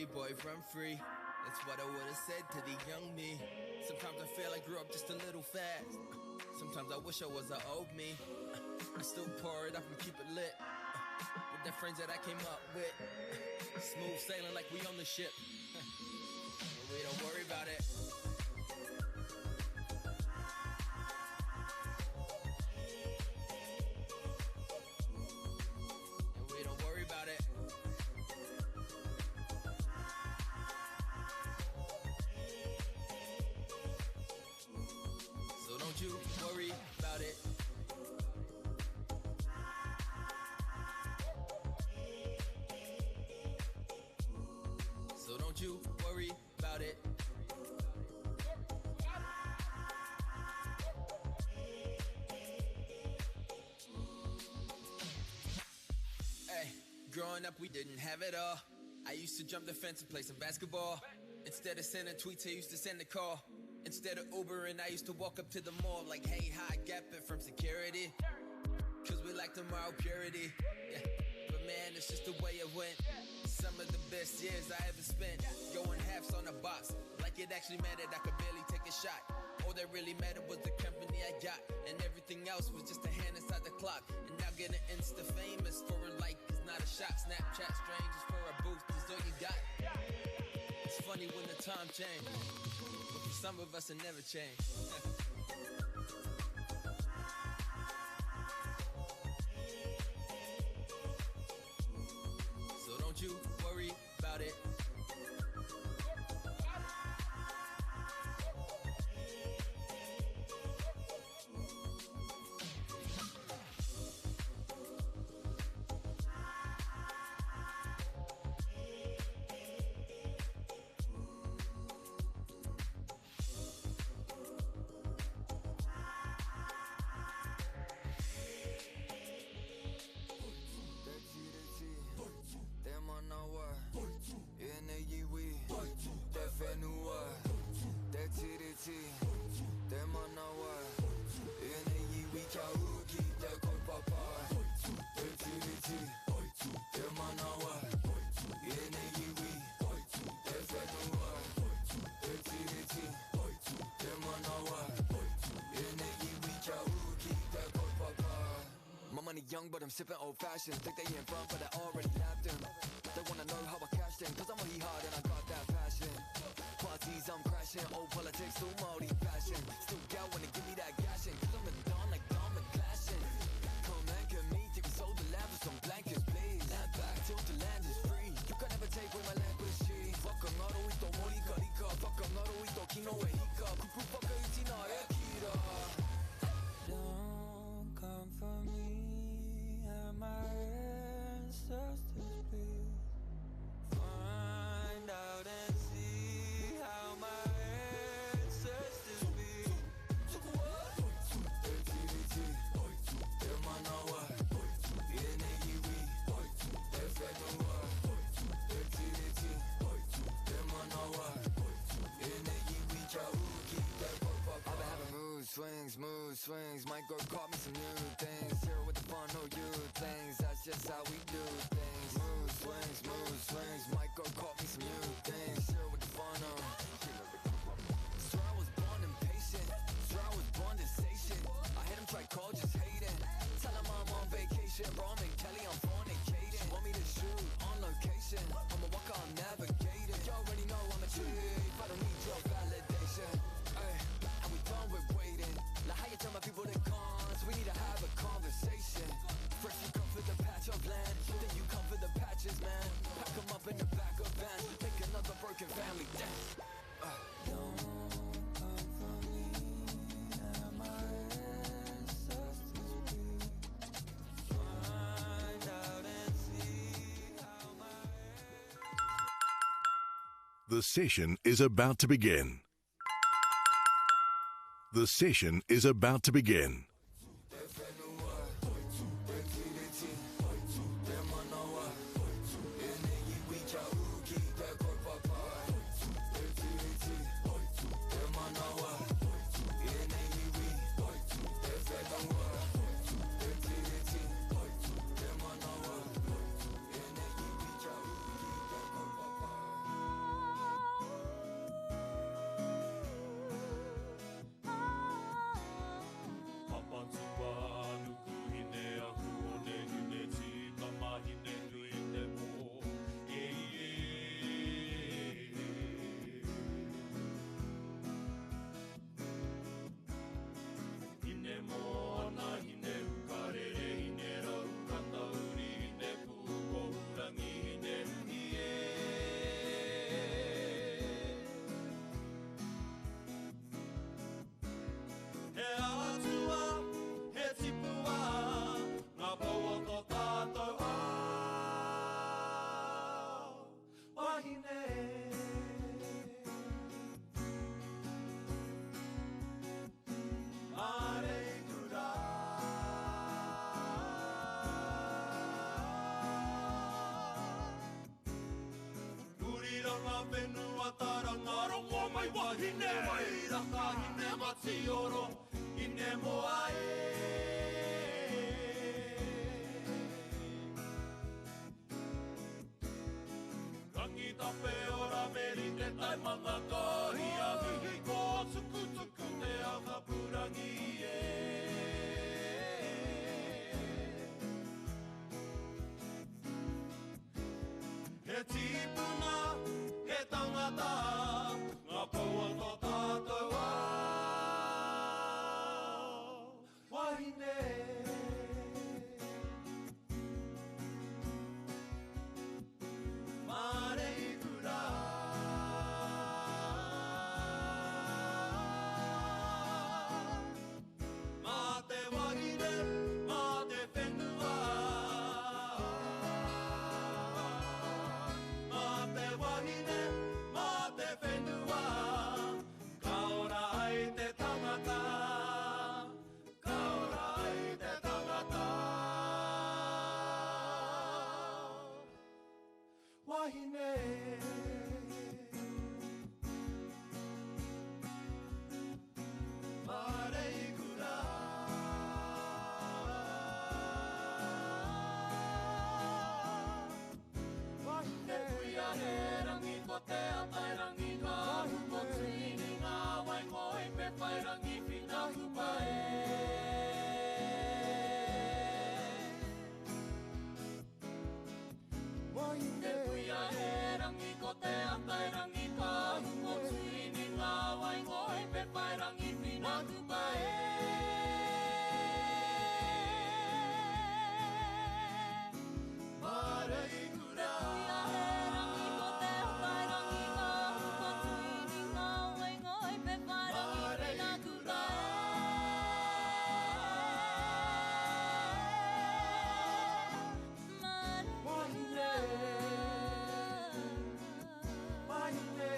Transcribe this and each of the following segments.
free, boy, run free. That's what I would've said to the young me. Sometimes I feel I grew up just a little fast. Sometimes I wish I was an old me. I still pour it up and keep it lit. With the friends that I came up with. Smooth sailing like we on the ship. But we don't worry about it. And we don't worry about it. So don't you worry about it. So don't you worry about it. Hey, growing up we didn't have it all. I used to jump the fence and play some basketball. Instead of sending tweets, I used to send a call. Instead of Ubering, I used to walk up to the mall like, hey, hi, gap it from security. Cause we like the moral purity. Yeah. But man, it's just the way it went. Some of the best years I ever spent. Going halves on a box, like it actually mattered. I could barely take a shot. All that really mattered was the company I got. And everything else was just a hand inside the clock. And now getting Insta famous for a like is not a shot. Snapchat strangers for a boost is all you got. It's funny when the time changes, but for some of us it never changed. So don't you worry about it. Young, but I'm sipping old-fashioned. Think they in front, but I already lapped them. They wanna know how I cashed in, cause I'm really hard and I got that passion. Parties, I'm crashing. Old politics, still moldy fashion. Still gal when they give me that gashing, cause I'm the dawn like Dawn McClashing. Come anchor me, take me sold the land for some blankets, please. Land back till the land is free. You can never take away my language, Fuck a ngaro ito mori karika. Fuck a ngaro ito kino e hika. Kupu fuck a itina e kira. Don't come for me. My ancestors, please find out and see how my ancestors be. I've been having mood swings. Might go caught me some new things. Here with the fun, no you things. That's just how we do things. Mood swings. Might go caught me some new things. Here with the fun, Swear I was born impatient. Swear I was born to say shit. I hit him, try call, just hating. Tell him I'm on vacation. Bro, I'm in Kelly, I'm fornicating. Want me to shoot on location. I'm a walker, I'm navigating. You already know I'm a chief. I don't need your validation. Ay. And we done with waiting. Like how you tell my people they're cons. We need to have a conversation. First you come for the patch of land, then you come for the patches, man. Pack them up in the back of van. Make another broken family dance. Don't come for me. And my ancestors be. Find out and see how my... The session is about to begin. The session is about to begin. whenua taranga rongo mai wahine mai raka hine matioro ine moa Rangi tape ora meri te tai manga kahi a hihi ko tuku tuku te aka purangi He tīpuna, he tangata, ngā paua tō tātou a wahine. Mare i kura. Mā te wahine, mā te whenua. Mā te wahine, mā te whenua. Ka ora ai te tangata. Ka ora ai te tangata. Wahine. Mare i kura. Wahine. Kuia he rangi ko te atai rangi ngā huko tuini ngā waingo i me whai rangi whina hupae. Wahine. Kuia he rangi ko te atai rangi ngā huko tuini ngā waingo i me whai rangi whina hupae. Mare i kura. Mare i kura. Wahine. Wahine.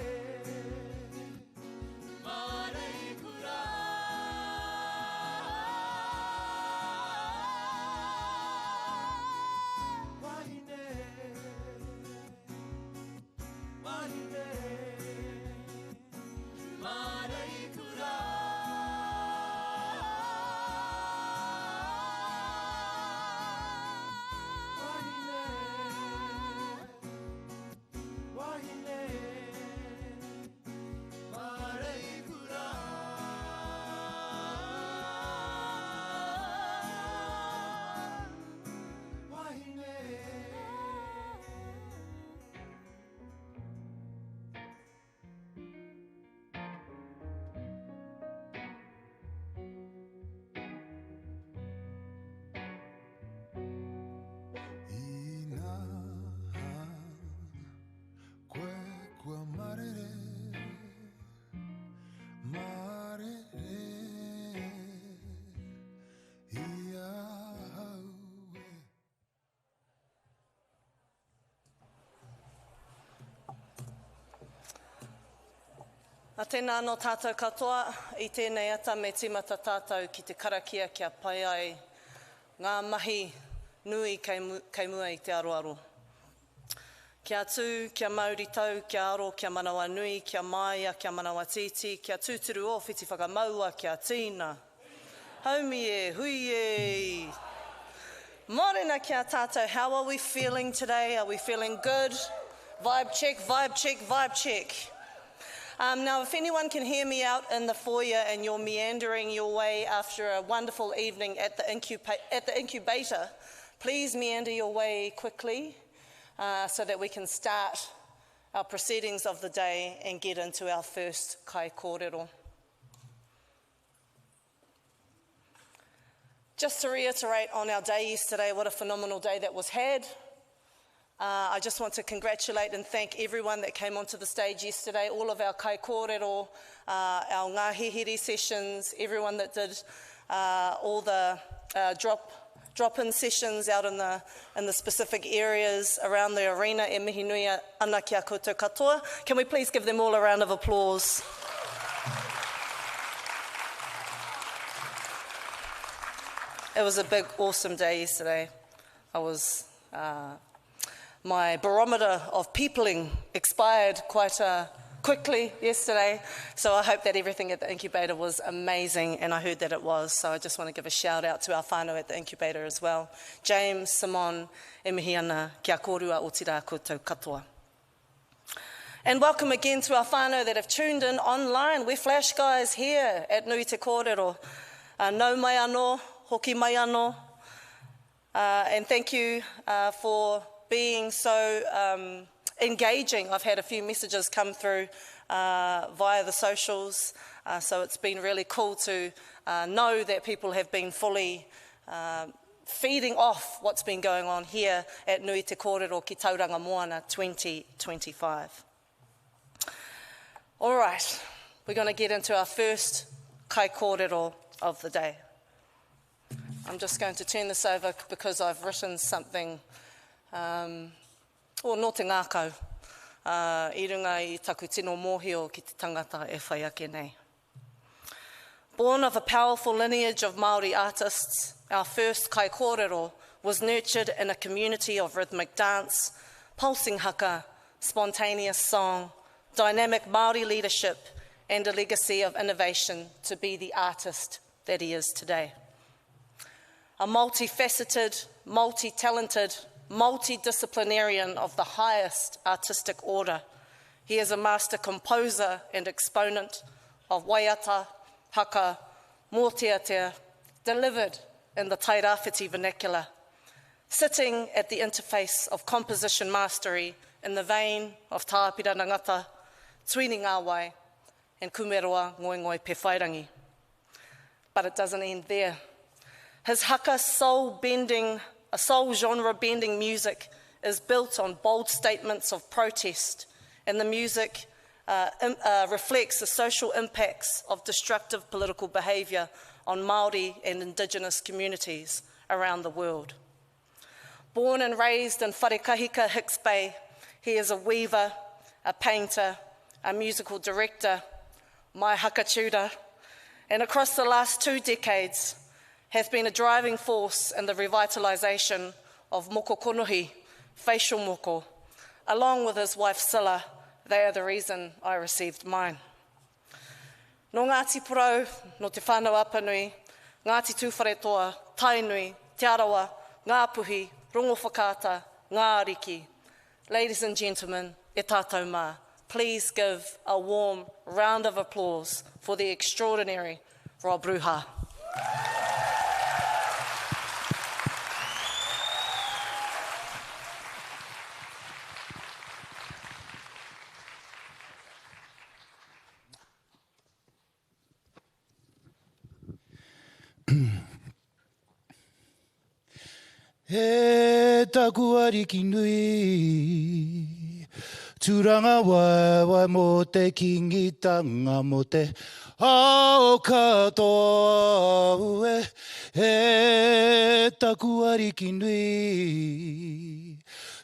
Mare i kura. Wahine. Wahine. Mare i kura. Wahine. Wahine. Mare i kura. Wahine. Ina koe kua marere marere ia haue A tēnā no tātou katoa, i tēnei ata me tīmata tātou ki te karakia kia pai ai ngā mahi nui kei mua i te aroaro. Kia tū, kia mauri tau, kia aro, kia manawa nui, kia maia, kia manawa titi, kia tūturu o whiti whakamaua, kia tīna. Haumi e, hui e. Morena kia tātou, how are we feeling today? Are we feeling good? Vibe check, vibe check, vibe check. Now, if anyone can hear me out in the foyer and you're meandering your way after a wonderful evening at the incubator, please meander your way quickly so that we can start our proceedings of the day and get into our first kai kōrero. Just to reiterate on our day yesterday, what a phenomenal day that was had. I just want to congratulate and thank everyone that came onto the stage yesterday, all of our kai kōrero, our ngāhihiri sessions, everyone that did all the drop-in sessions out in the specific areas around the arena. E mihi nui ana ki a koutou katoa. Can we please give them all a round of applause? It was a big, awesome day yesterday. I was My barometer of peopling expired quite quickly yesterday, so I hope that everything at the incubator was amazing, and I heard that it was, so I just want to give a shout out to our whānau at the incubator as well. James, Simon, e mihi ana, kia kōrua o tira koutou katoa. And welcome again to our whānau that have tuned in online. We're Flash Guys here at Nui Te Kōrero. Nau mai anō, hoki mai anō, and thank you for being so engaging. I've had a few messages come through via the socials, so it's been really cool to know that people have been fully feeding off what's been going on here at Nui Te Kōrero ki Tauranga Moana 2025. All right, we're going to get into our first kai kōrero of the day. I'm just going to turn this over because I've written something, nō te ngākau, I runga I taku tino mōhio ki te tangata e whai ake nei. Born of a powerful lineage of Māori artists, our first kai kōrero was nurtured in a community of rhythmic dance, pulsing haka, spontaneous song, dynamic Māori leadership, and a legacy of innovation to be the artist that he is today. A multifaceted, multi-talented, multidisciplinarian of the highest artistic order, he is a master composer and exponent of waiata, haka, mōteatea, delivered in the Tairāwhiti vernacular, sitting at the interface of composition mastery in the vein of Tāpira Rangata, Tuini Ngāwai, and Kumeroa Ngoingoi Pewhairangi. But it doesn't end there. His haka soul-genre-bending music is built on bold statements of protest, and the music reflects the social impacts of destructive political behaviour on Māori and Indigenous communities around the world. Born and raised in Wharekahika, Hicks Bay, he is a weaver, a painter, a musical director, mai haka tutor, and across the last 2 decades has been a driving force in the revitalisation of moko konohi, facial moko. Along with his wife Silla, they are the reason I received mine. No Ngāti Porou, no te Whānau-ā-Apanui, Ngāti Tūwharetoa, Tainui, Te Arawa, Ngā Puhi, Rongowhakaata, Ngā Ariki. Ladies and gentlemen, e tātou mā. Please give a warm round of applause for the extraordinary Rob Ruha. He taku ariki nui, tūranga wai mō te kingitanga mō te ao katoa ue. He taku ariki nui,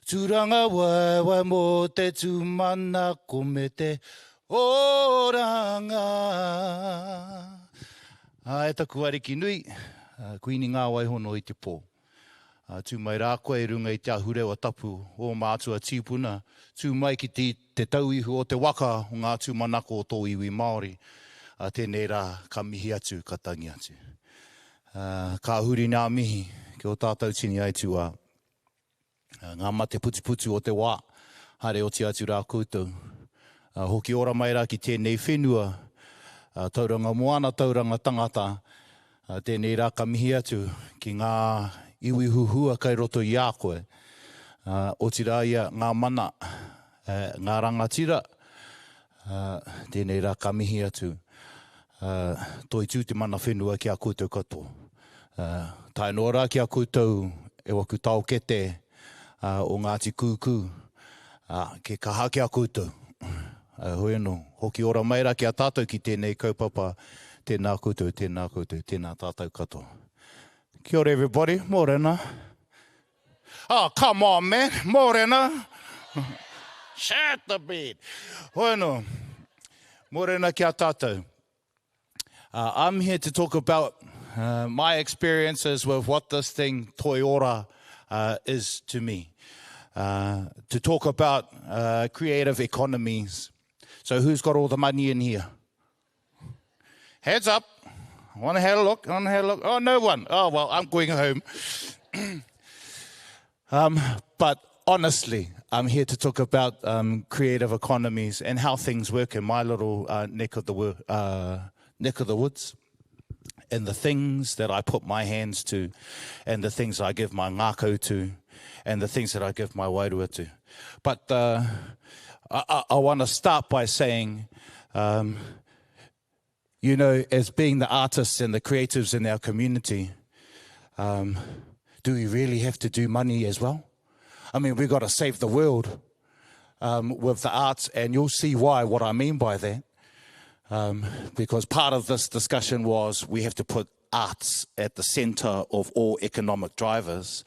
tūranga wai mō te tūmana ko me te oranga. E taku ariki nui, kuini ngā waihono I te pō. Tū mai rā koe runga I te ahurewa tapu o mātua tīpuna, tū mai ki te tauihu o te waka o ngā tū manako o tō iwi Māori, tēnei rā ka mihi atu, ka tangi atu. Ka huri ngā mihi, ki o tātou tini aitu ngā mate putu o te wā, hare o te atu rā koutou. Hoki ora mai rā ki tēnei whenua, Tauranga Moana, Tauranga Tangata, tēnei rā ka mihi atu ki ngā iwi huhua kai roto I a koe. O tira ia ngā mana, ngā rangatira, tēnei rā ka mihi atu. Toi tū te mana whenua ki a koutou katoa. Tai noa rā ki a koutou e waku tau kete o Ngāti Kūkū, ke kaha ki a koutou. Hoi anō, hoki ora mai rā ki a tātou ki tēnei kaupapa, tēnā koutou, tēnā tātou katoa. Kia ora everybody, mōrena. Oh, come on man, mōrena. Shut the bed. Hoi anō, mōrena kia tātou. I'm here to talk about my experiences with what this thing, toi ora, is to me. to talk about creative economies. So who's got all the money in here? Hands up. I want to have a look. Oh, no one. Oh, well, I'm going home. But honestly, I'm here to talk about creative economies and how things work in my little neck of the woods, and the things that I put my hands to, and the things I give my ngākau to, and the things that I give my wairua to. But I want to start by saying, you know, as being the artists and the creatives in our community, do we really have to do money as well? I mean, we've got to save the world with the arts, and you'll see why, what I mean by that. Because part of this discussion was we have to put arts at the centre of all economic drivers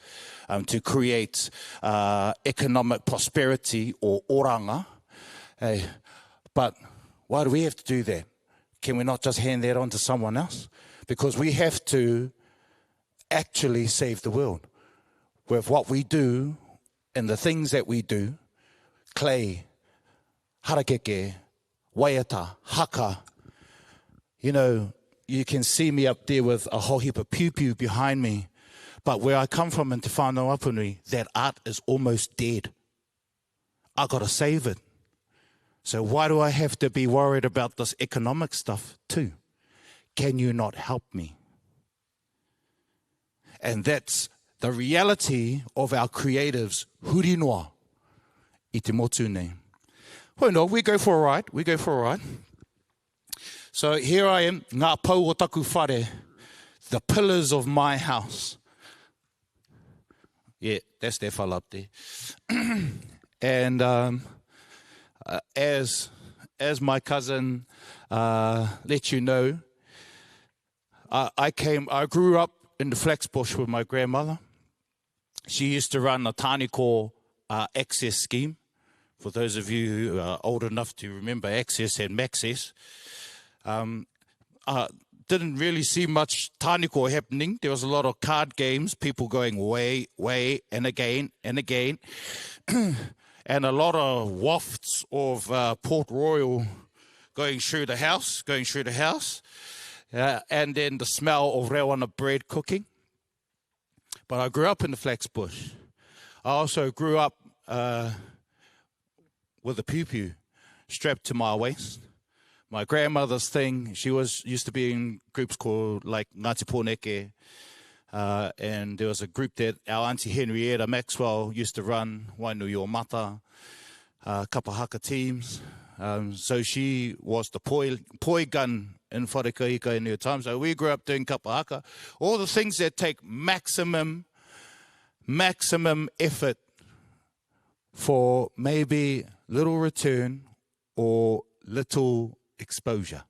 to create economic prosperity or oranga. But why do we have to do that? Can we not just hand that on to someone else? Because we have to actually save the world with what we do and the things that we do. Clay, harakeke, waiata, haka. You know, you can see me up there with a whole heap of piu-piu behind me. But where I come from in Te Whānau-ā-Apanui, that art is almost dead. I got to save it. So why do I have to be worried about this economic stuff too? Can you not help me? And that's the reality of our creatives, huri noa, I te motu nei. Well, no, we go for a ride. So here I am, ngā pau o taku whare, the pillars of my house. Yeah, that's their fella up there. And as my cousin let you know, I grew up in the flax bush with my grandmother. She used to run a tāniko access scheme. For those of you who are old enough to remember access and maxess, didn't really see much tāniko happening. There was a lot of card games, people going way, and again, and a lot of wafts of Port Royal going through the house, and then the smell of rewana bread cooking. But I grew up in the flax bush. I also grew up with a piu-piu strapped to my waist. My grandmother's thing, she used to be in groups called like Ngāti Porou, and there was a group that our auntie Henrietta Maxwell used to run, Whānau-ā-Apanui, kapahaka teams. So she was the poi gun in wharekahika in her time. So we grew up doing kapahaka. All the things that take maximum effort for maybe little return or little exposure.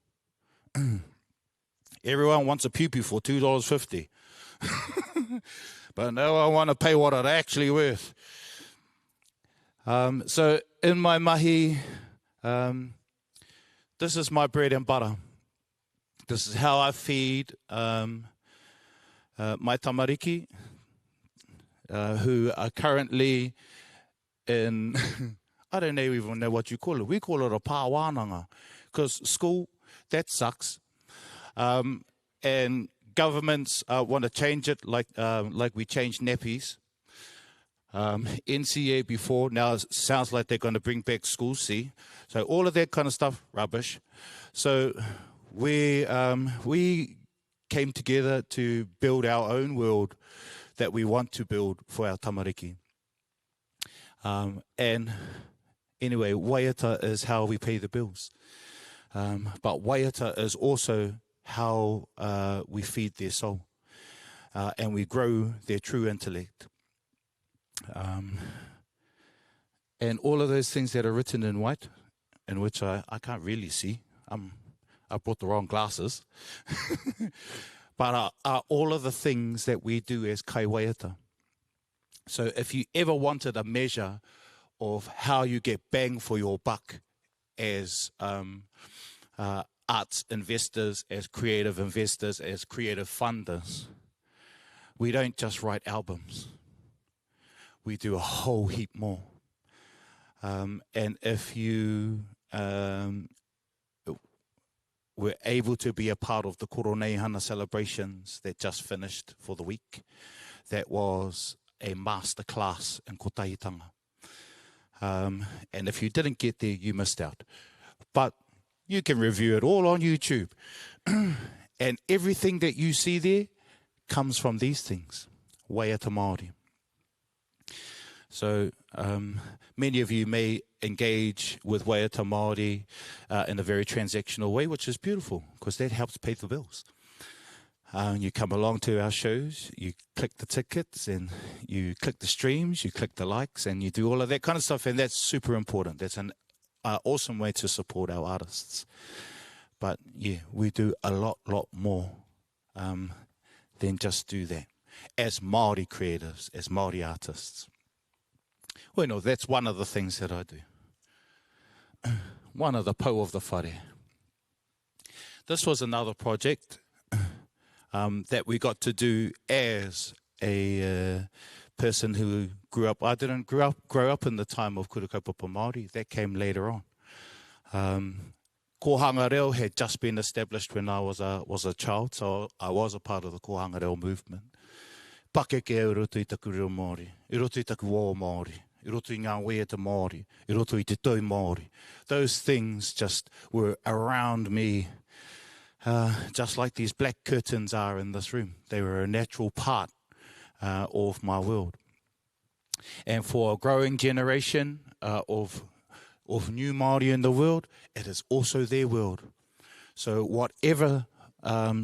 Everyone wants a piu-piu for $2.50. But no one want to pay what it's actually worth. So in my mahi, this is my bread and butter. This is how I feed my tamariki, who are currently in, I don't even know what you call it. We call it a pāwānanga, because school, that sucks. And governments want to change it like we changed nappies. NCA before, now it sounds like they're going to bring back school C. So all of that kind of stuff, rubbish. So we came together to build our own world that we want to build for our tamariki. And anyway, waiata is how we pay the bills. But waiata is also how we feed their soul and we grow their true intellect. And all of those things that are written in white, in which I can't really see, I brought the wrong glasses, but are all of the things that we do as kai waiata. So if you ever wanted a measure of how you get bang for your buck as arts investors, as creative funders, we don't just write albums. we do a whole heap more. And if you were able to be a part of the Koronehana celebrations that just finished for the week, that was a masterclass in kotahitanga. And if you didn't get there, you missed out. But you can review it all on YouTube. And everything that you see there comes from these things. Waiata Māori. So many of you may engage with Waiata Māori in a very transactional way, which is beautiful because that helps pay the bills. You come along to our shows, you click the tickets and you click the streams, you click the likes and you do all of that kind of stuff, and that's super important. That's an awesome way to support our artists. But yeah, we do a lot more than just do that. As Māori creatives, as Māori artists. Well, no, that's one of the things that I do. One of the po of the whare. This was another project that we got to do as a person who grew up. I didn't grow up in the time of Kura Kaupapa Māori. That came later on. Kōhanga Reo had just been established when I was a child, so I was a part of the Kōhanga Reo movement. Pakeke e roto i taku reo Māori, i roto i taku o Māori, i roto i ngā wēta Māori, i roto i te tau Māori. Those things just were around me, just like these black curtains are in this room. They were a natural part of my world. And for a growing generation of new Māori in the world, it is also their world. So whatever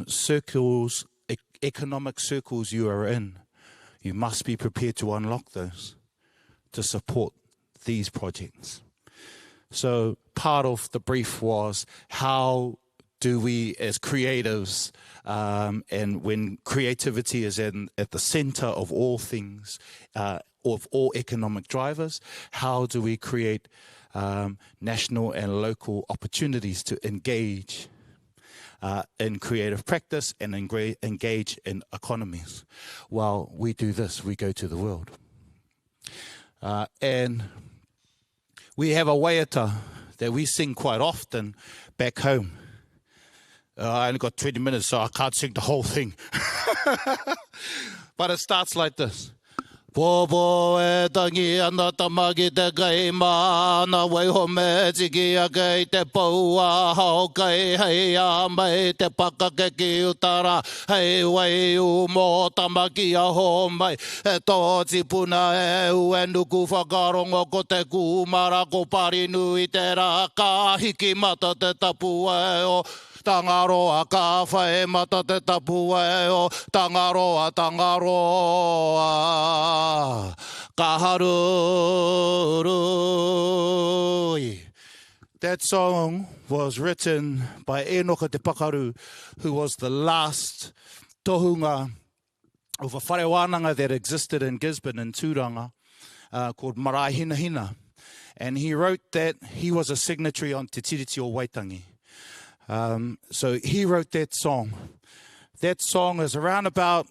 circles, economic circles you are in, you must be prepared to unlock those to support these projects. So part of the brief was, how do we as creatives, and when creativity is at the center of all things, of all economic drivers, how do we create national and local opportunities to engage in creative practice and engage in economies? Well, we do this, we go to the world. And we have a waiata that we sing quite often back home. I only got 20 minutes, so I can't sing the whole thing. But it starts like this. Popo e tangi ana tamaki te kai mana wai ho me tiki a kai te paua hao kai hei a mai te paka ke ki utara hei wai u mo tamaki a ho mai e tō tipuna e u e nuku whakarongo ko te kumara ko pari nui te rā ka hiki mata te tapu e o Tangaroa ka whae mata te tapu e o Tangaroa ka harurui. That song was written by Enoka Te Pakaru, who was the last tohunga of a whare wānanga that existed in Gisborne in Tūranga called Marae Hina Hina. And he wrote that. He was a signatory on Te Tiriti o Waitangi. So he wrote that song. That song is around about,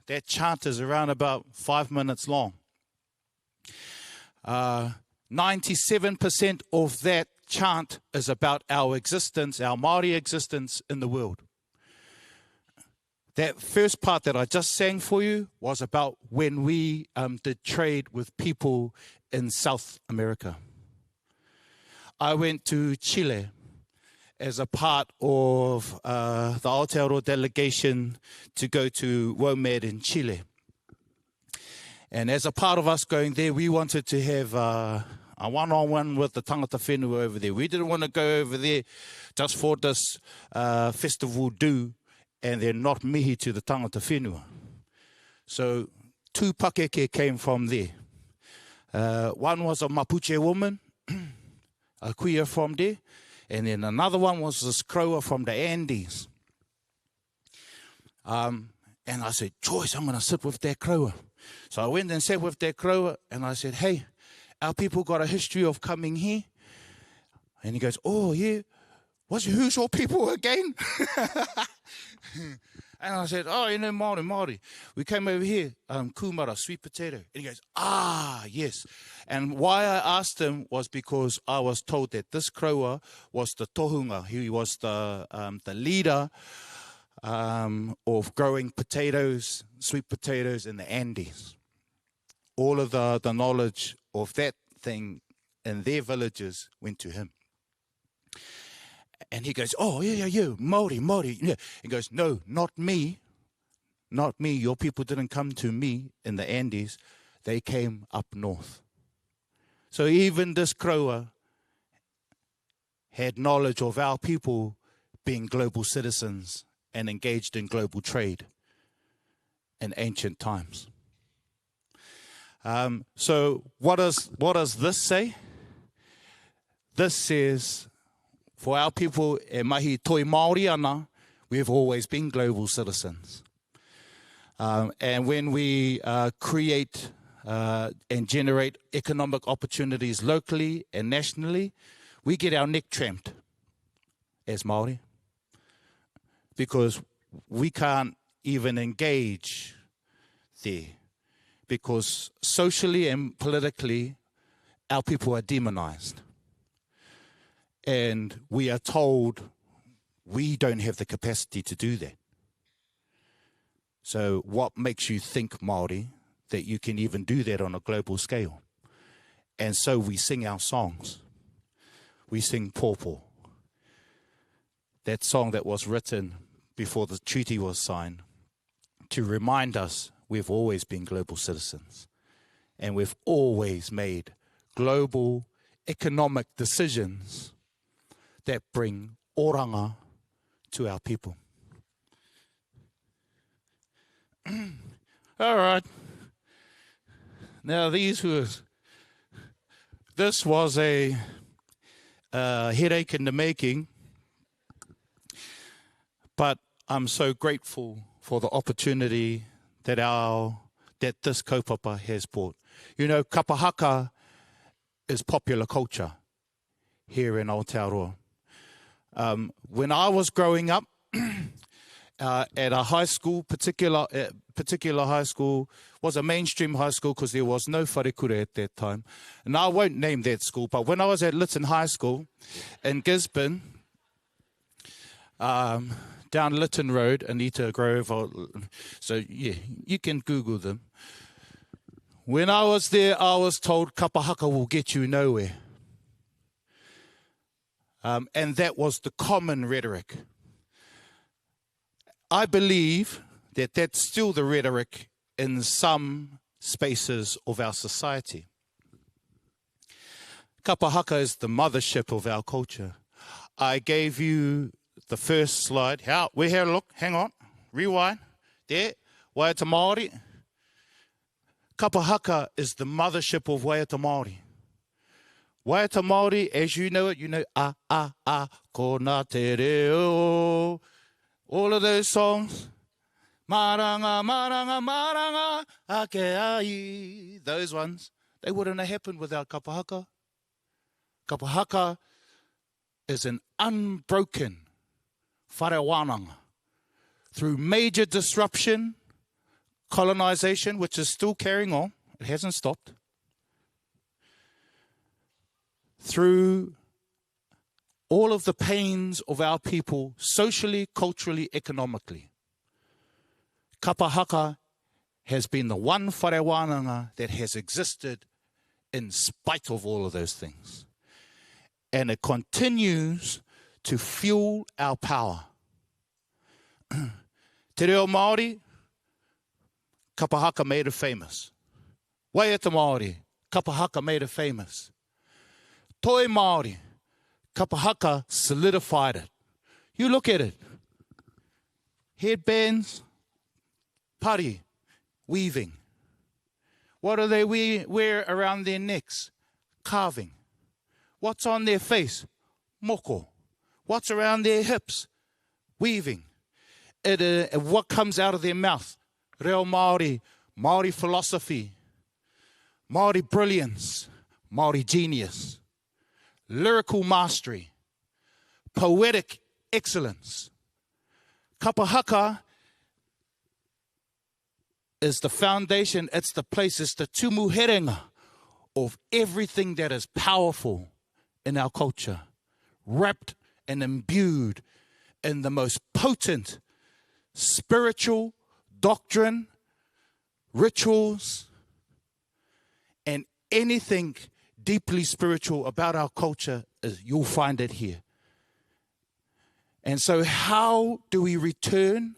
that chant is around about 5 minutes long. 97% of that chant is about our existence, our Māori existence in the world. That first part that I just sang for you was about when we did trade with people in South America. I went to Chile as a part of the Aotearoa delegation to go to WOMAD in Chile. And as a part of us going there, we wanted to have a one-on-one with the tangata whenua over there. We didn't want to go over there just for this festival do and then not mihi to the tangata whenua. So 2 pakeke came from there. One was a Mapuche woman, a kuia from there. And then another one was this Crower from the Andes. And I said, Joyce, I'm going to sit with that Crower. So I went and sat with that Crower, and I said, hey, our people got a history of coming here. And he goes, oh, yeah, who's your people again? And I said, oh, Māori. We came over here, kumara, sweet potato. And he goes, yes. And why I asked him was because I was told that this Kroa was the tohunga. He was the leader of growing potatoes, sweet potatoes in the Andes. All of the knowledge of that thing in their villages went to him. And he goes, oh, yeah, Māori. Yeah. He goes, no, not me. Not me. Your people didn't come to me in the Andes. They came up north. So even this Kroa had knowledge of our people being global citizens and engaged in global trade in ancient times. So what does this say? This says, for our people, e mahi toi Māori ana, we've always been global citizens. And when we create and generate economic opportunities locally and nationally, we get our neck tramped as Māori, because we can't even engage there, because socially and politically, our people are demonized. And we are told we don't have the capacity to do that. So what makes you think, Māori, that you can even do that on a global scale? And so we sing our songs. We sing Pōpō, that song that was written before the treaty was signed, to remind us we've always been global citizens. And we've always made global economic decisions that bring oranga to our people. All right. Now this was a headache in the making, but I'm so grateful for the opportunity that this kaupapa has brought. You know, kapahaka is popular culture here in Aotearoa. When I was growing up, at a high school, particular high school, was a mainstream high school because there was no wharekura at that time. And I won't name that school, but when I was at Lytton High School in Gisborne, down Lytton Road, Anita Grove, so yeah, you can Google them. When I was there, I was told kapahaka will get you nowhere. And that was the common rhetoric. I believe that that's still the rhetoric in some spaces of our society. Kapahaka is the mothership of our culture. I gave you the first slide. We here, look, hang on, rewind. There, Waiata Māori. Kapahaka is the mothership of Waiata Māori. Waiata Māori, as you know it, kōna te reo. All of those songs, maranga, maranga, maranga, ake ai, those ones, they wouldn't have happened without kapahaka. Kapahaka is an unbroken wharewananga through major disruption, colonization, which is still carrying on, it hasn't stopped, through all of the pains of our people, socially, culturally, economically. Kapahaka has been the one wharewananga that has existed in spite of all of those things. And it continues to fuel our power. Te reo Māori, kapahaka made it famous. Waiata Māori, kapahaka made it famous. Toi Māori, kapahaka solidified it. You look at it. Headbands, pari, weaving. What do they wear around their necks? Carving. What's on their face? Moko. What's around their hips? Weaving. What comes out of their mouth? Reo Māori, Māori philosophy, Māori brilliance, Māori genius. Lyrical mastery, poetic excellence. Kapa haka is the foundation, it's the place, it's the tumuherenga of everything that is powerful in our culture, wrapped and imbued in the most potent spiritual doctrine, rituals, and anything deeply spiritual about our culture, you'll find it here. And so how do we return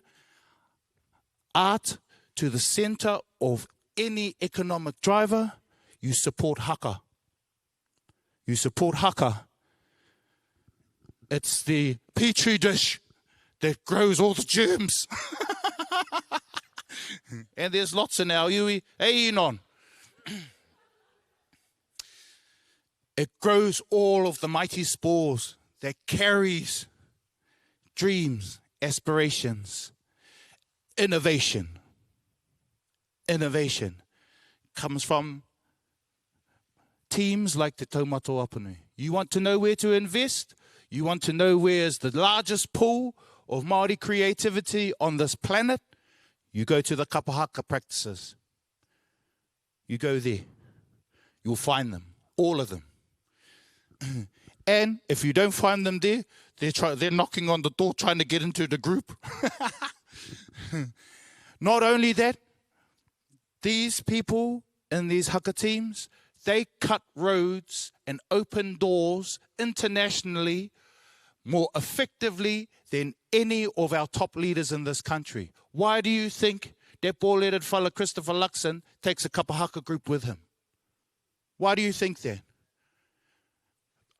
art to the center of any economic driver? You support haka. You support haka. It's the petri dish that grows all the germs. And there's lots in our iwi. Hey, non. It grows all of the mighty spores that carries dreams, aspirations, innovation. Innovation comes from teams like the Taumata-Apanui. You want to know where to invest? You want to know where's the largest pool of Māori creativity on this planet? You go to the kapa haka practices. You go there. You'll find them, all of them. And if you don't find them there, they're knocking on the door trying to get into the group. Not only that, these people in these haka teams, they cut roads and open doors internationally more effectively than any of our top leaders in this country. Why do you think that ball-headed fella Christopher Luxon takes a kapa haka group with him? Why do you think that?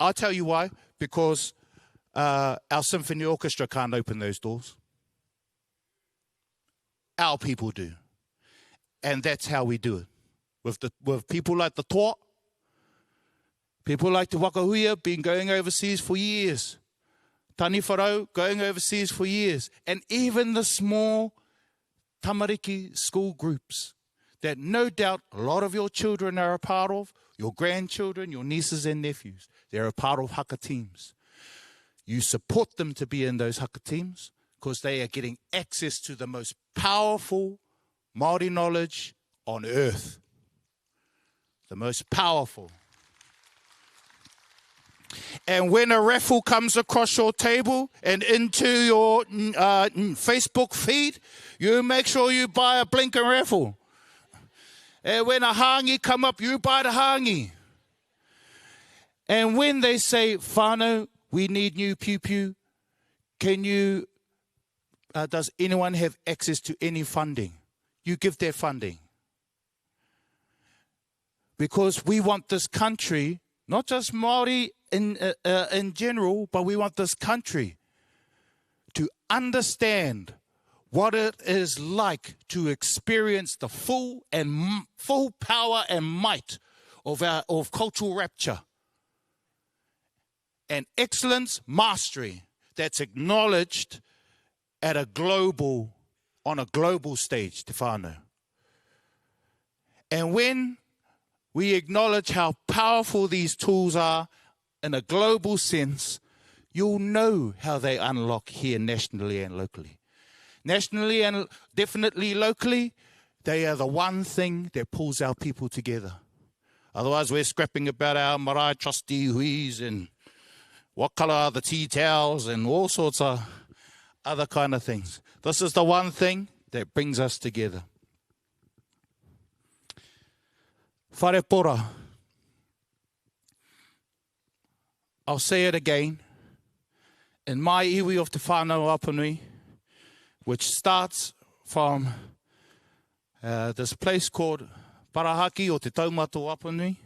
I'll tell you why. Because our symphony orchestra can't open those doors. Our people do. And that's how we do it. With people like the Toa, people like the Wakahuia, been going overseas for years. Tani Wharau, going overseas for years. And even the small tamariki school groups that no doubt a lot of your children are a part of, your grandchildren, your nieces and nephews, they're a part of haka teams. You support them to be in those haka teams because they are getting access to the most powerful Māori knowledge on earth. The most powerful. And when a raffle comes across your table and into your Facebook feed, you make sure you buy a blinking raffle. And when a hangi come up, you buy the hangi. And when they say, whānau, we need new pew-pew, does anyone have access to any funding? You give their funding. Because we want this country, not just Māori in general, but we want this country to understand what it is like to experience the full power and might of cultural rapture and excellence, mastery that's acknowledged at on a global stage, te whānau. And when we acknowledge how powerful these tools are in a global sense, you'll know how they unlock here nationally and locally. Nationally and definitely locally, they are the one thing that pulls our people together. Otherwise, we're scrapping about our marae trustee huis and what colour are the tea towels and all sorts of other kind of things. This is the one thing that brings us together. Wharepora. I'll say it again. In my iwi of te Whānau-ā-Apanui, which starts from this place called Parahaki or te Taumata-Apanui,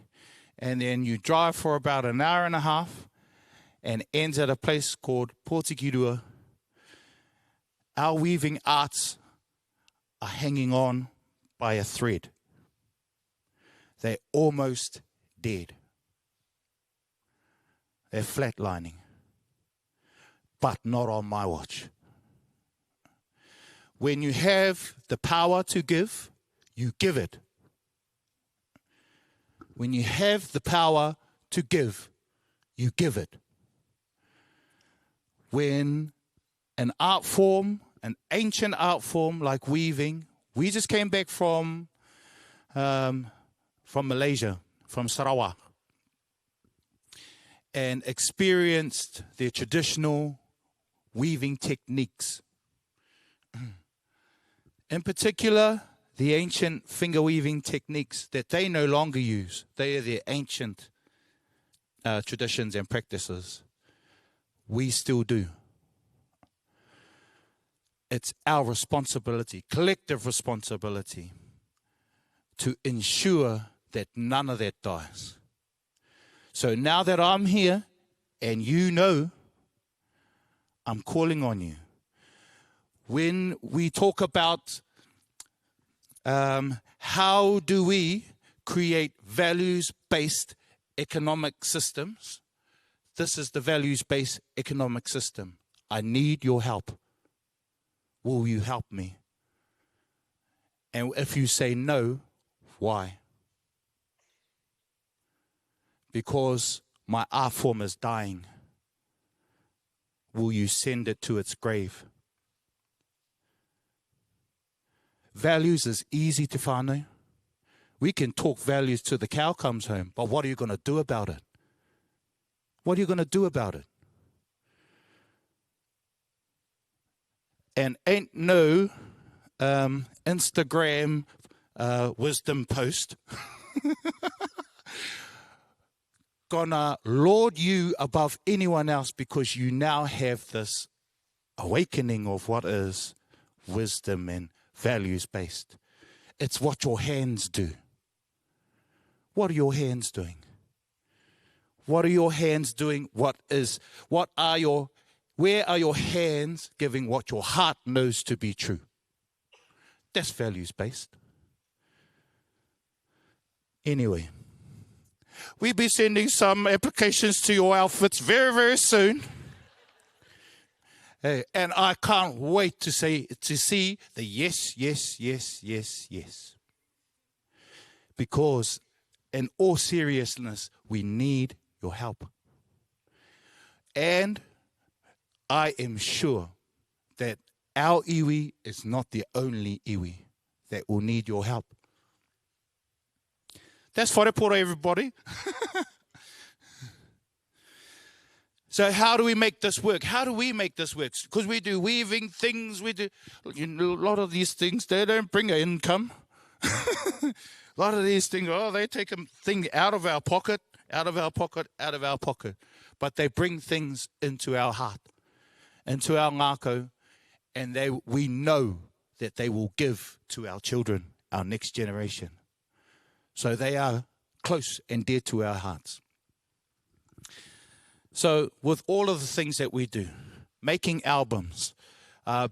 and then you drive for about an hour and a half and ends at a place called Pōtikirua. Our weaving arts are hanging on by a thread. They're almost dead. They're flatlining. But not on my watch. When you have the power to give, you give it. When you have the power to give, you give it. when an art form, an ancient art form like weaving, we just came back from Malaysia, from Sarawak, and experienced their traditional weaving techniques. In particular, the ancient finger weaving techniques that they no longer use. They are their ancient traditions and practices. We still do. It's our responsibility, collective responsibility, to ensure that none of that dies. So now that I'm here, and you know, I'm calling on you. When we talk about how do we create values-based economic systems, this is the values-based economic system. I need your help. Will you help me? And if you say no, why? Because my art form is dying. Will you send it to its grave? Values is easy to whānau. We can talk values till the cow comes home, but what are you going to do about it? What are you going to do about it? And ain't no Instagram wisdom post gonna laud you above anyone else, because you now have this awakening of what is wisdom and values-based. It's what your hands do. What are your hands doing? What are your hands doing? Where are your hands giving what your heart knows to be true? That's values-based. Anyway, we'll be sending some applications to your outfits very, very soon. Hey, and I can't wait to see the yes, yes, yes, yes, yes. Because in all seriousness, we need your help. And I am sure that our iwi is not the only iwi that will need your help. That's Whānau-ā-Porou, everybody. So how do we make this work? How do we make this work? Because we do weaving things, we do a lot of these things, they don't bring an income. A lot of these things, they take a thing out of our pocket, out of our pocket, out of our pocket. But they bring things into our heart, into our ngākau, and we know that they will give to our children, our next generation. So they are close and dear to our hearts. So with all of the things that we do, making albums,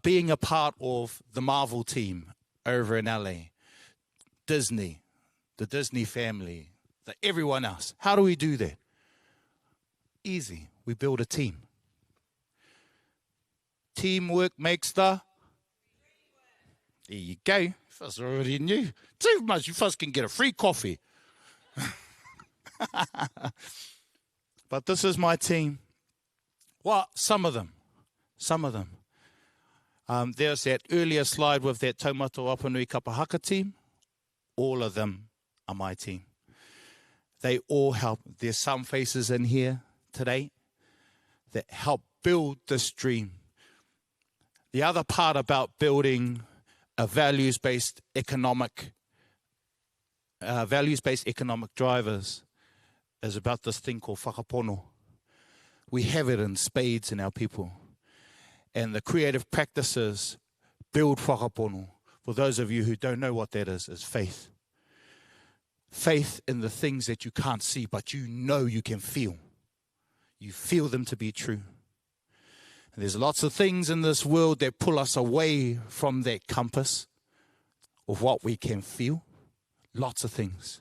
being a part of the Marvel team over in LA, Disney, the Disney family, everyone else, how do we do that? Easy. We build a team. Teamwork makes the... There you go. You first already knew. Too much. You first can get a free coffee. But this is my team. Well, some of them. There's that earlier slide with that Taumata-Apanui Kapahaka team. All of them are my team. They all help. There's some faces in here today that help build this dream. The other part about building a values-based economic drivers is about this thing called whakapono. We have it in spades in our people. And the creative practices build whakapono. For those of you who don't know what that is faith. Faith in the things that you can't see, but you know you can feel. You feel them to be true. And there's lots of things in this world that pull us away from that compass of what we can feel. Lots of things.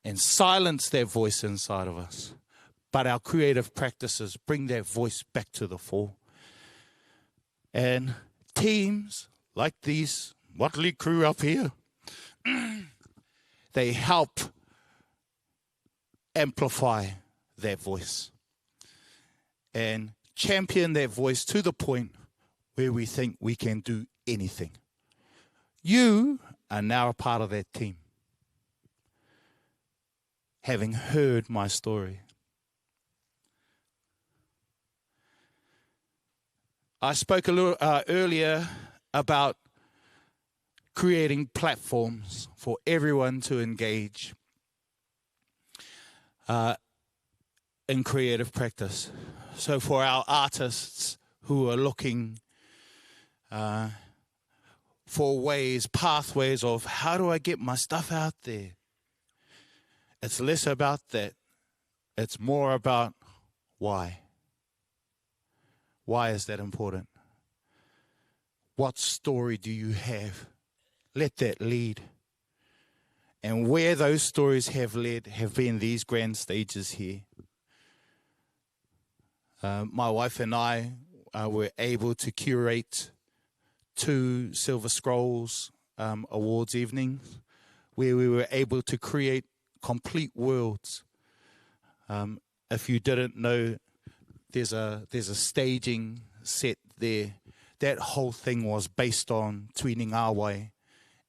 And silence that voice inside of us. But our creative practices bring that voice back to the fore. And teams like these motley crew up here, they help amplify that voice and champion that voice to the point where we think we can do anything. You are now a part of that team, having heard my story. I spoke a little earlier about creating platforms for everyone to engage in creative practice. So for our artists who are looking for ways, pathways of how do I get my stuff out there? It's less about that. It's more about why. Why is that important? What story do you have? Let that lead. And where those stories have led have been these grand stages here. My wife and I were able to curate 2 Silver Scrolls Awards evenings where we were able to create complete worlds. If you didn't know, there's a staging set there. That whole thing was based on Tuini Ngāwai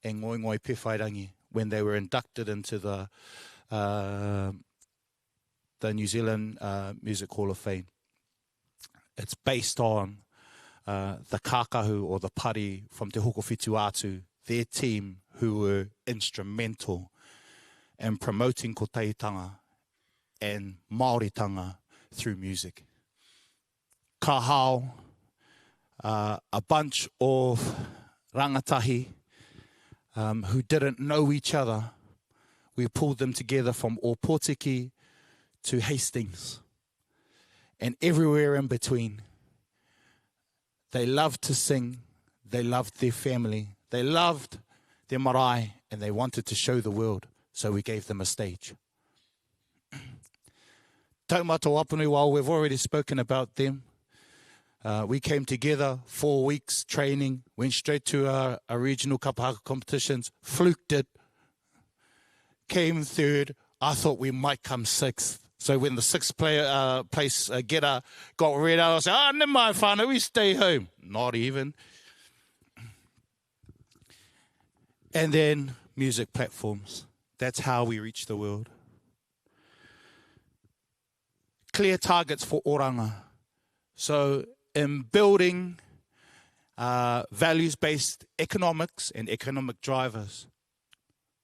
and Ngoingoi Pewhairangi when they were inducted into the New Zealand Music Hall of Fame. It's based on the kākahu or the pari from Te Hokowhitu Atu, their team who were instrumental in promoting ko teitanga and Māoritanga through music. Ka hao, a bunch of rangatahi who didn't know each other, we pulled them together from Ōpōtiki to Hastings and everywhere in between. They loved to sing, they loved their family, they loved their marae, and they wanted to show the world, so we gave them a stage. Taumata-Apanui, while we've already spoken about them, we came together, 4 weeks training, went straight to our regional kapahaka competitions, fluked it, came third. I thought we might come 6th. So when the 6th place getter got read out, I said, never mind, whānau, we stay home. Not even. And then music platforms. That's how we reach the world. Clear targets for oranga. So in building values-based economics and economic drivers,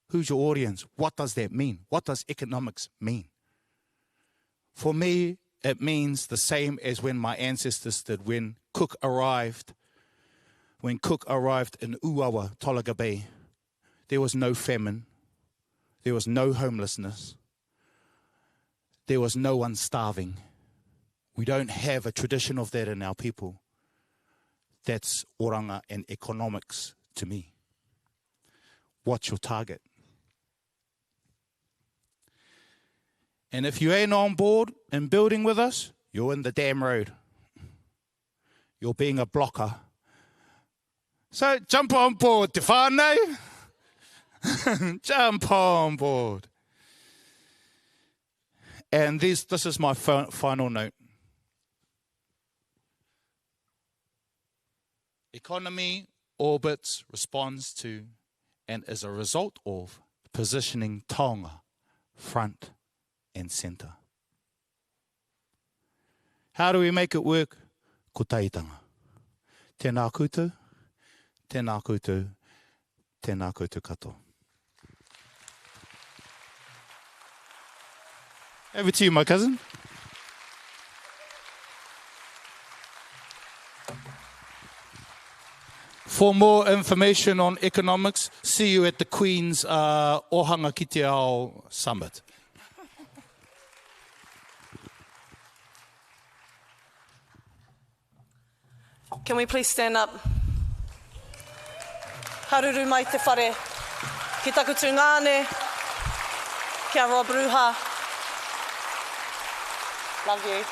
who's your audience? What does that mean? What does economics mean? For me, it means the same as when my ancestors did, when Cook arrived in Uawa, Tolaga Bay. There was no famine. There was no homelessness. There was no one starving. We don't have a tradition of that in our people. That's oranga and economics to me. What's your target? And if you ain't on board and building with us, you're in the damn road. You're being a blocker. So jump on board, te whānau. Jump on board. And this is my final note. Economy orbits, responds to, and is a result of positioning taonga front and centre. How do we make it work? Ko teitanga. Tēnā koutou, tēnā koutou, tēnā koutou katoa. Over to you, my cousin. For more information on economics, see you at the Queen's Ōhanga Tikanga Summit. Can we please stand up? Haruru mai te whare. Ki takutu ngāne. Kia roa Ruha. Love you.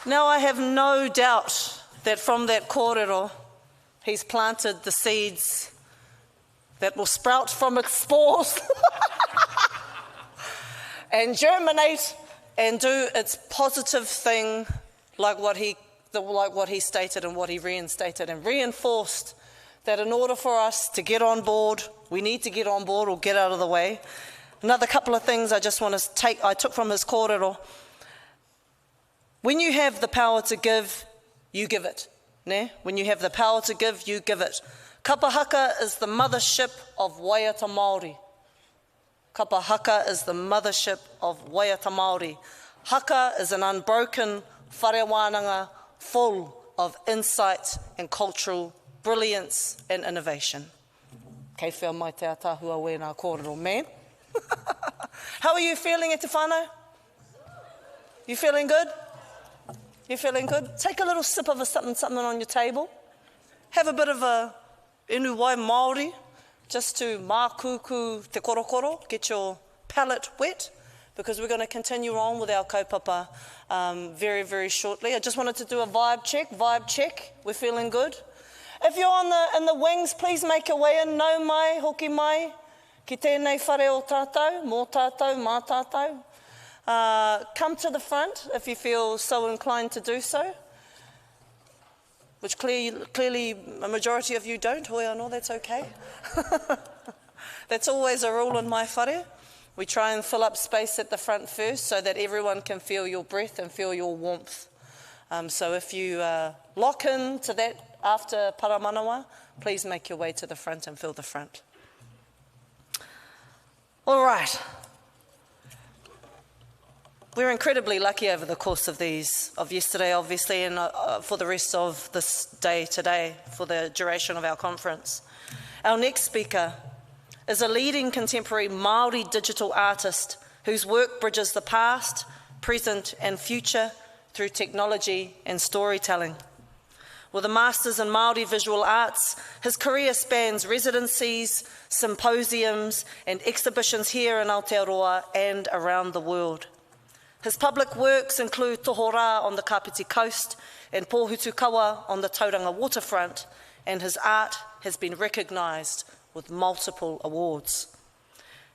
Now I have no doubt that from that kōrero, he's planted the seeds that will sprout from its spores and germinate and do its positive thing like what he stated and what he reinstated and reinforced, that in order for us to get on board, we need to get on board or get out of the way. Another couple of things I just want to I took from his kōrero. When you have the power to give, you give it. Ne? When you have the power to give, you give it. Kapahaka is the mothership of Waiata Māori. Kapahaka is the mothership of Waiata Māori. Haka is an unbroken whare wānanga full of insight and cultural brilliance and innovation. Kei whia mai te atahua we nā kōrero, man. How are you feeling e te whānau? You feeling good? You feeling good? Take a little sip of something on your table. Have a bit of a inu wai Māori, just to mākuku te korokoro, get your palate wet, because we're going to continue on with our kaupapa very, very shortly. I just wanted to do a vibe check. We're feeling good. If you're in the wings, please make your way in. Nau mai, hoki mai, ki tēnei whare o tātou, mō tātou, mā tātou. Come to the front if you feel so inclined to do so, which clearly a majority of you don't. Hoi anō, that's okay. That's always a rule in my whare. We try and fill up space at the front first so that everyone can feel your breath and feel your warmth. So if you lock in to that after paramanawa, please make your way to the front and fill the front. All right. We're incredibly lucky over the course of yesterday, obviously, and for the rest of this day today, for the duration of our conference. Our next speaker is a leading contemporary Māori digital artist whose work bridges the past, present and future through technology and storytelling. With a Masters in Māori Visual Arts, his career spans residencies, symposiums and exhibitions here in Aotearoa and around the world. His public works include Tohora on the Kapiti Coast and Pōhutukawa on the Tauranga waterfront, and his art has been recognised with multiple awards.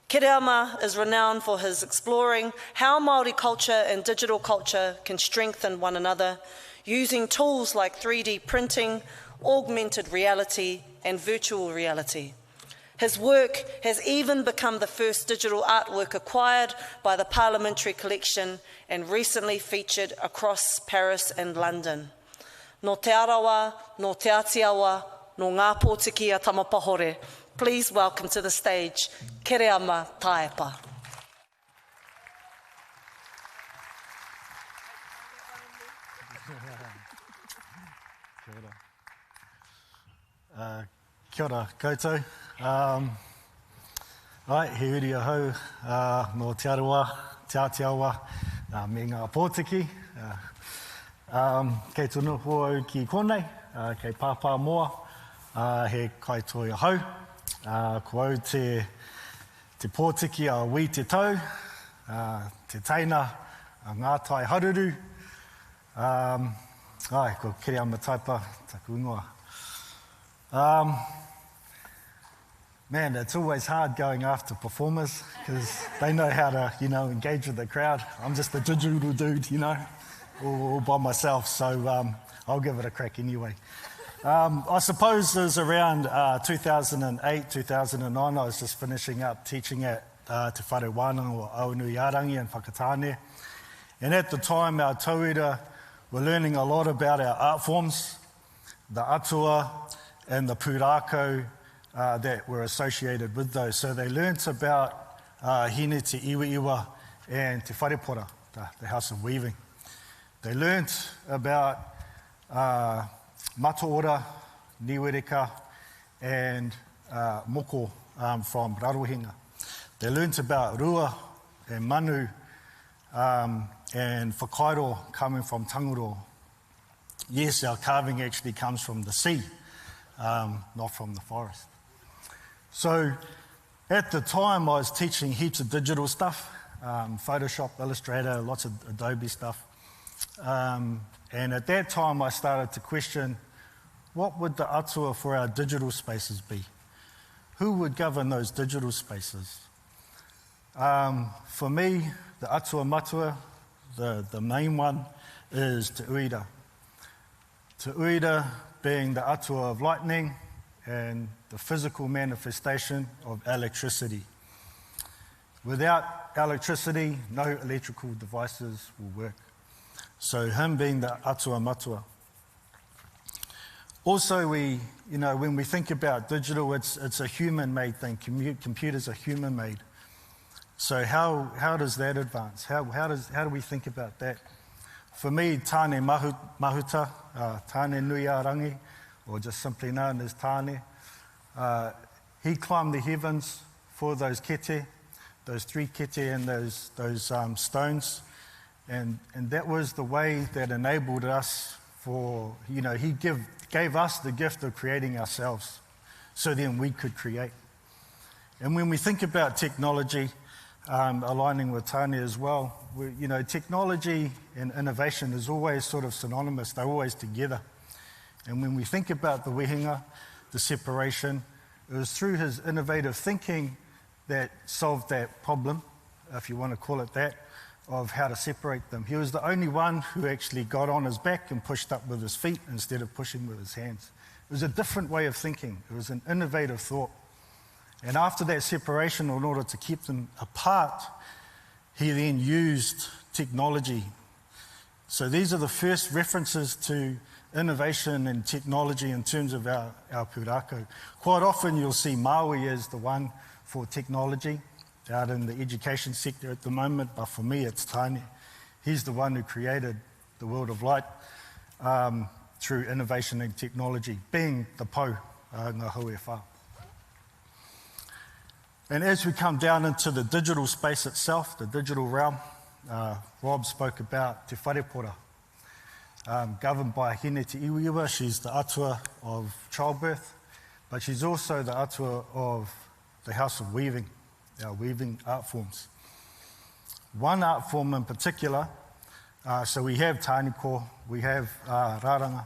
Kereama is renowned for his exploring how Māori culture and digital culture can strengthen one another, using tools like 3D printing, augmented reality, and virtual reality. His work has even become the first digital artwork acquired by the Parliamentary Collection and recently featured across Paris and London. No te Arawa, no te Ātiawa, no ngā pōtiki a tamapahore. Please welcome to the stage, Kereama Taepa. Kia ora koutou. Right, he uri ahau no te Arawa, te Ātiawa, me ngā pōtiki. Kei tonu hou ki konei, kei pāpā moa, he kaitoi ahau. Ko au te pōtiki a wī te tau, te teina a ngā tai haruru. Ko Kereama Taepa, taku ingoa. Man, it's always hard going after performers because they know how to, engage with the crowd. I'm just a digital dude, all by myself, so I'll give it a crack anyway. I suppose it was around 2008, 2009, I was just finishing up teaching at Te Whare Whānau-ā-Apanui in Whakatāne. And at the time, our tauira were learning a lot about our art forms, the atua and the pūrākau that were associated with those. So they learnt about hine te iwa and te wharepora, the house of weaving. They learnt about mataora, niwereka, and moko from Rarohinga. They learnt about rua and manu and whakairo coming from tanguro. Yes, our carving actually comes from the sea, not from the forest. So at the time I was teaching heaps of digital stuff, Photoshop, Illustrator, lots of Adobe stuff. And at that time I started to question, what would the atua for our digital spaces be? Who would govern those digital spaces? For me, the atua matua The main one is Te Uira. Te Uira being the atua of lightning and the physical manifestation of electricity. Without electricity, no electrical devices will work. So him being the atua matua. Also, when we think about digital, it's a human-made thing. Computers are human-made. So how does that advance? How do we think about that? For me, Tāne Mahuta, Tāne Nui Arangi, or just simply known as Tāne, he climbed the heavens for those kete, those 3 kete and those stones, and that was the way that enabled us for, he gave us the gift of creating ourselves, so then we could create. And when we think about technology, aligning with Tāne as well, technology and innovation is always sort of synonymous, they're always together. And when we think about the wehenga, the separation, it was through his innovative thinking that solved that problem, if you want to call it that, of how to separate them. He was the only one who actually got on his back and pushed up with his feet instead of pushing with his hands. It was a different way of thinking. It was an innovative thought. And after that separation, in order to keep them apart, he then used technology. So these are the first references to innovation and technology in terms of our pūrākau. Quite often you'll see Maui as the one for technology out in the education sector at the moment, but for me it's Tāne. He's the one who created the world of light through innovation and technology, being the pou, ngā hau e whā. And as we come down into the digital space itself, the digital realm, Rob spoke about Te Wharepora, governed by Hine Te Iwiwa. She's the atua of childbirth, but she's also the atua of the House of Weaving, our weaving art forms. One art form in particular, so we have tāniko, we have rāranga,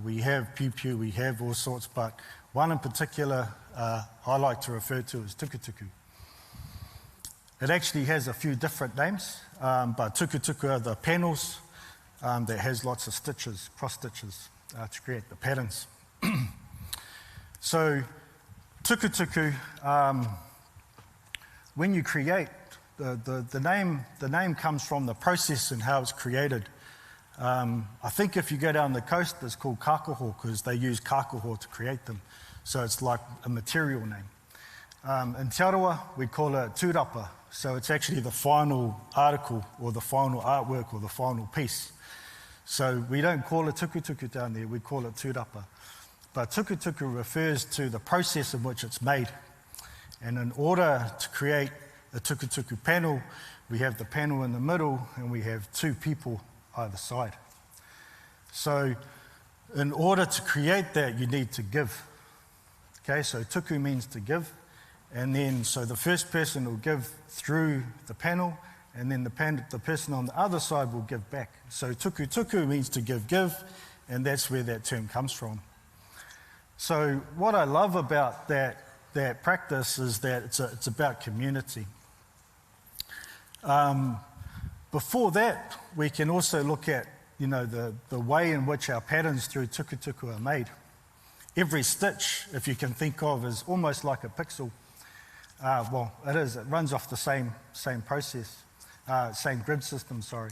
we have piu-piu, we have all sorts, but one in particular I like to refer to as tukutuku. It actually has a few different names, but tukutuku are the panels that has lots of stitches, cross stitches, to create the patterns. So tukutuku, when you create, the name comes from the process and how it's created. I think if you go down the coast, it's called kākoho because they use kākoho to create them. So it's like a material name. In Te Arawa, we call it tūrapa. So it's actually the final article or the final artwork or the final piece. So we don't call it tukutuku down there, we call it tūrapa. But tukutuku refers to the process in which it's made. And in order to create a tukutuku panel, we have the panel in the middle and we have 2 people either side. So in order to create that, you need to give. Okay, so tuku means to give, and then so the first person will give through the panel, and then the person on the other side will give back. So tuku means to give, and that's where that term comes from. So what I love about that practice is that it's about community. Before that, we can also look at the way in which our patterns through tukutuku are made. Every stitch, if you can think of, is almost like a pixel. Well, it is. It runs off the same process, same grid system, sorry.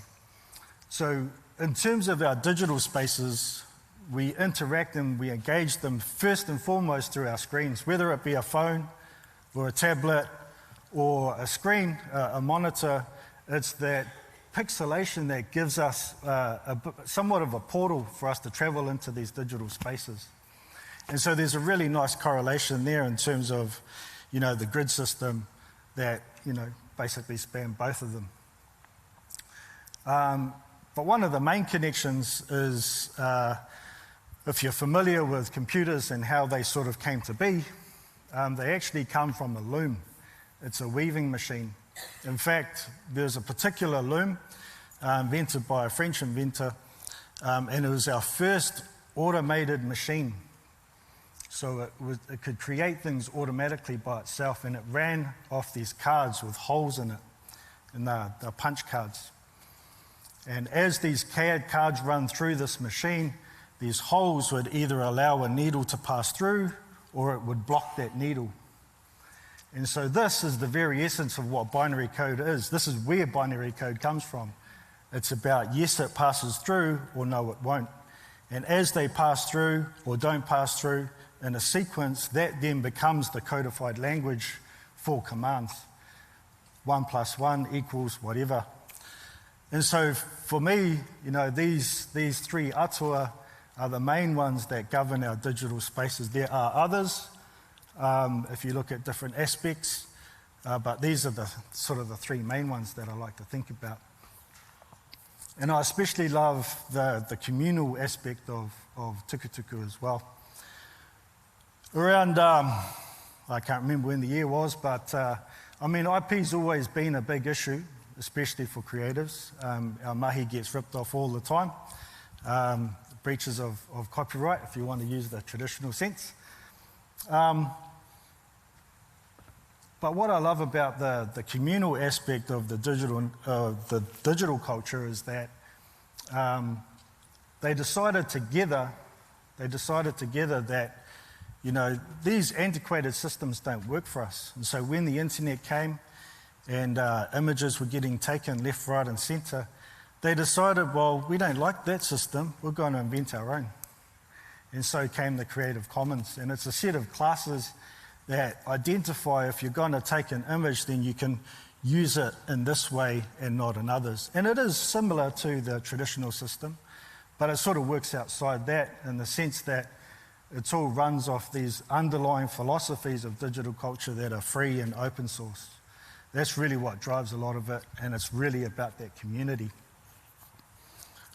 So in terms of our digital spaces, we interact and we engage them first and foremost through our screens, whether it be a phone or a tablet or a screen, a monitor. It's that pixelation that gives us somewhat of a portal for us to travel into these digital spaces. And so there's a really nice correlation there in terms of, the grid system that, basically span both of them. But one of the main connections is, if you're familiar with computers and how they sort of came to be, they actually come from a loom. It's a weaving machine. In fact, there's a particular loom invented by a French inventor, and it was our first automated machine. So it could create things automatically by itself, and it ran off these cards with holes in it, and they're punch cards. And as these CAD cards run through this machine, these holes would either allow a needle to pass through or it would block that needle. And so this is the very essence of what binary code is. This is where binary code comes from. It's about yes, it passes through, or no, it won't. And as they pass through or don't pass through in a sequence, that then becomes the codified language for commands. 1 + 1 = whatever. And so for me, you know, these three atua are the main ones that govern our digital spaces. There are others, if you look at different aspects, but these are the sort of the three main ones that I like to think about. And I especially love the communal aspect of tukutuku as well. Around, I can't remember when the year was, but I mean, IP's always been a big issue, especially for creatives. Our mahi gets ripped off all the time. Breaches of copyright, if you want to use the traditional sense. But what I love about the communal aspect of the digital culture is that they decided together that, you know, these antiquated systems don't work for us. And so when the internet came and images were getting taken left, right, and centre, they decided, well, we don't like that system, we're going to invent our own. And so came the Creative Commons. And it's a set of classes that identify if you're going to take an image, then you can use it in this way and not in others. And it is similar to the traditional system, but it sort of works outside that in the sense that it all runs off these underlying philosophies of digital culture that are free and open source. That's really what drives a lot of it, and it's really about that community.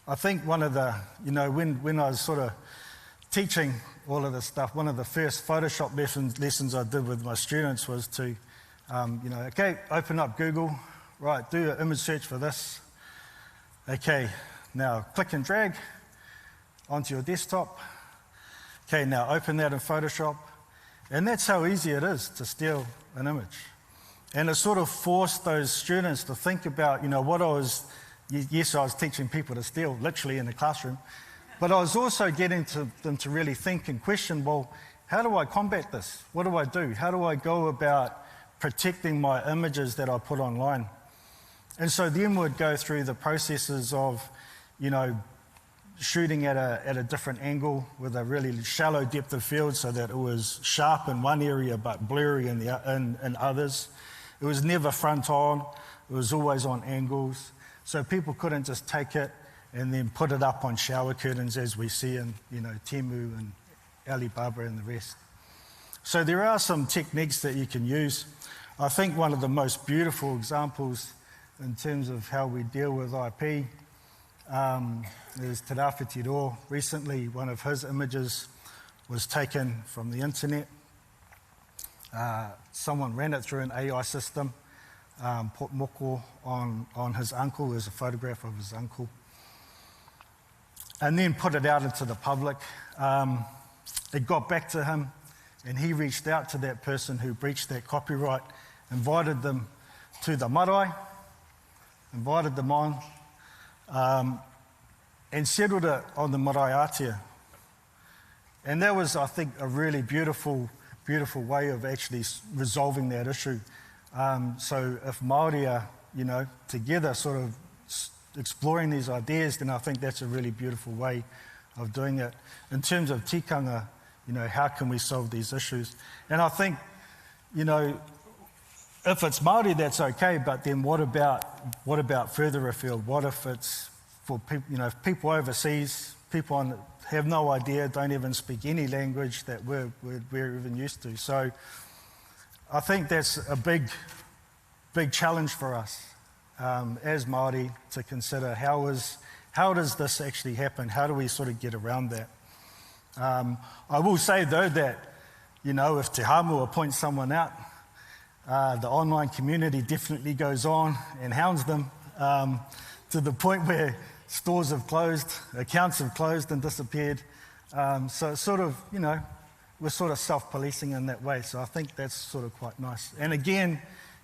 I think one of the, you know, when I was sort of teaching all of this stuff, one of the first Photoshop lessons I did with my students was to, you know, okay, open up Google, right, do an image search for this. Okay, now click and drag onto your desktop. Okay, now open that in Photoshop. And that's how easy it is to steal an image. And it sort of forced those students to think about, you know, what I was, yes, I was teaching people to steal, literally in the classroom, but I was also getting them to really think and question, well, how do I combat this? What do I do? How do I go about protecting my images that I put online? And so then we'd go through the processes of, you know, shooting at a different angle with a really shallow depth of field so that it was sharp in one area but blurry in others. It was never front on, it was always on angles. So people couldn't just take it and then put it up on shower curtains as we see in, you know, Temu and Alibaba and the rest. So there are some techniques that you can use. I think one of the most beautiful examples in terms of how we deal with IP is Te Rāwhiti. Recently, one of his images was taken from the internet. Someone ran it through an AI system, put moko on his uncle. There's a photograph of his uncle. And then put it out into the public. It got back to him, and he reached out to that person who breached that copyright, invited them to the marae, invited them on, and settled it on the marae Ātiawa. And that was, I think, a really beautiful way of actually resolving that issue. So if Māori are, you know, together sort of exploring these ideas, then I think that's a really beautiful way of doing it. In terms of tikanga, you know, how can we solve these issues? And I think, you know, if it's Māori, that's okay, but then what about further afield? What if it's for people, you know, if people overseas, people have no idea, don't even speak any language that we're even used to. So I think that's a big challenge for us as Māori to consider how does this actually happen? How do we sort of get around that? I will say though that, you know, if Te Hamua appoints someone out, the online community definitely goes on and hounds them to the point where stores have closed, accounts have closed and disappeared. So it's sort of, you know, we're sort of self-policing in that way. So I think that's sort of quite nice. And again,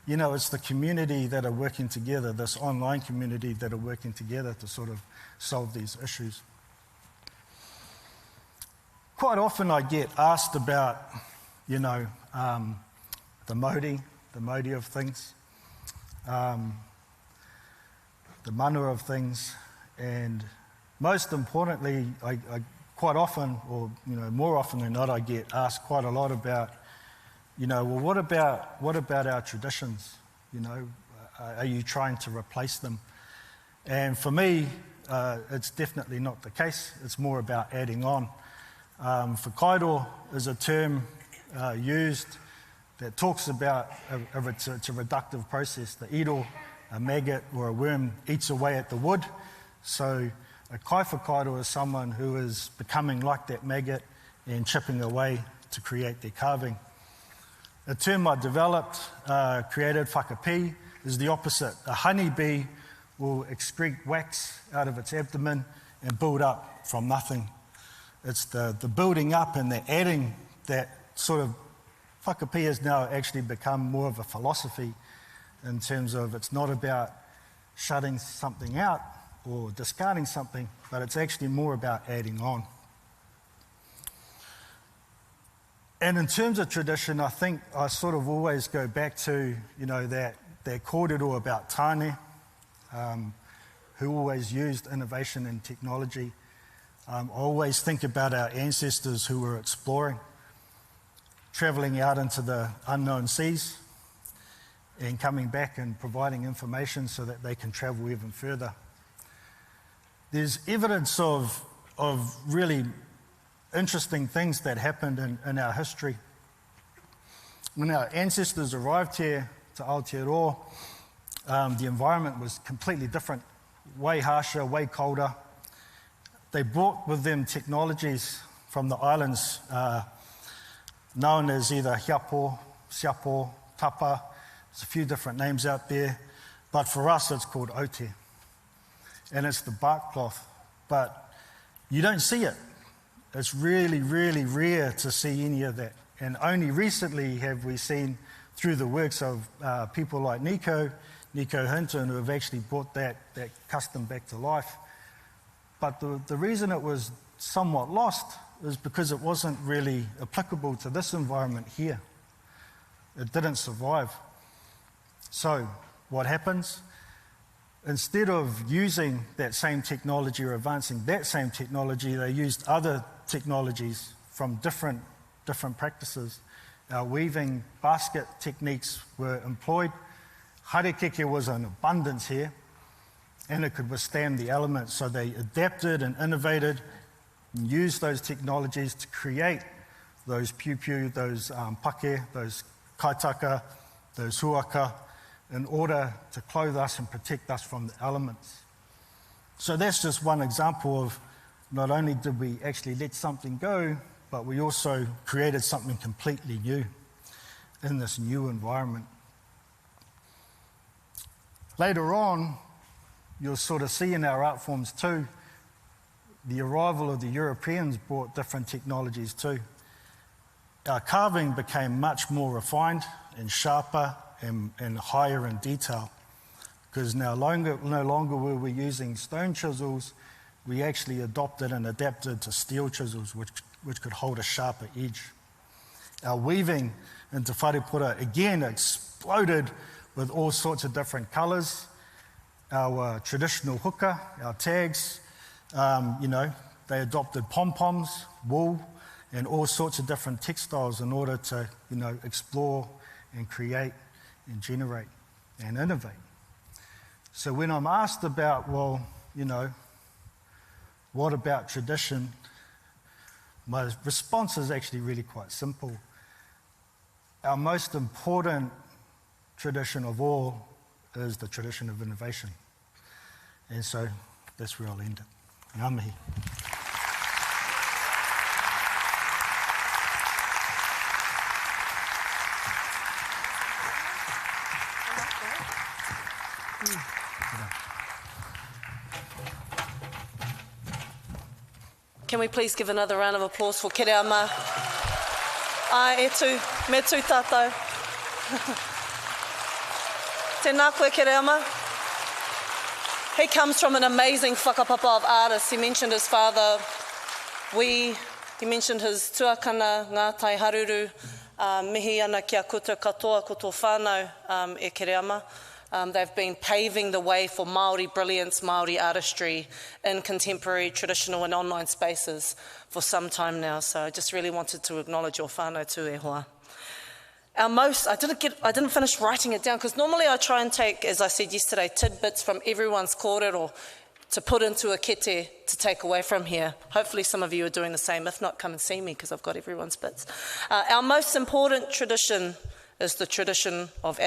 you know, it's the community that are working together, this online community that are working together to sort of solve these issues. Quite often I get asked about, you know, the modi of things, the mana of things, and most importantly, I quite often, or you know, more often than not, I get asked quite a lot about, you know, well, what about our traditions? You know, are you trying to replace them? And for me, it's definitely not the case. It's more about adding on. Whakairo is a term used that talks about it's a reductive process. The iro, a maggot or a worm, eats away at the wood. So a kai whakairo is someone who is becoming like that maggot and chipping away to create their carving. A term I developed, created, whakapi, is the opposite. A honeybee will excrete wax out of its abdomen and build up from nothing. It's the building up and the adding that sort of whakapi has now actually become more of a philosophy in terms of it's not about shutting something out or discarding something, but it's actually more about adding on. And in terms of tradition, I think I sort of always go back to, you know, that kōrero about tāne, who always used innovation and technology. I always think about our ancestors who were exploring, travelling out into the unknown seas and coming back and providing information so that they can travel even further. There's evidence of really interesting things that happened in our history. When our ancestors arrived here to Aotearoa, the environment was completely different, way harsher, way colder. They brought with them technologies from the islands known as either hiapo, siapo, tapa. There's a few different names out there, but for us it's called ote. And it's the bark cloth, but you don't see it. It's really, really rare to see any of that. And only recently have we seen, through the works of people like Nico Hinton, who have actually brought that custom back to life. But the reason it was somewhat lost is because it wasn't really applicable to this environment here. It didn't survive. So what happens? Instead of using that same technology or advancing that same technology, they used other technologies from different practices. Our weaving basket techniques were employed. Harekeke was in abundance here, and it could withstand the elements. So they adapted and innovated and used those technologies to create those piu-piu, those pake, those kaitaka, those huaka, in order to clothe us and protect us from the elements. So that's just one example of not only did we actually let something go, but we also created something completely new in this new environment. Later on, you'll sort of see in our art forms too, the arrival of the Europeans brought different technologies too. Our carving became much more refined and sharper and higher in detail, because no longer were we using stone chisels, we actually adopted and adapted to steel chisels, which could hold a sharper edge. Our weaving into wharepura again exploded with all sorts of different colours. Our traditional huka, our tags, they adopted pom-poms, wool, and all sorts of different textiles in order to, explore and create and generate and innovate. So when I'm asked about, what about tradition? My response is actually really quite simple. Our most important tradition of all is the tradition of innovation. And so that's where I'll end it. Ngā mihi. Can we please give another round of applause for Kereama? E tū, me tū tātou. Tēnā koe Kereama. He comes from an amazing whakapapa of artists. He mentioned his father. He mentioned his tuakana, ngā tai haruru, mihi ana kia kuta katoa, koto whānau e Kereama. They've been paving the way for Māori brilliance, Māori artistry in contemporary, traditional and online spaces for some time now. So I just really wanted to acknowledge your whānau tū e hoa. I didn't finish writing it down because normally I try and take, as I said yesterday, tidbits from everyone's kōrero to put into a kete to take away from here. Hopefully some of you are doing the same. If not, come and see me because I've got everyone's bits. Our most important tradition is the tradition of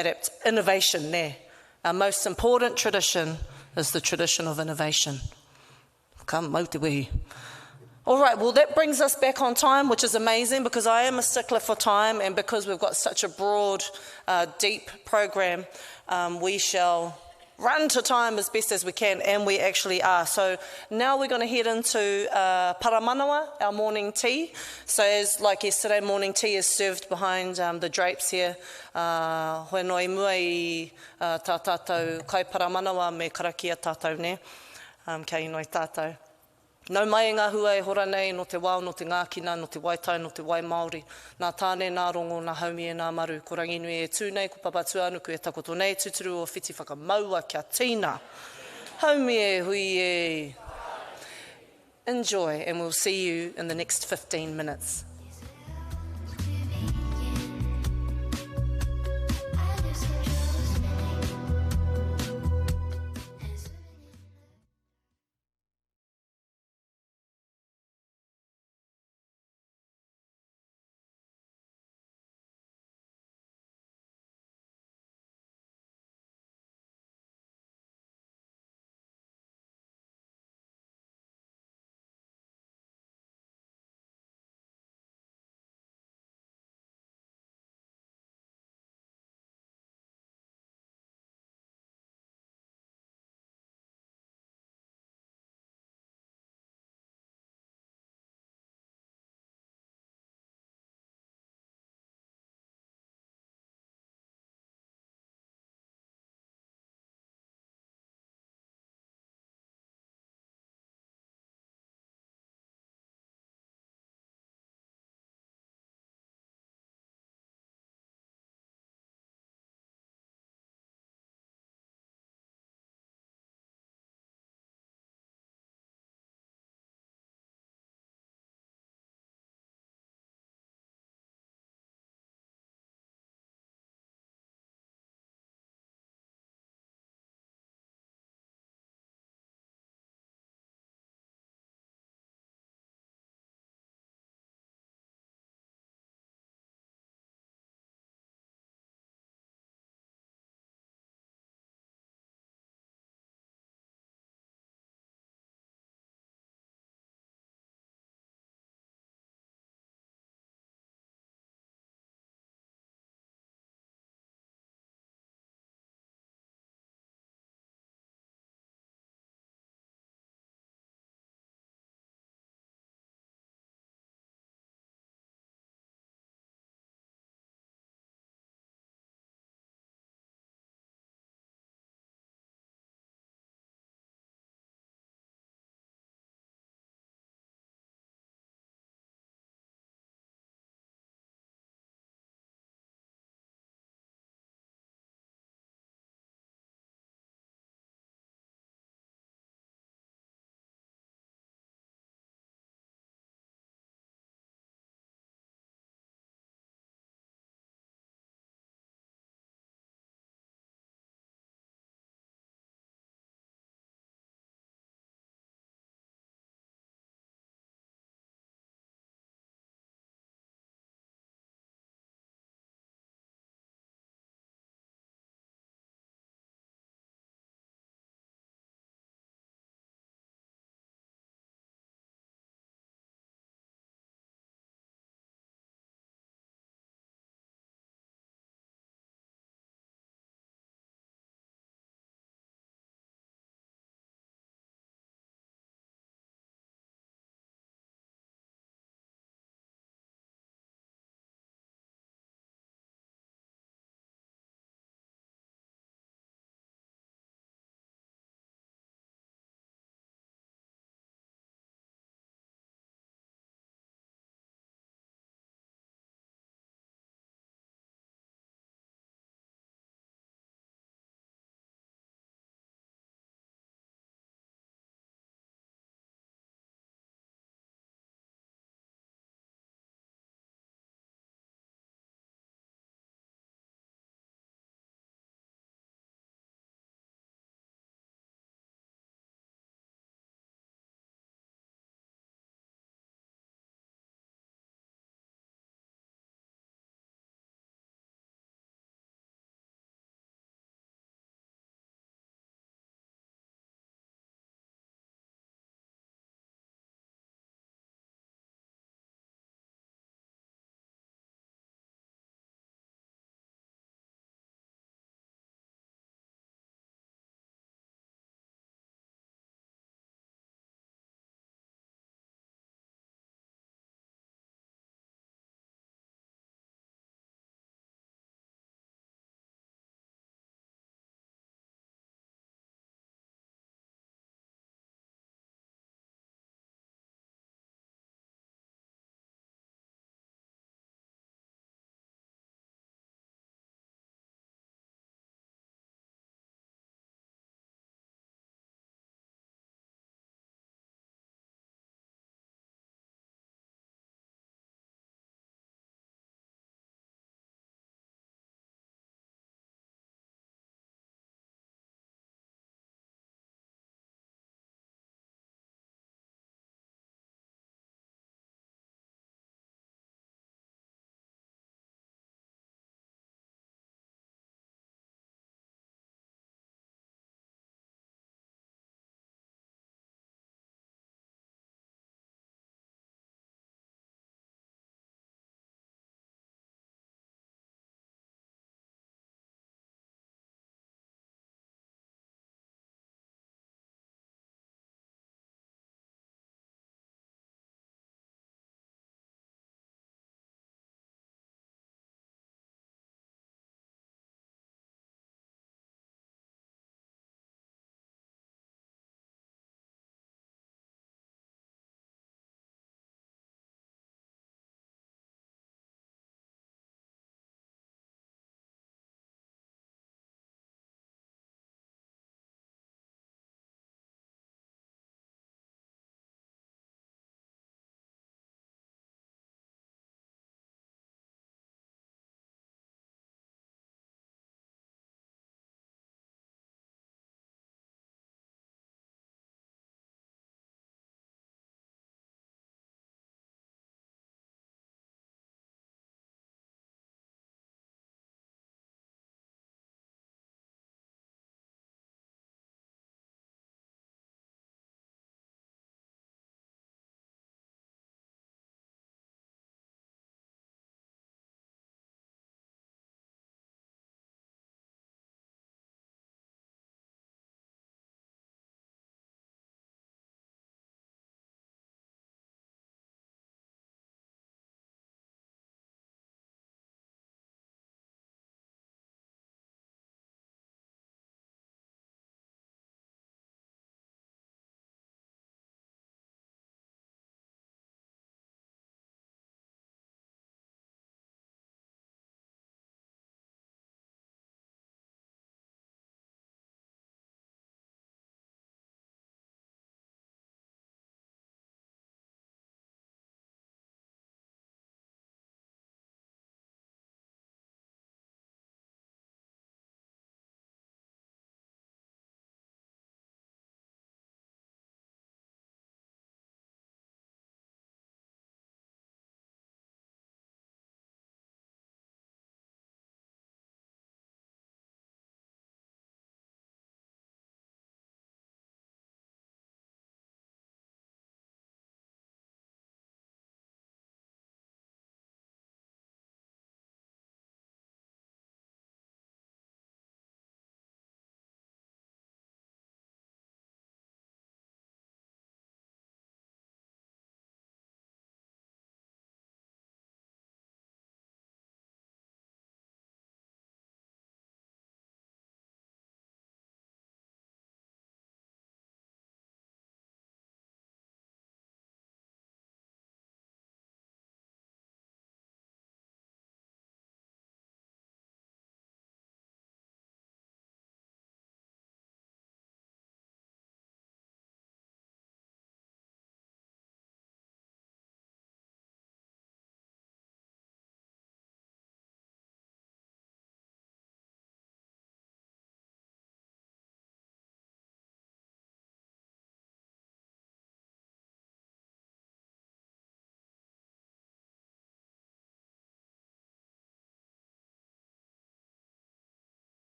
innovation there. Our most important tradition is the tradition of innovation. Come, mau te wehi. All right, well, that brings us back on time, which is amazing because I am a stickler for time, and because we've got such a broad, deep program, we shall run to time as best as we can, and we actually are. So now we're going to head into paramanawa, our morning tea. So as like yesterday, morning tea is served behind the drapes here. Hoi noi mua I tā tātou kai paramanawa me karakia tātou ne. Kei noi tātou. Nau mai ngā hua e hora nei no te wao, no te ngākina, no te Waitaha, no te Wai Māori. Nā tāne, nā rongo, nā haumie, nā maru. Ko ranginui e tūnei, ko papatu anu, ko e takoto nei, tuturu o whiti whakamaua kia tīna. Haumie hui e. Enjoy, and we'll see you in the next 15 minutes.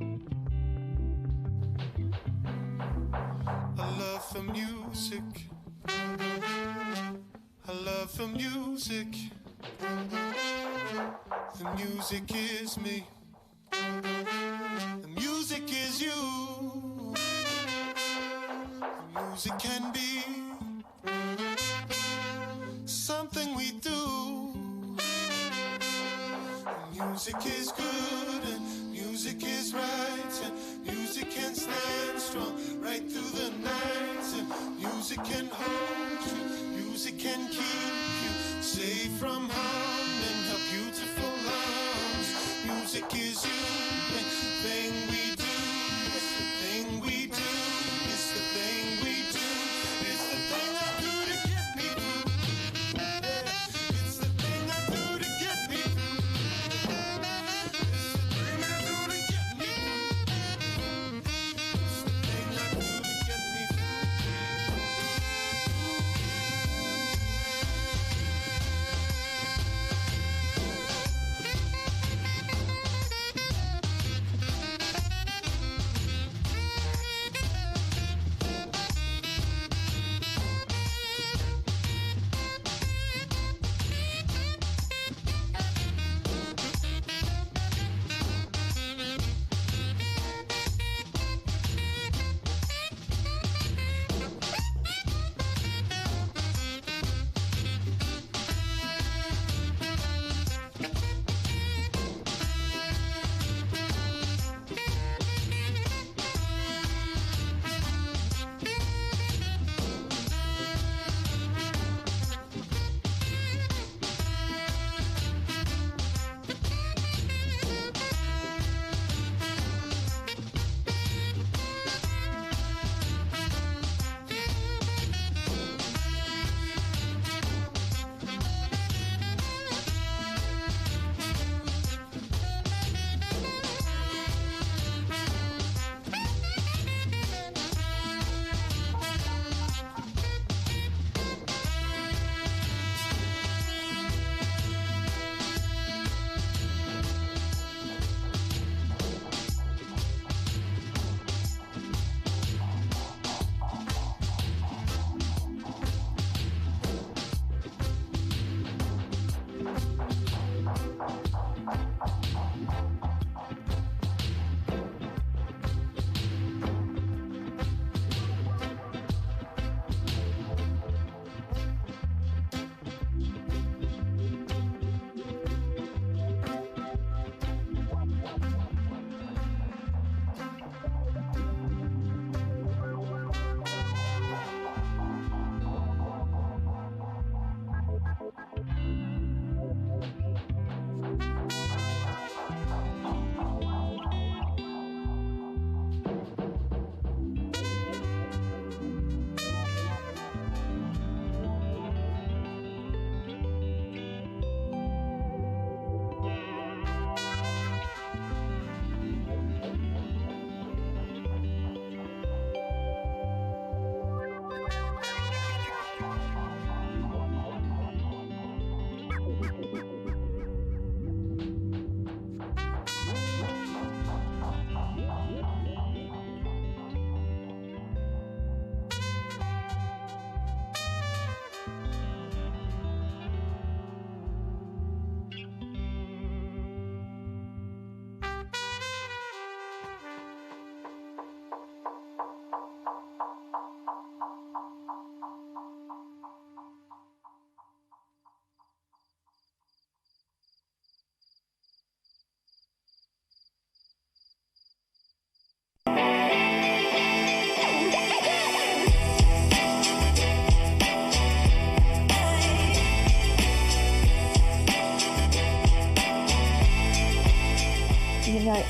I love the music. I love the music. The music is me. The music is you. The music can be something we do. The music is good and music is right. And music can stand strong right through the night. And music can hold you. Music can keep you safe from harm and help you to full arms. Music is you, the thing we do. It's the thing we do. It's the thing we do. It's the thing I do to get me through. Yeah. It's the thing I do to get me through. It's the thing I do to get me through. It's the thing I do to get me through.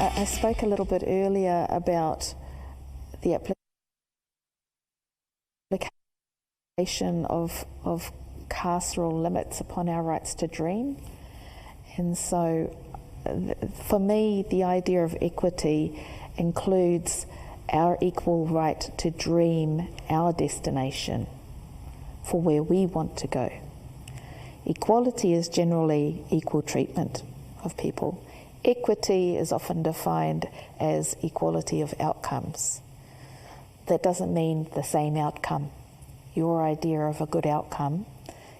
I spoke a little bit earlier about the application of carceral limits upon our rights to dream. And so for me, the idea of equity includes our equal right to dream our destination for where we want to go. Equality is generally equal treatment of people. Equity is often defined as equality of outcomes. That doesn't mean the same outcome. Your idea of a good outcome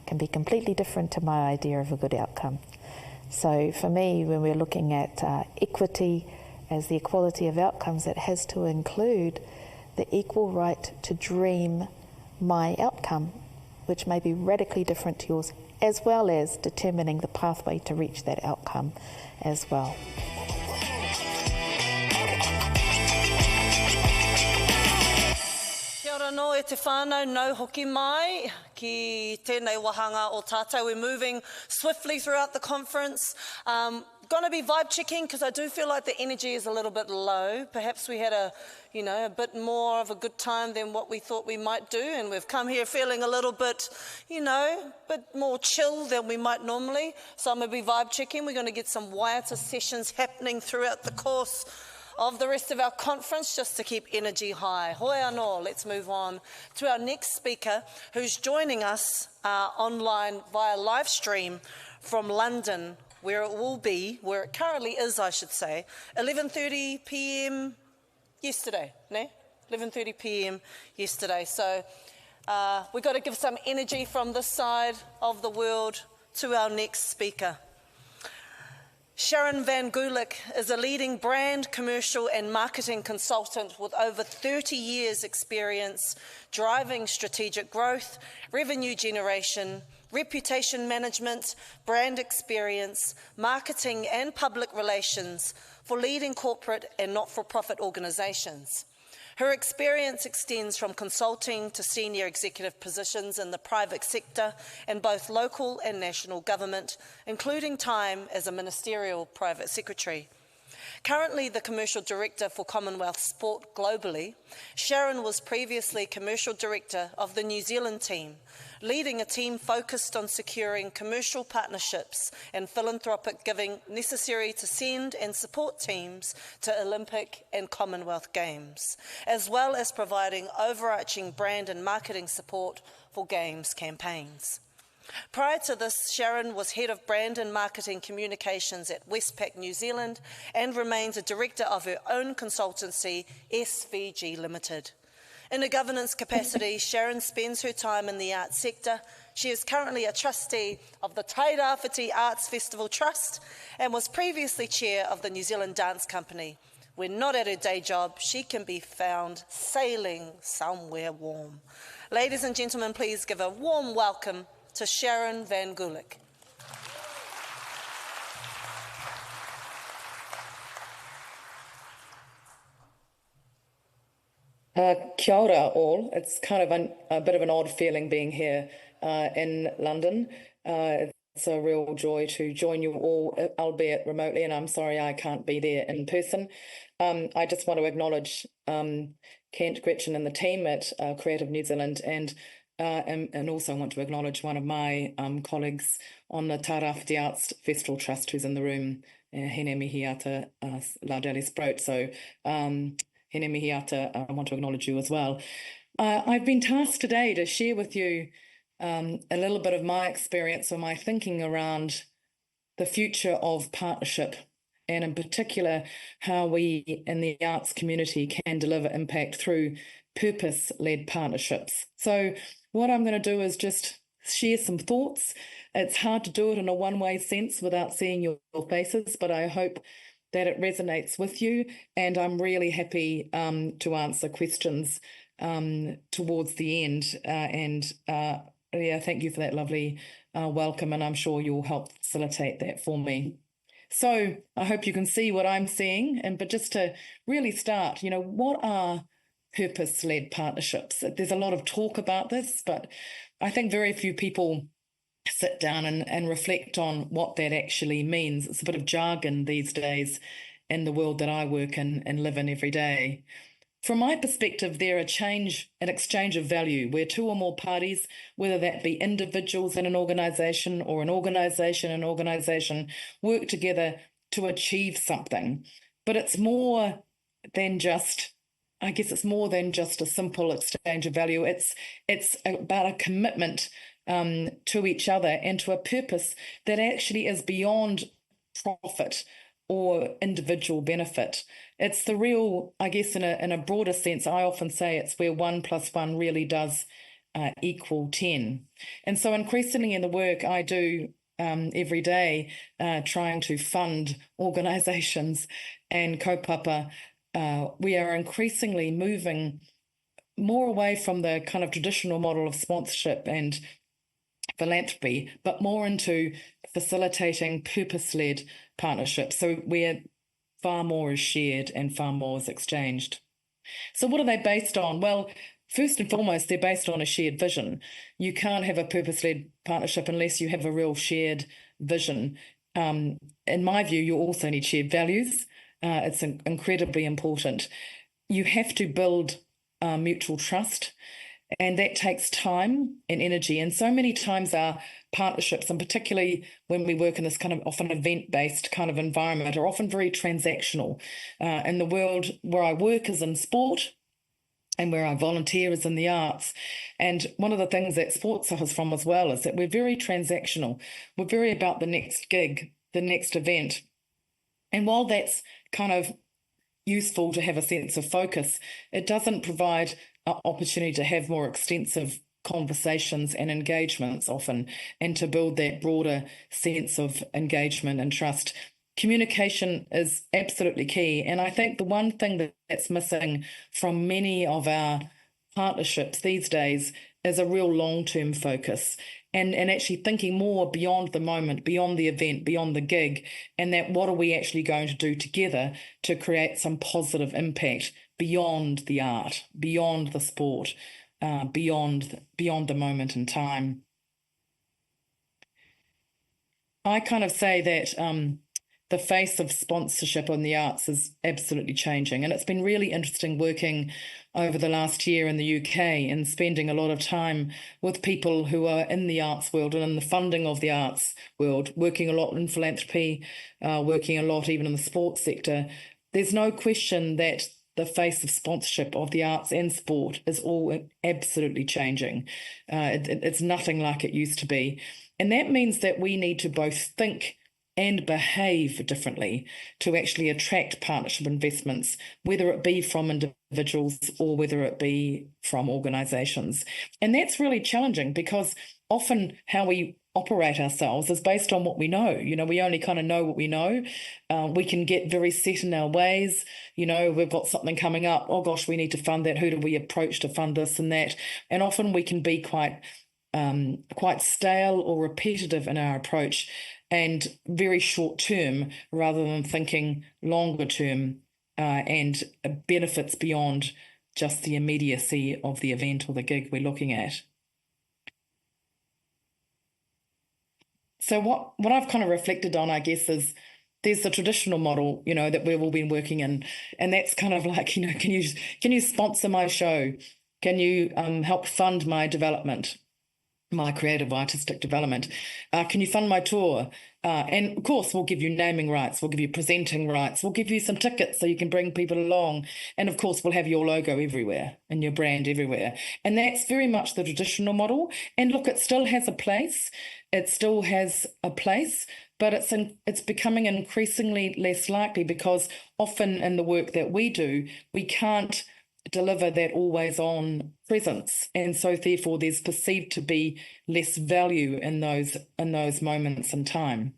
can be completely different to my idea of a good outcome. So for me, when we're looking at equity as the equality of outcomes, it has to include the equal right to dream my outcome, which may be radically different to yours, as well as determining the pathway to reach that outcome as well. Kia ora no e te whānau, no hoki mai ki tēnei wahanga o tātou. We're moving swiftly throughout the conference. Going to be vibe checking because I do feel like the energy is a little bit low. Perhaps we had a bit more of a good time than what we thought we might do, and we've come here feeling a little bit, bit more chill than we might normally. So I'm going to be vibe checking. We're going to get some Waitaha sessions happening throughout the course of the rest of our conference, just to keep energy high. Hoi anō, let's move on to our next speaker, who's joining us online via live stream from London, where it currently is, I should say, 11:30 p.m. yesterday, 11:30 p.m. yesterday. So we've got to give some energy from this side of the world to our next speaker. Sharon van Gulik is a leading brand, commercial and marketing consultant with over 30 years' experience driving strategic growth, revenue generation, reputation management, brand experience, marketing and public relations for leading corporate and not-for-profit organisations. Her experience extends from consulting to senior executive positions in the private sector and both local and national government, including time as a ministerial private secretary. Currently the Commercial Director for Commonwealth Sport globally, Sharon was previously Commercial Director of the New Zealand team, leading a team focused on securing commercial partnerships and philanthropic giving necessary to send and support teams to Olympic and Commonwealth Games, as well as providing overarching brand and marketing support for Games campaigns. Prior to this, Sharon was Head of Brand and Marketing Communications at Westpac New Zealand and remains a Director of her own consultancy, SvG Limited. In a governance capacity, Sharon spends her time in the arts sector. She is currently a trustee of the Rawhiti Arts Festival Trust and was previously chair of the New Zealand Dance Company. When not at her day job, she can be found sailing somewhere warm. Ladies and gentlemen, please give a warm welcome to Sharon van Gulik. Kia ora all. It's kind of a bit of an odd feeling being here in London. It's a real joy to join you all, albeit remotely, and I'm sorry I can't be there in person. I just want to acknowledge Kent, Gretchen and the team at Creative New Zealand, and also want to acknowledge one of my colleagues on the Rawhiti Arts Festival Trust who's in the room, Hene Mihiata Laudeli Sprout. So Hene Mihiata, I want to acknowledge you as well. I've been tasked today to share with you a little bit of my experience or my thinking around the future of partnership, and in particular how we in the arts community can deliver impact through purpose-led partnerships. So what I'm going to do is just share some thoughts. It's hard to do it in a one-way sense without seeing your faces, but I hope that it resonates with you, and I'm really happy to answer questions towards the end. Thank you for that lovely welcome, and I'm sure you'll help facilitate that for me. So I hope you can see what I'm seeing, but just to really start, what are purpose-led partnerships? There's a lot of talk about this, but I think very few people sit down and reflect on what that actually means. It's a bit of jargon these days in the world that I work in and live in every day. From my perspective, they're an exchange of value where two or more parties, whether that be individuals in an organisation or an organisation and organisation, work together to achieve something. But it's more than just, it's more than just a simple exchange of value. It's about a commitment to each other and to a purpose that actually is beyond profit or individual benefit. It's the real, I guess, in a broader sense, I often say it's where 1 + 1 really does equal 10. And so increasingly in the work I do every day, trying to fund organisations and kaupapa, we are increasingly moving more away from the kind of traditional model of sponsorship and philanthropy, but more into facilitating purpose-led partnerships. So where far more is shared and far more is exchanged. So what are they based on? Well, first and foremost, they're based on a shared vision. You can't have a purpose-led partnership unless you have a real shared vision. In my view, you also need shared values. It's incredibly important. You have to build mutual trust, and that takes time and energy. And so many times our partnerships, and particularly when we work in this kind of often event-based kind of environment, are often very transactional. In the world where I work is in sport, and where I volunteer is in the arts. And one of the things that sport suffers from as well is that we're very transactional. We're very about the next gig, the next event. And while that's kind of useful to have a sense of focus, it doesn't provide an opportunity to have more extensive conversations and engagements often, and to build that broader sense of engagement and trust. Communication is absolutely key. And I think the one thing that's missing from many of our partnerships these days is a real long-term focus, and actually thinking more beyond the moment, beyond the event, beyond the gig, and that what are we actually going to do together to create some positive impact beyond the art, beyond the sport, beyond the moment in time. I kind of say that the face of sponsorship on the arts is absolutely changing. And it's been really interesting working over the last year in the UK and spending a lot of time with people who are in the arts world and in the funding of the arts world, working a lot in philanthropy, working a lot even in the sports sector. There's no question that the face of sponsorship of the arts and sport is all absolutely changing. It's nothing like it used to be. And that means that we need to both think and behave differently to actually attract partnership investments, whether it be from individuals or whether it be from organisations. And that's really challenging because often how we operate ourselves is based on what we know. You know, we only kind of know what we know. We can get very set in our ways. You know, we've got something coming up. Oh gosh, we need to fund that. Who do we approach to fund this and that? And often we can be quite stale or repetitive in our approach, and very short term rather than thinking longer term and benefits beyond just the immediacy of the event or the gig we're looking at. So what I've kind of reflected on, I guess, is there's the traditional model, you know, that we've all been working in, and that's kind of like, you know, can you sponsor my show? Can you help fund my development? My creative artistic development? Can you fund my tour? And of course, we'll give you naming rights, we'll give you presenting rights, we'll give you some tickets so you can bring people along. And of course, we'll have your logo everywhere and your brand everywhere. And that's very much the traditional model. And look, it still has a place. It still has a place, but it's becoming increasingly less likely because often in the work that we do, we can't deliver that always-on presence, and so therefore there's perceived to be less value in those moments in time.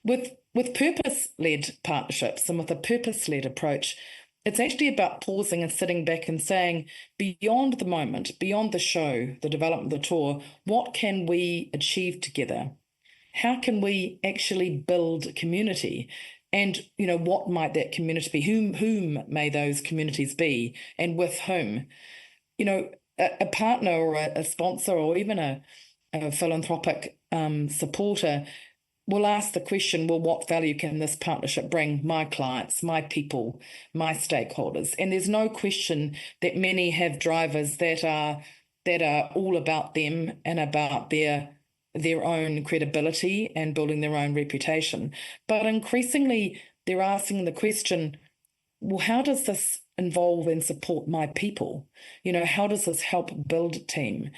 With purpose-led partnerships and with a purpose-led approach, it's actually about pausing and sitting back and saying, beyond the moment, beyond the show, the development of the tour, what can we achieve together? How can we actually build community? And, you know, what might that community be? Whom may those communities be, and with whom? You know, a partner or a sponsor or even a philanthropic supporter will ask the question, well, what value can this partnership bring my clients, my people, my stakeholders? And there's no question that many have drivers that are all about them and about their own credibility and building their own reputation. But increasingly, they're asking the question, well, how does this involve and support my people? You know, how does this help build a team?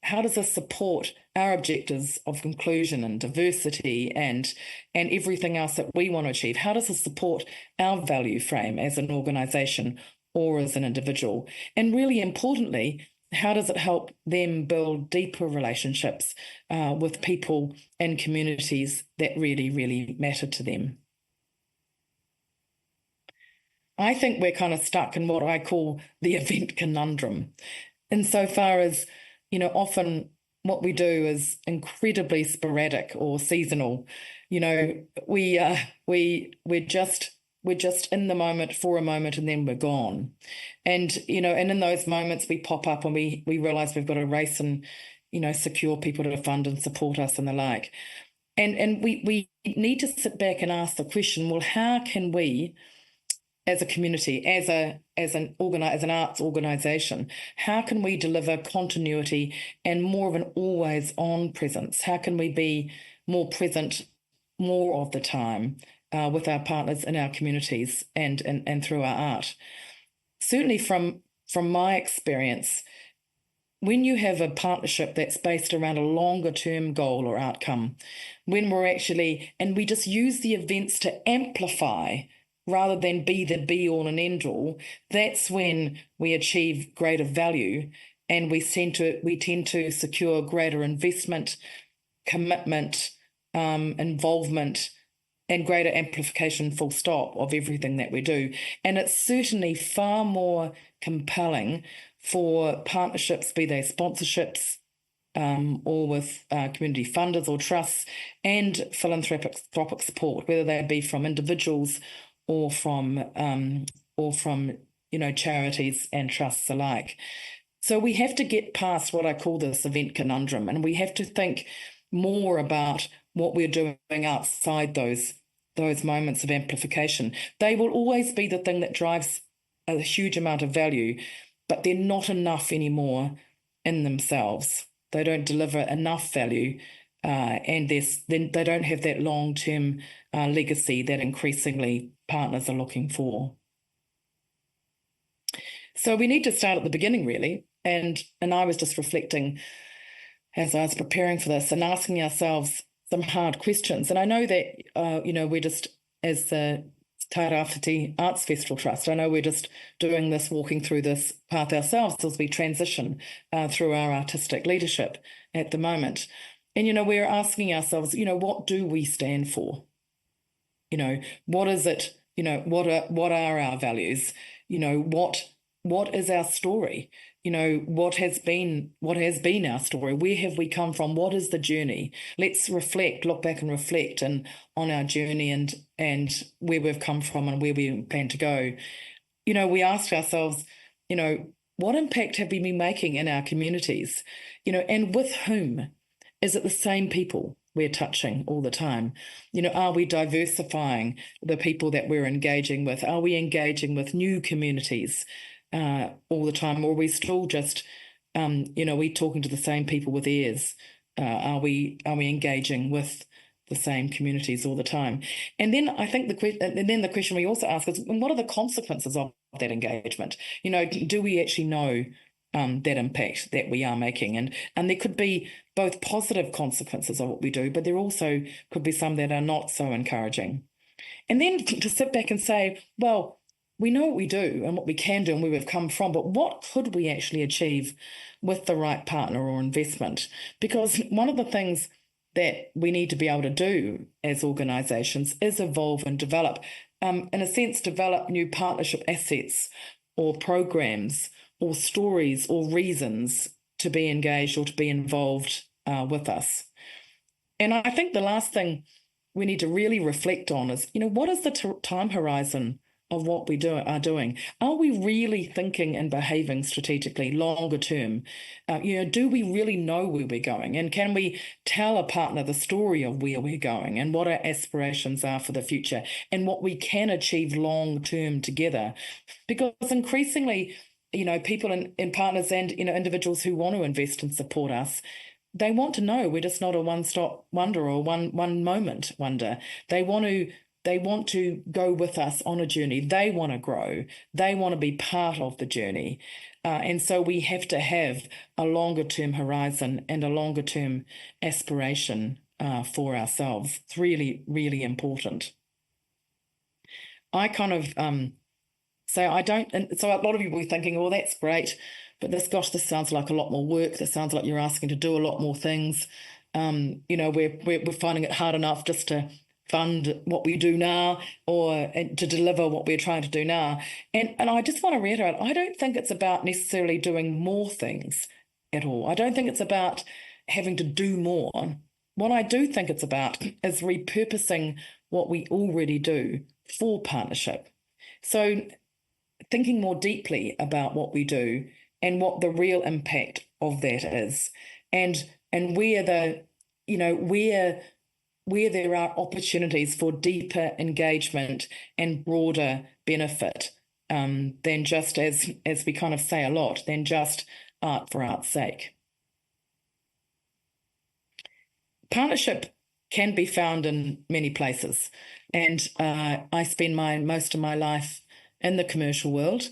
how does this support our objectives of inclusion and diversity and everything else that we want to achieve? How does this support our value frame as an organisation or as an individual? And really importantly, how does it help them build deeper relationships with people and communities that really, really matter to them? I think we're kind of stuck in what I call the event conundrum, insofar as, you know, often what we do is incredibly sporadic or seasonal. You know, we're just in the moment for a moment and then we're gone. And, you know, and in those moments we pop up and we realise we've got to race and, you know, secure people to fund and support us and the like. And we need to sit back and ask the question, well, how can we, as a community, as an arts organisation, how can we deliver continuity and more of an always-on presence? How can we be more present more of the time with our partners in our communities and through our art? Certainly from my experience, when you have a partnership that's based around a longer-term goal or outcome, when we're actually, and we just use the events to amplify rather than be the be-all and end-all, that's when we achieve greater value and we tend to secure greater investment, commitment, involvement, and greater amplification, full stop, of everything that we do. And it's certainly far more compelling for partnerships, be they sponsorships or with community funders or trusts, and philanthropic support, whether they be from individuals or from you know, charities and trusts alike. So we have to get past what I call this event conundrum, and we have to think more about what we're doing outside those moments of amplification. They will always be the thing that drives a huge amount of value, but they're not enough anymore in themselves. They don't deliver enough value, and then they don't have that long-term legacy that increasingly partners are looking for. So we need to start at the beginning, really. And I was just reflecting as I was preparing for this and asking ourselves some hard questions. And I know that, you know, we're just, as the Tairāwhiti Arts Festival Trust, I know we're just doing this, walking through this path ourselves as we transition through our artistic leadership at the moment. And, you know, we're asking ourselves, you know, what do we stand for? You know, what is it? You know, what are our values? You know, what is our story? You know, what has been our story? Where have we come from? What is the journey? Let's look back and reflect on our journey and where we've come from and where we plan to go. You know, we asked ourselves, you know, what impact have we been making in our communities? You know, and with whom? Is it the same people we're touching all the time? You know, are we diversifying the people that we're engaging with? Are we engaging with new communities all the time? Or are we still just, you know, we talking to the same people with ears? Are we engaging with the same communities all the time? And then I think the question we also ask is, what are the consequences of that engagement? You know, do we actually know that impact that we are making? And there could be both positive consequences of what we do, but there also could be some that are not so encouraging. And then to sit back and say, well, we know what we do and what we can do and where we've come from, but what could we actually achieve with the right partner or investment? Because one of the things that we need to be able to do as organisations is evolve and develop, in a sense, develop new partnership assets or programs or stories or reasons to be engaged or to be involved with us. And I think the last thing we need to really reflect on is, you know, what is the time horizon of what we are doing? Are we really thinking and behaving strategically longer term? You know, do we really know where we're going? And can we tell a partner the story of where we're going and what our aspirations are for the future and what we can achieve long term together? Because increasingly, you know, people and partners and, you know, individuals who want to invest and support us, they want to know we're just not a one-stop wonder or one moment wonder. They want to go with us on a journey. They want to grow. They want to be part of the journey. And so we have to have a longer term horizon and a longer term aspiration for ourselves. It's really, really important. I kind of so I don't, and so a lot of people are thinking, well, that's great, but this sounds like a lot more work. This sounds like you're asking to do a lot more things. We're finding it hard enough just to fund what we do now or to deliver what we're trying to do now. And I just want to reiterate, I don't think it's about necessarily doing more things at all. I don't think it's about having to do more. What I do think it's about is repurposing what we already do for partnership. So thinking more deeply about what we do and what the real impact of that is, and where there are opportunities for deeper engagement and broader benefit than just, as we kind of say a lot, than just art for art's sake. Partnership can be found in many places, and I spend most of my life in the commercial world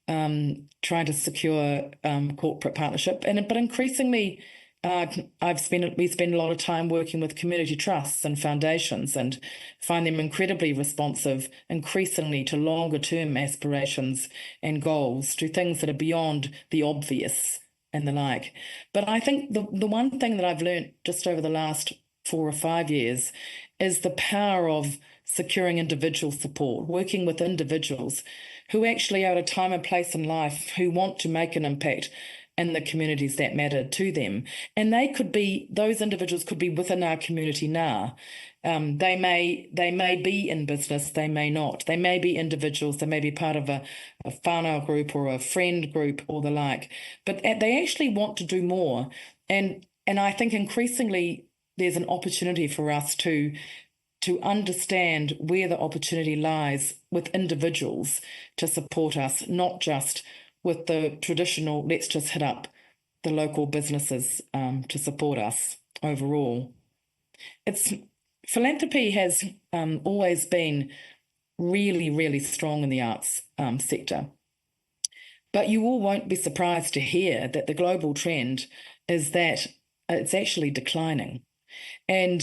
trying to secure corporate partnership, but increasingly we spend a lot of time working with community trusts and foundations and find them incredibly responsive, increasingly to longer term aspirations and goals, to things that are beyond the obvious and the like. But I think the one thing that I've learned just over the last 4 or 5 years is the power of securing individual support, working with individuals who actually are at a time and place in life who want to make an impact in the communities that matter to them. And those individuals could be within our community now. They may be in business, they may not. They may be individuals, they may be part of a whānau group or a friend group or the like. But they actually want to do more. And I think increasingly there's an opportunity for us to understand where the opportunity lies with individuals to support us, not just with the traditional, let's just hit up the local businesses to support us overall. Philanthropy has always been really, really strong in the arts sector. But you all won't be surprised to hear that the global trend is that it's actually declining. And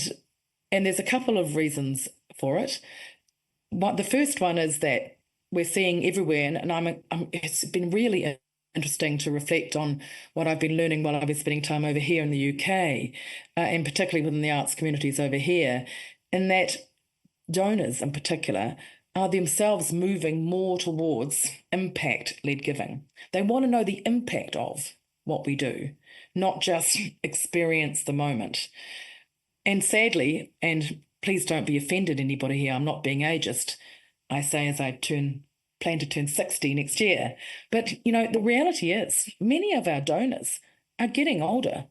there's a couple of reasons for it. The first one is that we're seeing everywhere, and it's been really interesting to reflect on what I've been learning while I've been spending time over here in the UK, and particularly within the arts communities over here, in that donors in particular are themselves moving more towards impact-led giving. They want to know the impact of what we do, not just experience the moment. And sadly, and please don't be offended, anybody here, I'm not being ageist, I say as I plan to turn 60 next year. But, the reality is many of our donors are getting older.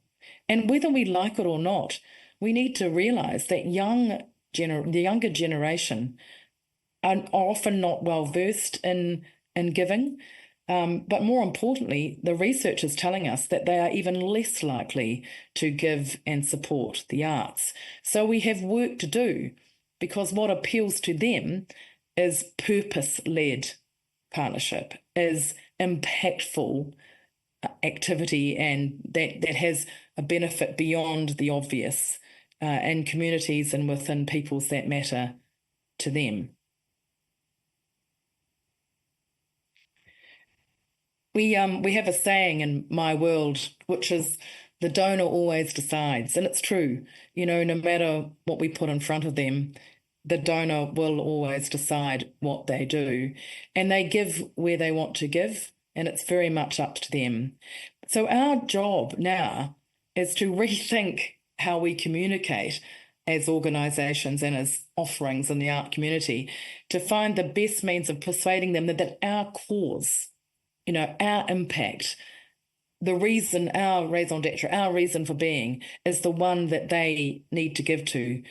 And whether we like it or not, we need to realise that the younger generation are often not well versed in giving. But more importantly, the research is telling us that they are even less likely to give and support the arts. So we have work to do, because what appeals to them is purpose-led partnership, is impactful activity, and that has a benefit beyond the obvious in communities and within peoples that matter to them. We have a saying in my world, which is the donor always decides. And it's true. No matter what we put in front of them, the donor will always decide what they do. And they give where they want to give, and it's very much up to them. So our job now is to rethink how we communicate as organisations and as offerings in the art community, to find the best means of persuading them that our cause, our impact, the reason, our raison d'etre, our reason for being, is the one that they need to give to.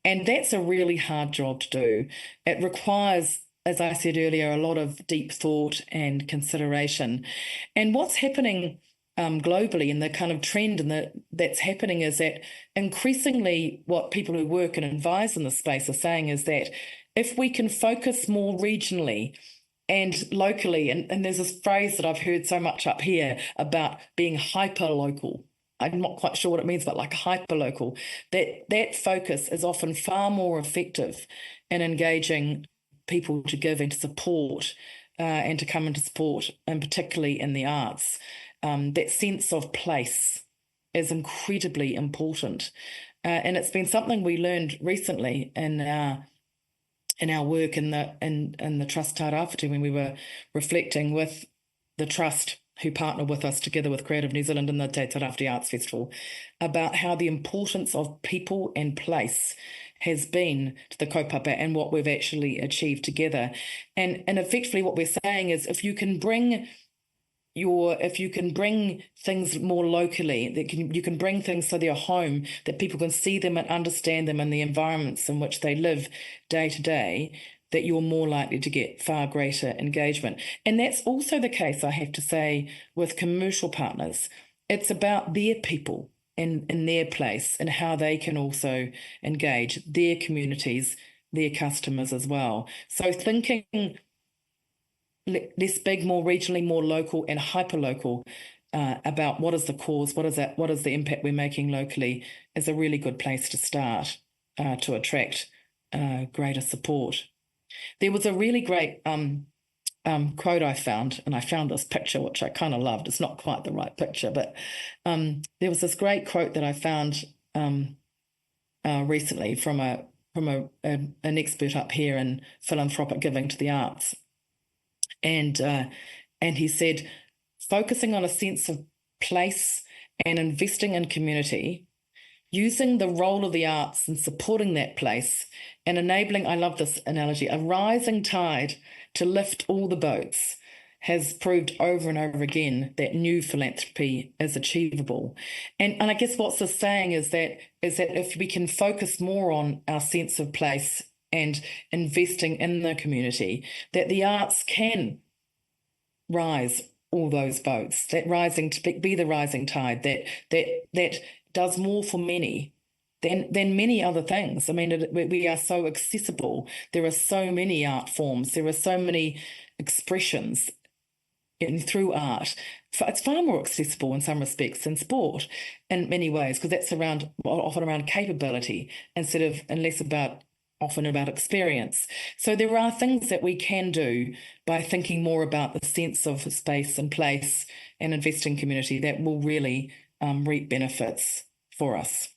And that's a really hard job to do. It requires, as I said earlier, a lot of deep thought and consideration. And what's happening globally, and the kind of trend that's happening, is that increasingly what people who work and advise in the space are saying is that if we can focus more regionally and locally. And there's this phrase that I've heard so much up here about being hyper-local. I'm not quite sure what it means, but like hyper-local. That focus is often far more effective in engaging people to give and to support and to come into support, and particularly in the arts. That sense of place is incredibly important. And it's been something we learned recently in our work in the Trust Tā Rāwhiti, when we were reflecting with the Trust who partner with us together with Creative New Zealand and the Te Tairāwhiti Arts Festival, about how the importance of people and place has been to the kaupapa and what we've actually achieved together. And effectively what we're saying is, if you can bring things more locally, you can bring things so they're home, that people can see them and understand them in the environments in which they live day to day, that you're more likely to get far greater engagement. And that's also the case, I have to say, with commercial partners. It's about their people in their place and how they can also engage their communities, their customers as well. So thinking less big, more regionally, more local and hyper-local about what is the cause, what is the impact we're making locally, is a really good place to start to attract greater support. There was a really great quote I found, and I found this picture, which I kind of loved. It's not quite the right picture, but there was this great quote that I found recently from an expert up here in philanthropic giving to the arts. And he said, focusing on a sense of place and investing in community, using the role of the arts and supporting that place and enabling, I love this analogy, a rising tide to lift all the boats, has proved over and over again that new philanthropy is achievable. And I guess what's this saying is that if we can focus more on our sense of place and investing in the community, that the arts can rise all those boats, that rising to be the rising tide, that does more for many than many other things. I mean, we are so accessible. There are so many art forms. There are so many expressions through art. It's far more accessible in some respects than sport in many ways, because that's often around capability and less often about experience. So there are things that we can do by thinking more about the sense of space and place and investing in community that will really reap benefits for us.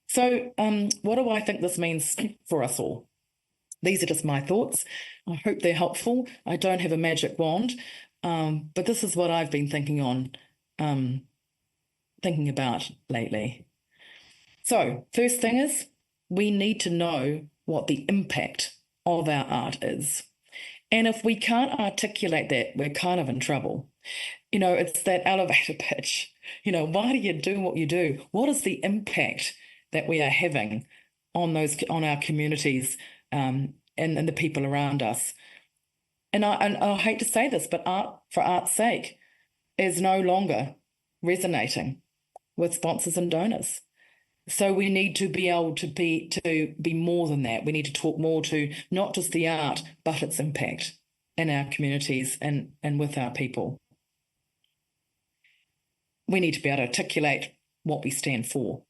So what do I think this means for us all? These are just my thoughts. I hope they're helpful. I don't have a magic wand, but this is what I've been thinking about lately. So first thing is, we need to know what the impact of our art is. And if we can't articulate that, we're kind of in trouble. You know, it's that elevator pitch. You know, why do you do what you do? What is the impact that we are having on our communities and the people around us? And I hate to say this, but art for art's sake is no longer resonating with sponsors and donors. So we need to be able to be more than that. We need to talk more to not just the art, but its impact in our communities and with our people. We need to be able to articulate what we stand for.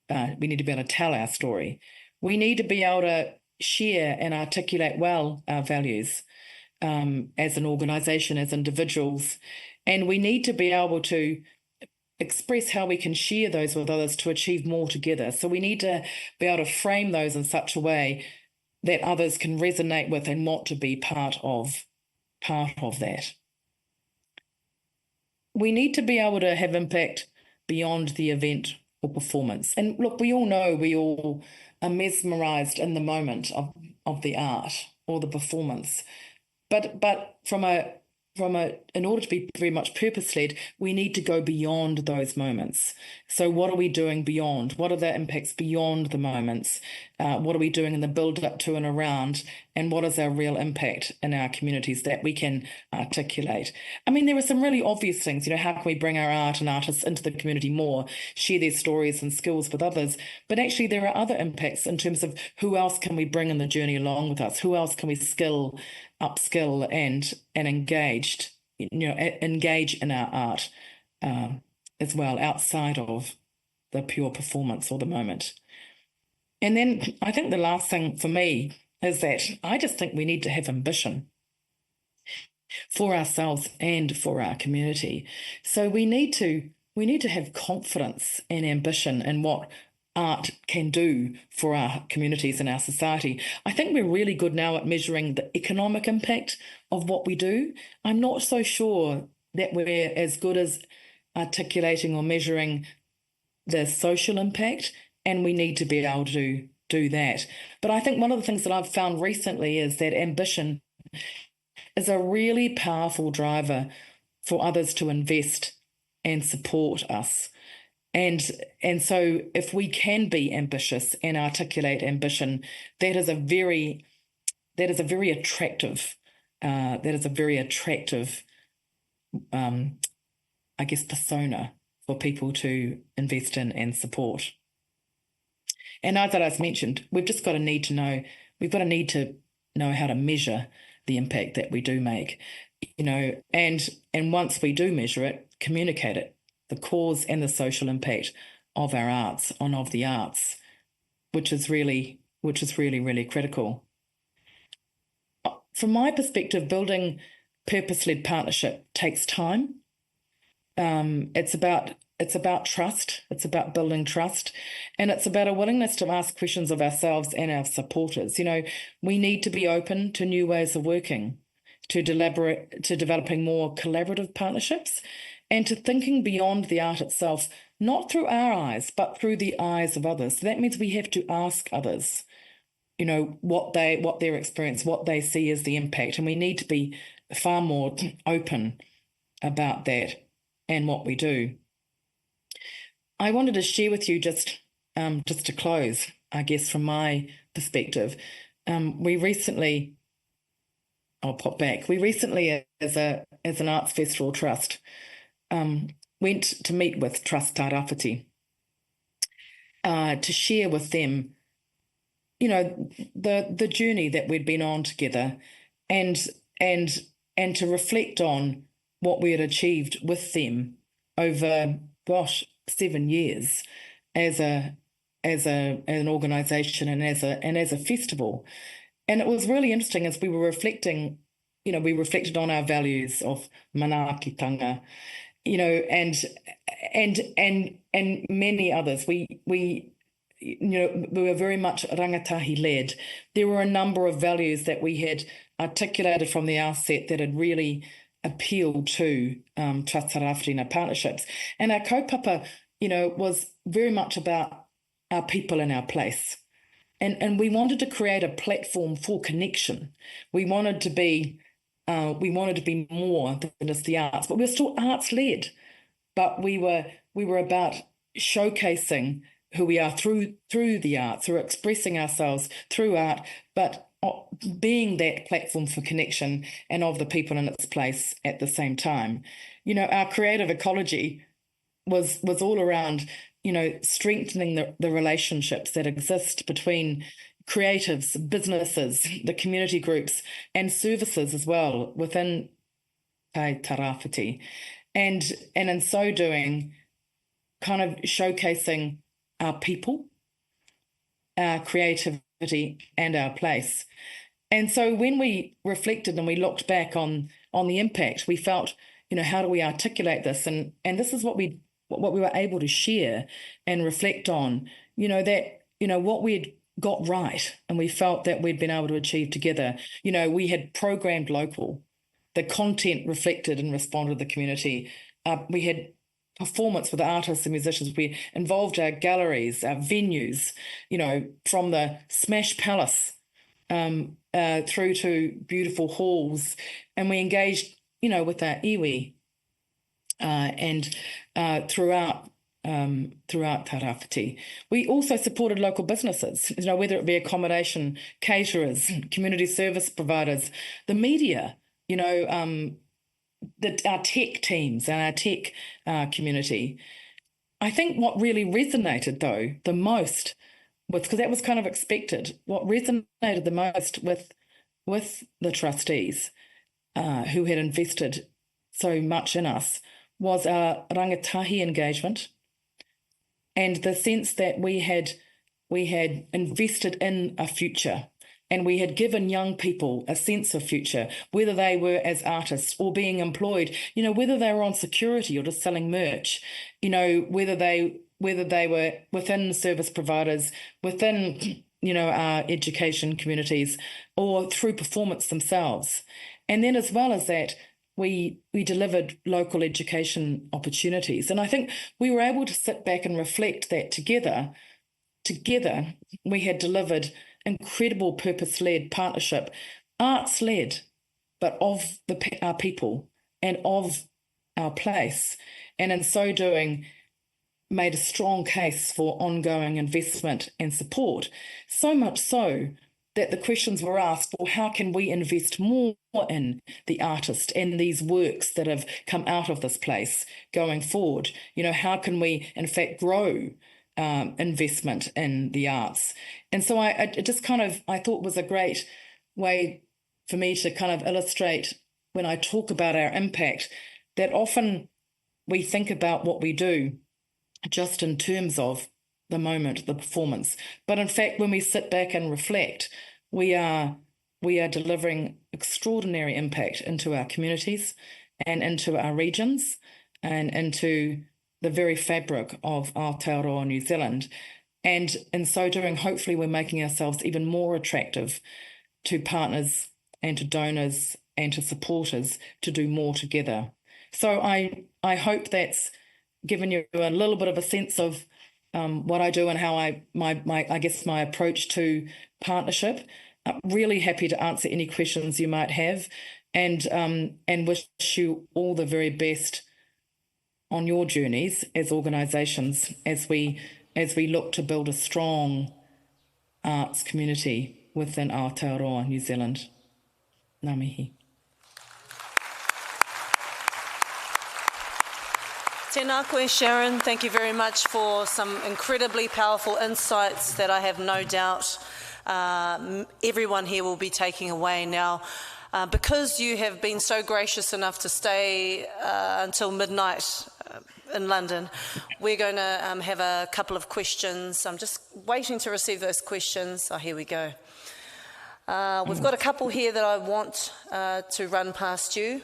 We need to be able to tell our story. We need to be able to share and articulate well our values as an organisation, as individuals. And we need to be able to express how we can share those with others to achieve more together. So we need to be able to frame those in such a way that others can resonate with and want to be part of that. We need to be able to have impact beyond the event or performance. And look, we all know we all are mesmerised in the moment of the art or the performance. But in order to be very much purpose-led, we need to go beyond those moments. So what are we doing beyond? What are the impacts beyond the moments? What are we doing in the build-up to and around? And what is our real impact in our communities that we can articulate? I mean, there are some really obvious things. You know, how can we bring our art and artists into the community more, share their stories and skills with others? But actually, there are other impacts in terms of who else can we bring in the journey along with us? Who else can we skill upskill and engaged, engage in our art as well, outside of the pure performance or the moment. And then I think the last thing for me is that I just think we need to have ambition for ourselves and for our community. So we need to have confidence and ambition in what art can do for our communities and our society. I think we're really good now at measuring the economic impact of what we do. I'm not so sure that we're as good as articulating or measuring the social impact, and we need to be able to do that. But I think one of the things that I've found recently is that ambition is a really powerful driver for others to invest and support us. And so if we can be ambitious and articulate ambition, that is a very attractive I guess, persona for people to invest in and support. And as I mentioned, we've just got to need to know how to measure the impact that we do make, and once we do measure it, communicate it, the cause and the social impact of our arts, of the arts, which is really, really critical. From my perspective, building purpose-led partnership takes time. It's about trust. It's about building trust, and it's about a willingness to ask questions of ourselves and our supporters. We need to be open to new ways of working, to developing more collaborative partnerships, and to thinking beyond the art itself, not through our eyes, but through the eyes of others. So that means we have to ask others, what their experience, what they see as the impact, and we need to be far more open about that and what we do. I wanted to share with you just to close, I guess, from my perspective. We recently, as an Arts Festival Trust, went to meet with Trust Tā Rawhiti to share with them, the journey that we'd been on together, and to reflect on what we had achieved with them over 7 years as an organisation and as a festival. And it was really interesting as we were reflecting. We reflected on our values of manaakitanga, and many others. We were very much rangatahi led. There were a number of values that we had articulated from the outset that had really appealed to Trust Tā Rawhiti and our partnerships. And our kaupapa, was very much about our people and our place. And we wanted to create a platform for connection. We wanted to be more than just the arts, but we were still arts led. But we were about showcasing who we are through the art, through expressing ourselves through art, but being that platform for connection and of the people in its place at the same time. Our creative ecology was all around, strengthening the relationships that exist between creatives, businesses, the community groups, and services as well within Tā Rawhiti. And in so doing, kind of showcasing our people, our creativity, and our place. And so when we reflected and we looked back on the impact, we felt, how do we articulate this? And this is what we were able to share and reflect on, what we had got right and we felt that we'd been able to achieve together. We had programmed local. The content reflected and responded to the community. We had performance with artists and musicians. We involved our galleries, our venues, from the Smash Palace through to beautiful halls. And we engaged, with our iwi and throughout Tā Rawhiti. We also supported local businesses, whether it be accommodation, caterers, community service providers, the media, our tech teams and our tech community. I think what really resonated, though, the most, because that was kind of expected, what resonated the most with with the trustees who had invested so much in us was our rangatahi engagement and the sense that we had invested in a future and we had given young people a sense of future, whether they were as artists or being employed, whether they were on security or just selling merch, whether they were within service providers, within, our education communities or through performance themselves. And then as well as that, we delivered local education opportunities. And I think we were able to sit back and reflect that together we had delivered incredible purpose-led partnership, arts-led, but of our people and of our place. And in so doing, made a strong case for ongoing investment and support, so much so that the questions were asked, well, how can we invest more in the artist and these works that have come out of this place going forward? How can we, in fact, grow investment in the arts? And so I thought was a great way for me to kind of illustrate when I talk about our impact, that often we think about what we do just in terms of the moment, the performance. But in fact, when we sit back and reflect, we are delivering extraordinary impact into our communities and into our regions and into the very fabric of Aotearoa New Zealand. And in so doing, hopefully we're making ourselves even more attractive to partners and to donors and to supporters to do more together. So I hope that's given you a little bit of a sense of what I do and how my approach to partnership. I'm really happy to answer any questions you might have, and wish you all the very best on your journeys as organisations as we look to build a strong arts community within Aotearoa New Zealand. Ngā mihi. Tēnā koe, Sharon. Thank you very much for some incredibly powerful insights that I have no doubt everyone here will be taking away. Now, because you have been so gracious enough to stay until midnight in London, we're going to have a couple of questions. I'm just waiting to receive those questions. Oh, here we go. We've got a couple here that I want to run past you.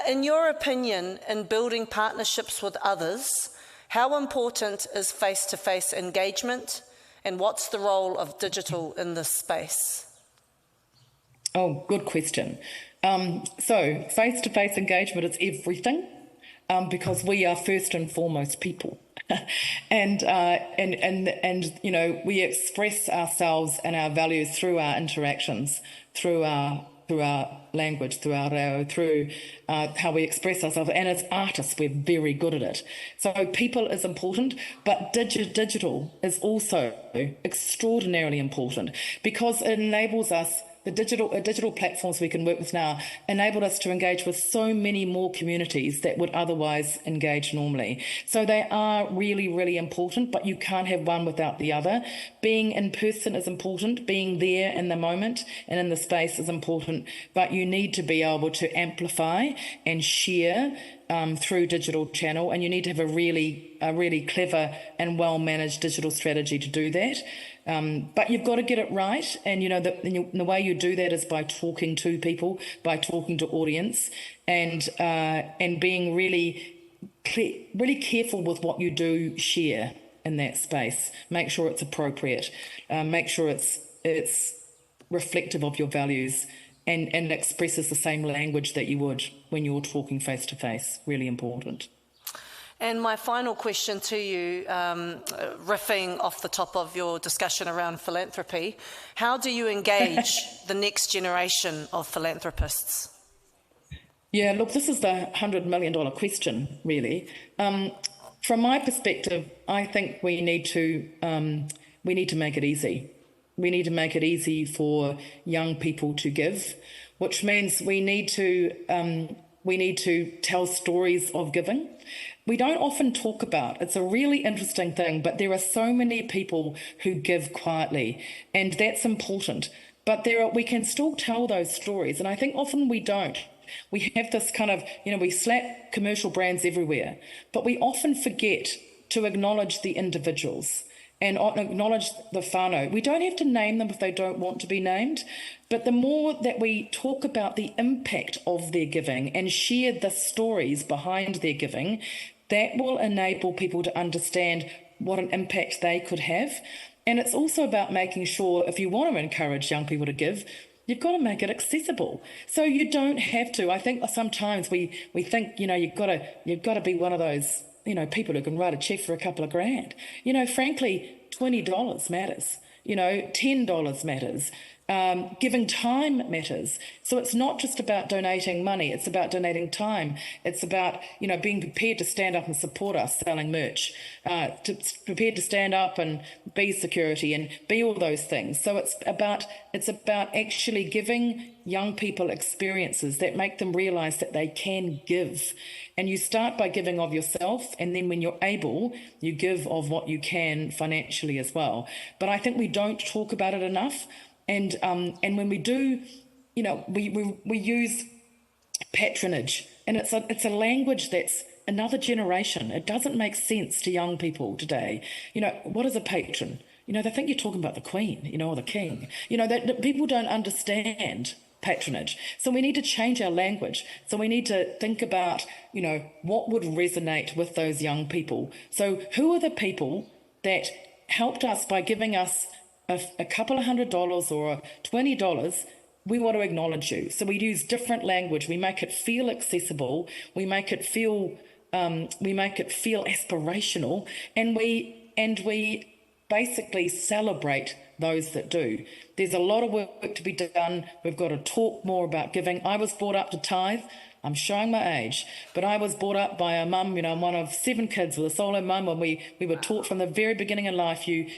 In your opinion, in building partnerships with others, how important is face-to-face engagement, and what's the role of digital in this space? Oh, good question. So face-to-face engagement is everything, because we are first and foremost people. and we express ourselves and our values through our interactions, through our language, through our reo, through how we express ourselves. And as artists, we're very good at it. So people is important, but digital is also extraordinarily important, because it enables us. The digital platforms we can work with now enabled us to engage with so many more communities that would otherwise engage normally. So they are really, really important, but you can't have one without the other. Being in person is important. Being there in the moment and in the space is important, but you need to be able to amplify and share through digital channel, and you need to have a really clever and well-managed digital strategy to do that. But you've got to get it right, and the way you do that is by talking to people, by talking to audience, and being really careful with what you do share in that space. Make sure it's appropriate. Make sure it's reflective of your values. And expresses the same language that you would when you're talking face to face. Really important. And my final question to you, riffing off the top of your discussion around philanthropy, how do you engage the next generation of philanthropists? Yeah, look, this is the $100 million question, really. From my perspective, I think we need to make it easy. We need to make it easy for young people to give, which means we need to tell stories of giving. We don't often talk about, it's a really interesting thing, but there are so many people who give quietly, and that's important. But we can still tell those stories, and I think often we don't. We have this kind of, we slap commercial brands everywhere, but we often forget to acknowledge the individuals and acknowledge the whānau. We don't have to name them if they don't want to be named, but the more that we talk about the impact of their giving and share the stories behind their giving, that will enable people to understand what an impact they could have. And it's also about making sure, if you want to encourage young people to give, you've got to make it accessible. So you don't have to. I think sometimes we think, you've got to be one of those, people who can write a check for a couple of grand. Frankly, $20 matters. $10 matters. Giving time matters. So it's not just about donating money, it's about donating time. It's about, being prepared to stand up and support us selling merch, prepared to stand up and be security and be all those things. So it's about actually giving young people experiences that make them realise that they can give. And you start by giving of yourself, and then when you're able, you give of what you can financially as well. But I think we don't talk about it enough. And when we do, we use patronage, and it's a language that's another generation. It doesn't make sense to young people today. What is a patron? They think you're talking about the Queen, or the King. That people don't understand patronage. So we need to change our language. So we need to think about, what would resonate with those young people. So who are the people that helped us by giving us a couple of $100 or $20? We want to acknowledge you. So we use different language. We make it feel accessible. We make it feel aspirational, and we basically celebrate those that do. There's a lot of work to be done. We've got to talk more about giving. I was brought up to tithe. I'm showing my age, but I was brought up by a mum, one of 7 kids with a solo mum, and we were taught from the very beginning in life, you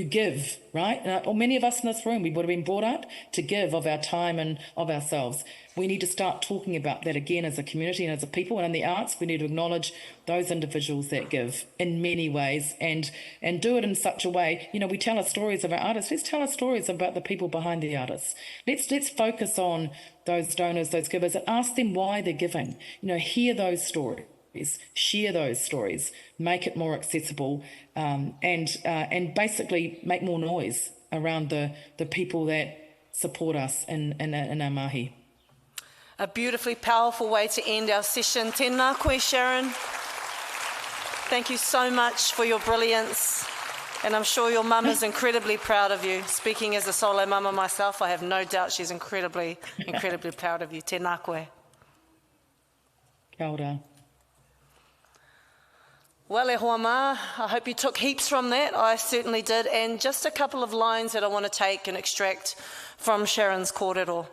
give, right? Or many of us in this room, we would have been brought up to give of our time and of ourselves. We need to start talking about that again as a community and as a people. And in the arts, we need to acknowledge those individuals that give in many ways and do it in such a way. We tell our stories of our artists. Let's tell our stories about the people behind the artists. Let's focus on those donors, those givers, and ask them why they're giving. Hear those stories. Share those stories, make it more accessible, and basically make more noise around the people that support us in our mahi. A beautifully powerful way to end our session. Tēnā koe, Sharon. Thank you so much for your brilliance, and I'm sure your mum is incredibly proud of you. Speaking as a solo mama myself, I have no doubt she's incredibly proud of you. Tēnā koe. Kia ora. Well, e hoa mā, I hope you took heaps from that. I certainly did. And just a couple of lines that I want to take and extract from Sharon's kōrero.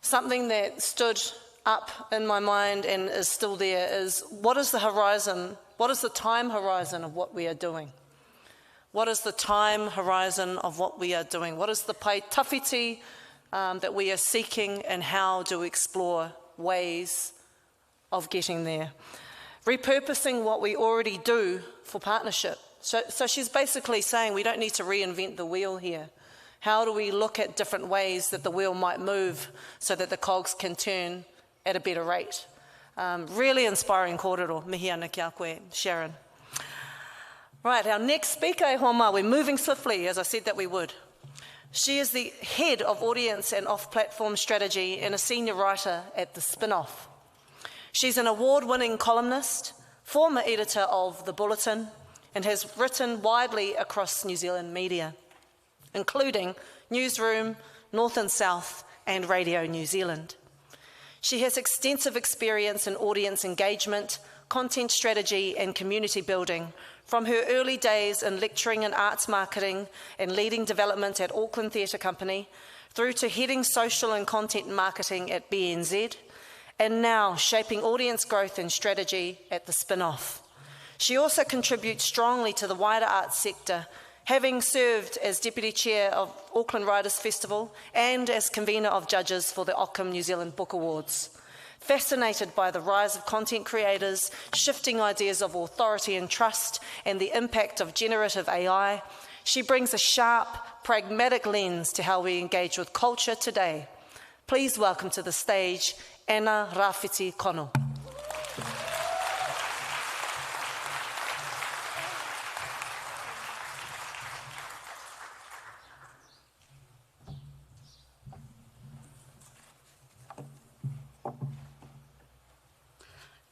Something that stood up in my mind and is still there is, what is the horizon? What is the time horizon of what we are doing? What is the time horizon of what we are doing? What is the pai tawhiti that we are seeking, and how do we explore ways of getting there? Repurposing what we already do for partnership. So she's basically saying we don't need to reinvent the wheel here. How do we look at different ways that the wheel might move so that the cogs can turn at a better rate? Really inspiring kōrero. Mihi ana ki a koe, Sharon. Right, our next speaker, e hoa mā, we're moving swiftly, as I said that we would. She is the head of audience and off-platform strategy and a senior writer at the Spinoff. She's an award-winning columnist, former editor of The Bulletin, and has written widely across New Zealand media, including Newsroom, North and South, and Radio New Zealand. She has extensive experience in audience engagement, content strategy, and community building, from her early days in lecturing in arts marketing and leading development at Auckland Theatre Company, through to heading social and content marketing at BNZ, and now shaping audience growth and strategy at the Spinoff. She also contributes strongly to the wider arts sector, having served as Deputy Chair of Auckland Writers' Festival and as convener of judges for the Occam New Zealand Book Awards. Fascinated by the rise of content creators, shifting ideas of authority and trust, and the impact of generative AI, she brings a sharp, pragmatic lens to how we engage with culture today. Please welcome to the stage, Anna Rawhiti Connell.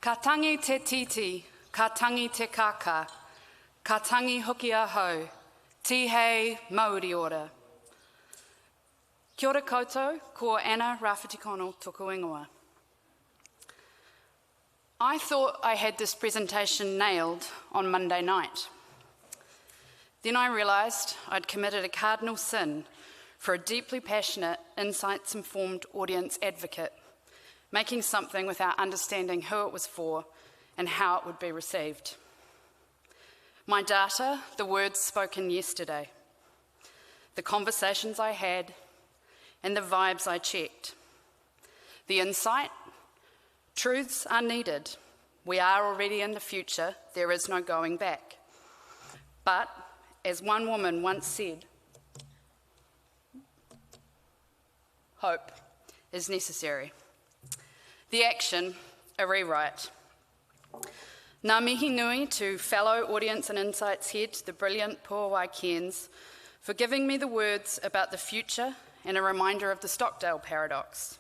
Ka tangi te titi, ka tangi te kaka, ka tangi hoki a hau, tihei Māori ora. Kia ora koutou, ko Anna Rawhiti Connell tōku ingoa. I thought I had this presentation nailed on Monday night. Then I realised I'd committed a cardinal sin for a deeply passionate, insights-informed audience advocate, making something without understanding who it was for and how it would be received. My data, the words spoken yesterday, the conversations I had, and the vibes I checked. The insight, truths are needed. We are already in the future, there is no going back. But, as one woman once said, hope is necessary. The action, a rewrite. Ngā mihi nui to fellow Audience and Insights head, the brilliant Puawai Cairns, for giving me the words about the future and a reminder of the Stockdale paradox.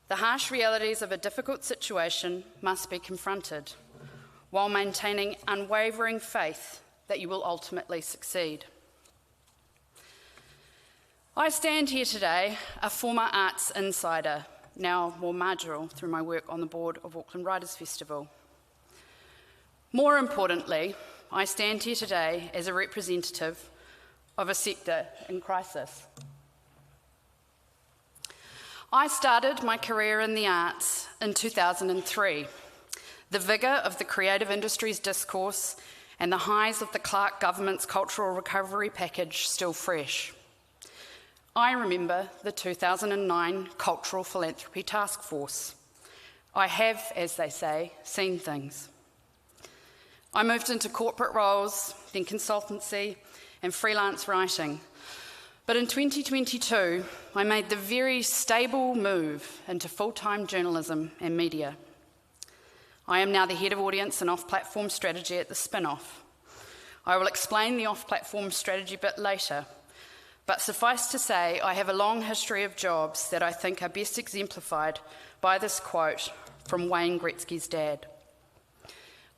The harsh realities of a difficult situation must be confronted, while maintaining unwavering faith that you will ultimately succeed. I stand here today, a former arts insider, now more marginal through my work on the board of Auckland Writers' Festival. More importantly, I stand here today as a representative of a sector in crisis. I started my career in the arts in 2003. The vigour of the creative industry's discourse and the highs of the Clark government's cultural recovery package still fresh. I remember the 2009 Cultural Philanthropy Task Force. I have, as they say, seen things. I moved into corporate roles, then consultancy and freelance writing. But in 2022, I made the very stable move into full-time journalism and media. I am now the head of audience and off-platform strategy at the Spinoff. I will explain the off-platform strategy a bit later, but suffice to say, I have a long history of jobs that I think are best exemplified by this quote from Wayne Gretzky's dad.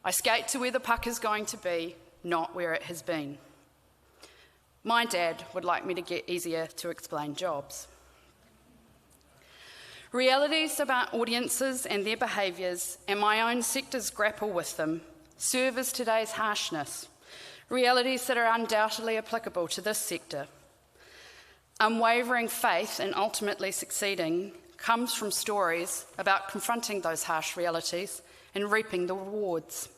I skate to where the puck is going to be, not where it has been. My dad would like me to get easier to explain jobs. Realities about audiences and their behaviours, and my own sector's grapple with them, serve as today's harshness. Realities that are undoubtedly applicable to this sector. Unwavering faith in ultimately succeeding comes from stories about confronting those harsh realities and reaping the rewards.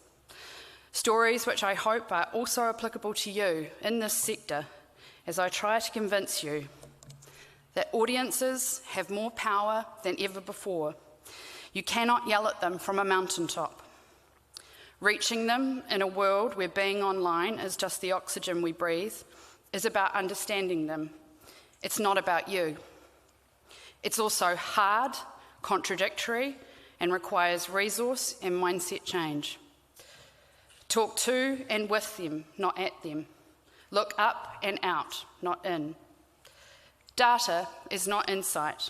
Stories which I hope are also applicable to you in this sector as I try to convince you that audiences have more power than ever before. You cannot yell at them from a mountaintop. Reaching them in a world where being online is just the oxygen we breathe is about understanding them. It's not about you. It's also hard, contradictory, and requires resource and mindset change. Talk to and with them, not at them. Look up and out, not in. Data is not insight.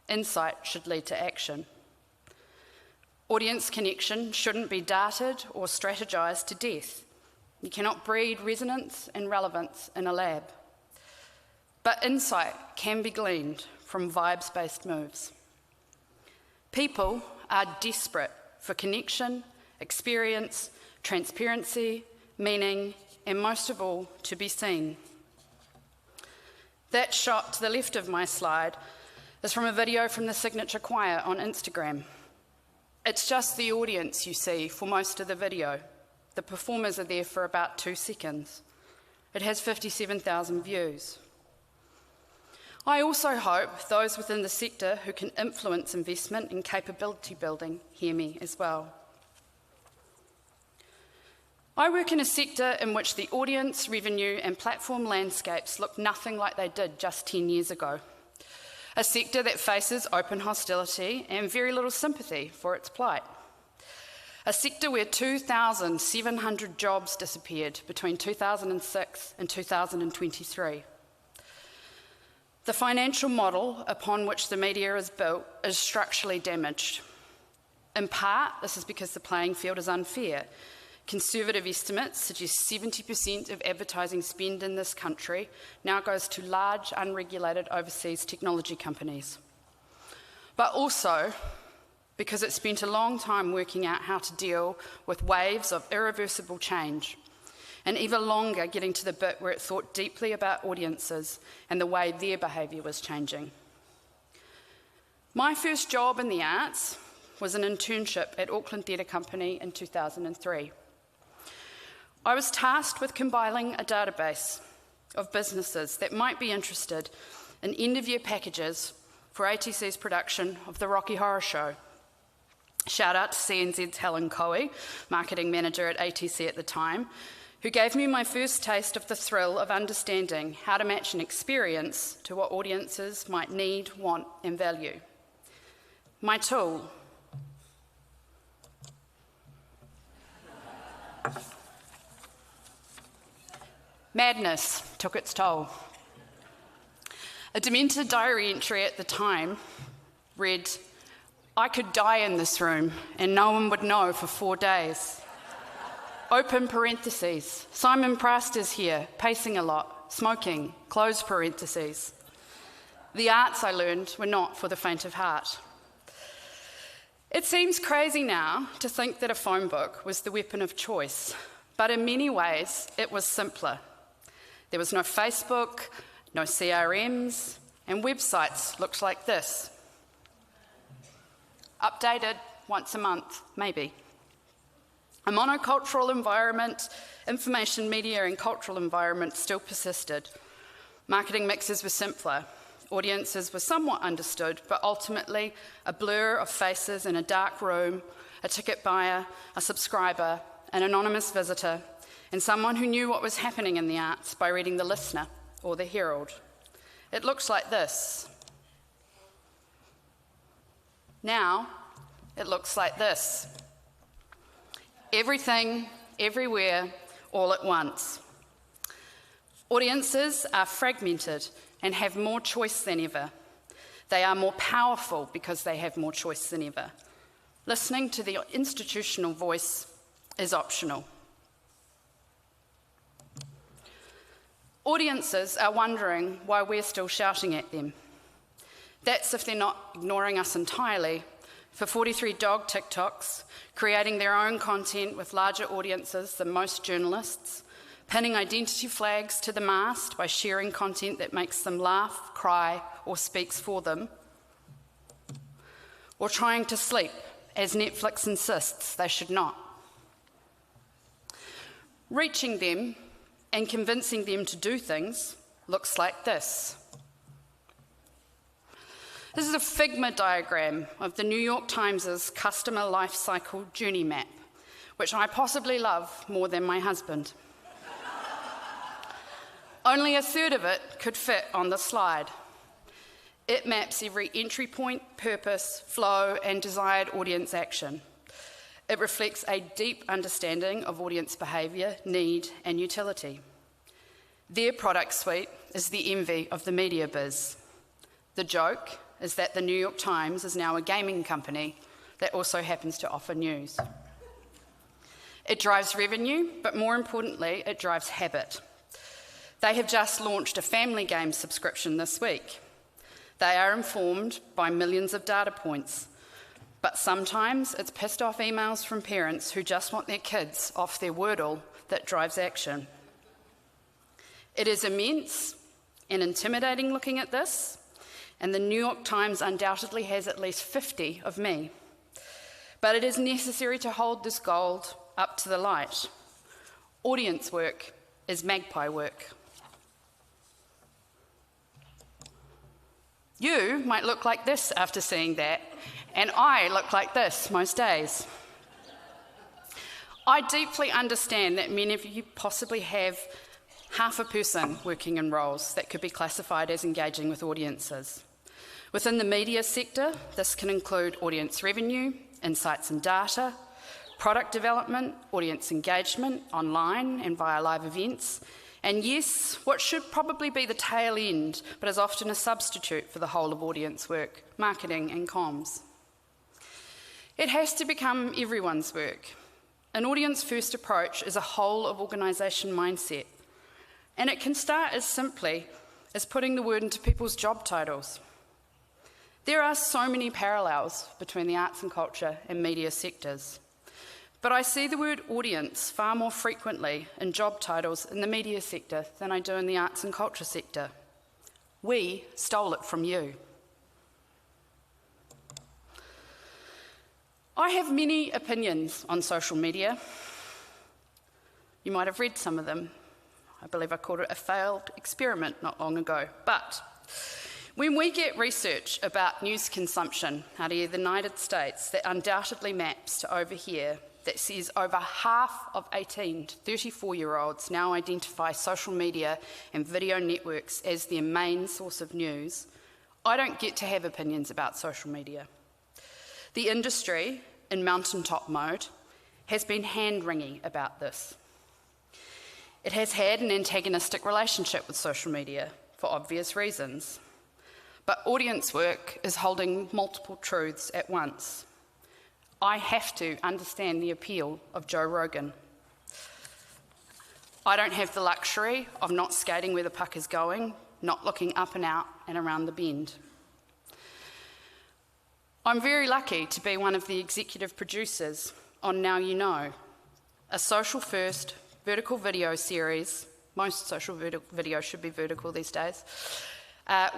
Insight should lead to action. Audience connection shouldn't be dated or strategized to death. You cannot breed resonance and relevance in a lab. But insight can be gleaned from vibes-based moves. People are desperate for connection, experience, transparency, meaning, and most of all, to be seen. That shot to the left of my slide is from a video from the Signature Choir on Instagram. It's just the audience you see for most of the video. The performers are there for about 2 seconds. It has 57,000 views. I also hope those within the sector who can influence investment and capability building hear me as well. I work in a sector in which the audience, revenue and platform landscapes look nothing like they did just 10 years ago. A sector that faces open hostility and very little sympathy for its plight. A sector where 2,700 jobs disappeared between 2006 and 2023. The financial model upon which the media is built is structurally damaged. In part, this is because the playing field is unfair. Conservative estimates suggest 70% of advertising spend in this country now goes to large, unregulated overseas technology companies. But also because it spent a long time working out how to deal with waves of irreversible change, and even longer getting to the bit where it thought deeply about audiences and the way their behaviour was changing. My first job in the arts was an internship at Auckland Theatre Company in 2003. I was tasked with compiling a database of businesses that might be interested in end-of-year packages for ATC's production of the Rocky Horror Show. Shout out to CNZ's Helen Coe, marketing manager at ATC at the time, who gave me my first taste of the thrill of understanding how to match an experience to what audiences might need, want, and value. My tool. Madness took its toll. A demented diary entry at the time read, "I could die in this room and no one would know for 4 days." Open parentheses, Simon Prast is here, pacing a lot, smoking, close parentheses. The arts, I learned, were not for the faint of heart. It seems crazy now to think that a phone book was the weapon of choice, but in many ways it was simpler. There was no Facebook, no CRMs, and websites looked like this. Updated once a month, maybe. A monocultural environment, information media and cultural environment still persisted. Marketing mixes were simpler. Audiences were somewhat understood, but ultimately a blur of faces in a dark room, a ticket buyer, a subscriber, an anonymous visitor, and someone who knew what was happening in the arts by reading the Listener or the Herald. It looks like this. Now, it looks like this. Everything, everywhere, all at once. Audiences are fragmented and have more choice than ever. They are more powerful because they have more choice than ever. Listening to the institutional voice is optional. Audiences are wondering why we're still shouting at them. That's if they're not ignoring us entirely. For 43 dog TikToks, creating their own content with larger audiences than most journalists, pinning identity flags to the mast by sharing content that makes them laugh, cry, or speaks for them, or trying to sleep, as Netflix insists they should not. Reaching them and convincing them to do things looks like this. This is a Figma diagram of the New York Times' customer life cycle journey map, which I possibly love more than my husband. Only a third of it could fit on the slide. It maps every entry point, purpose, flow, and desired audience action. It reflects a deep understanding of audience behaviour, need, and utility. Their product suite is the envy of the media biz. The joke is that the New York Times is now a gaming company that also happens to offer news. It drives revenue, but more importantly, it drives habit. They have just launched a family game subscription this week. They are informed by millions of data points, but sometimes it's pissed off emails from parents who just want their kids off their Wordle that drives action. It is immense and intimidating looking at this, and the New York Times undoubtedly has at least 50 of me. But it is necessary to hold this gold up to the light. Audience work is magpie work. You might look like this after seeing that, and I look like this most days. I deeply understand that many of you possibly have half a person working in roles that could be classified as engaging with audiences. Within the media sector, this can include audience revenue, insights and data, product development, audience engagement online and via live events, and yes, what should probably be the tail end, but is often a substitute for the whole of audience work, marketing and comms. It has to become everyone's work. An audience-first approach is a whole-of-organisation mindset, and it can start as simply as putting the word into people's job titles. There are so many parallels between the arts and culture and media sectors, but I see the word audience far more frequently in job titles in the media sector than I do in the arts and culture sector. We stole it from you. I have many opinions on social media. You might have read some of them. I believe I called it a failed experiment not long ago. But when we get research about news consumption out of the United States that undoubtedly maps to over here, that says over half of 18 to 34-year-olds now identify social media and video networks as their main source of news, I don't get to have opinions about social media. The industry, in mountaintop mode, has been hand-wringing about this. It has had an antagonistic relationship with social media for obvious reasons. But audience work is holding multiple truths at once. I have to understand the appeal of Joe Rogan. I don't have the luxury of not skating where the puck is going, not looking up and out and around the bend. I'm very lucky to be one of the executive producers on Now You Know, a social-first vertical video series. Most social video should be vertical these days.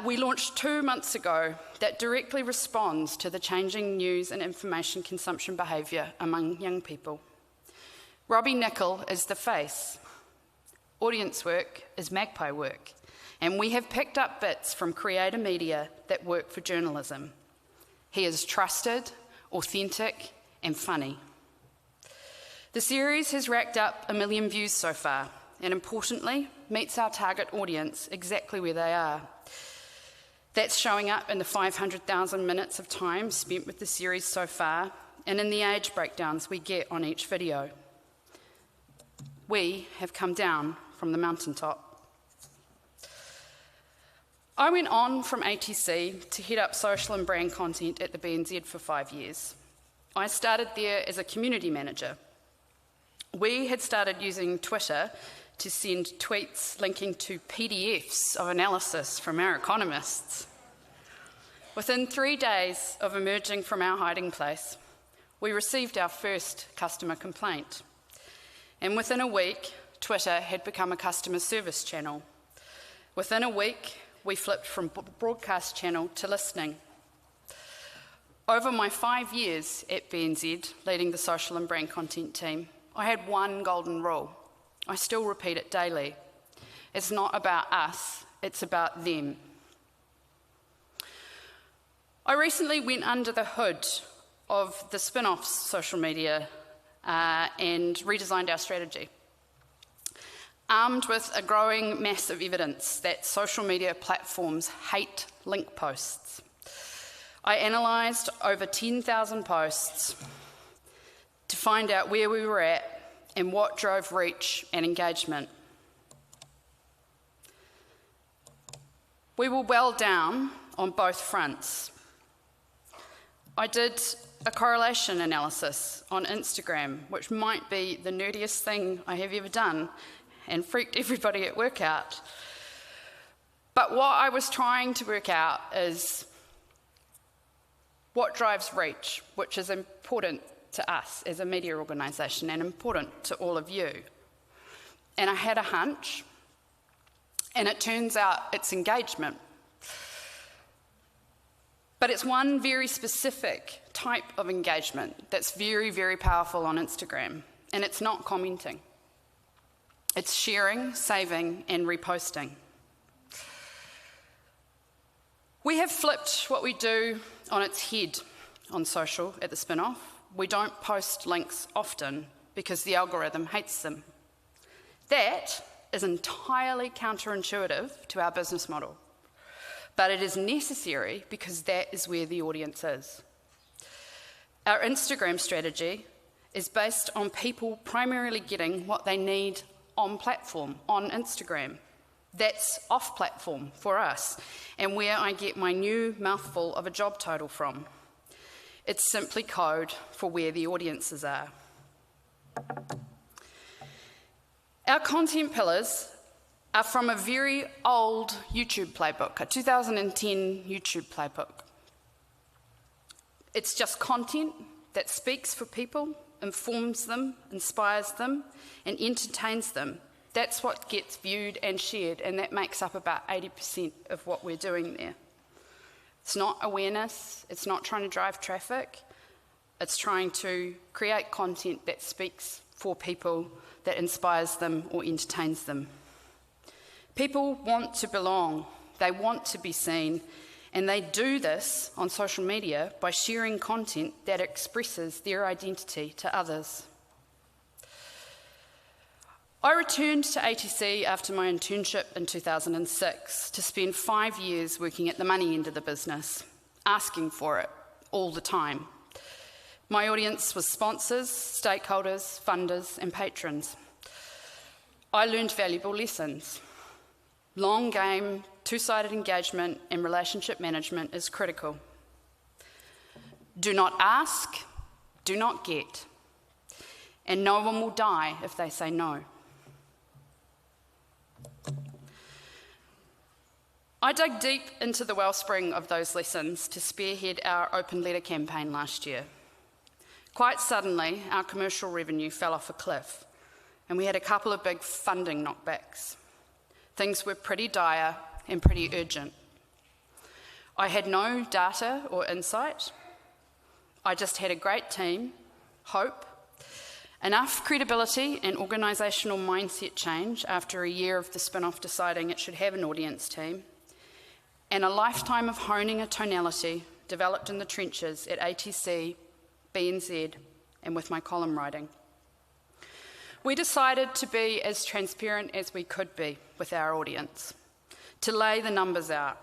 We launched 2 months ago that directly responds to the changing news and information consumption behaviour among young people. Robbie Nicol is the face. Audience work is magpie work, and we have picked up bits from creator media that work for journalism. He is trusted, authentic, and funny. The series has racked up 1 million views so far, and importantly, meets our target audience exactly where they are. That's showing up in the 500,000 minutes of time spent with the series so far, and in the age breakdowns we get on each video. We have come down from the mountaintop. I went on from ATC to head up social and brand content at the BNZ for 5 years. I started there as a community manager. We had started using Twitter to send tweets linking to PDFs of analysis from our economists. Within 3 days of emerging from our hiding place, we received our first customer complaint. And within a week, Twitter had become a customer service channel. Within a week, we flipped from broadcast channel to listening. Over my 5 years at BNZ, leading the social and brand content team, I had one golden rule. I still repeat it daily. It's not about us, it's about them. I recently went under the hood of the Spinoff's social media and redesigned our strategy. Armed with a growing mass of evidence that social media platforms hate link posts, I analysed over 10,000 posts to find out where we were at and what drove reach and engagement. We were well down on both fronts. I did a correlation analysis on Instagram, which might be the nerdiest thing I have ever done, and freaked everybody at work out. But what I was trying to work out is what drives reach, which is important to us as a media organisation and important to all of you. And I had a hunch, and it turns out it's engagement. But it's one very specific type of engagement that's very, very powerful on Instagram, and it's not commenting. It's sharing, saving, and reposting. We have flipped what we do on its head on social at the Spinoff. We don't post links often. because the algorithm hates them. That is entirely counterintuitive to our business model, but it is necessary because that is where the audience is. Our Instagram strategy is based on people primarily getting what they need on platform, on Instagram. That's off-platform for us, and where I get my new mouthful of a job title from. It's simply code for where the audiences are. Our content pillars are from a very old YouTube playbook, a 2010 YouTube playbook. It's just content that speaks for people, informs them, inspires them, and entertains them. That's what gets viewed and shared, and that makes up about 80% of what we're doing there. It's not awareness, it's not trying to drive traffic, it's trying to create content that speaks for people, that inspires them or entertains them. People want to belong, they want to be seen, and they do this on social media by sharing content that expresses their identity to others. I returned to ATC after my internship in 2006 to spend 5 years working at the money end of the business, asking for it all the time. My audience was sponsors, stakeholders, funders, and patrons. I learned valuable lessons. Long game, two-sided engagement, and relationship management is critical. Do not ask, do not get, and no one will die if they say no. I dug deep into the wellspring of those lessons to spearhead our open letter campaign last year. Quite suddenly, our commercial revenue fell off a cliff, and we had a couple of big funding knockbacks. Things were pretty dire and pretty urgent. I had no data or insight. I just had a great team, hope, enough credibility and organisational mindset change after a year of the Spinoff deciding it should have an audience team, and a lifetime of honing a tonality developed in the trenches at ATC, BNZ, and with my column writing. We decided to be as transparent as we could be with our audience, to lay the numbers out.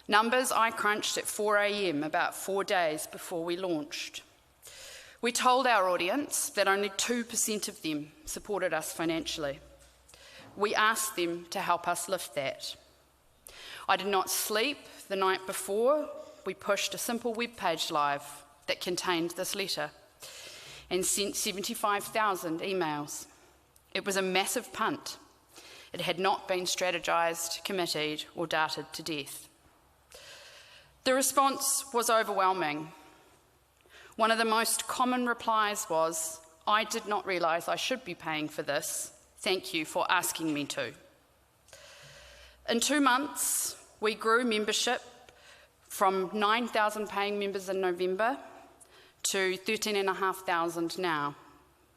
Numbers I crunched at 4 a.m. about 4 days before we launched. We told our audience that only 2% of them supported us financially. We asked them to help us lift that. I did not sleep the night before. We pushed a simple web page live that contained this letter and sent 75,000 emails. It was a massive punt. It had not been strategised, committed, or darted to death. The response was overwhelming. One of the most common replies was, "I did not realise I should be paying for this. Thank you for asking me to." In 2 months, we grew membership from 9,000 paying members in November to 13,500 now.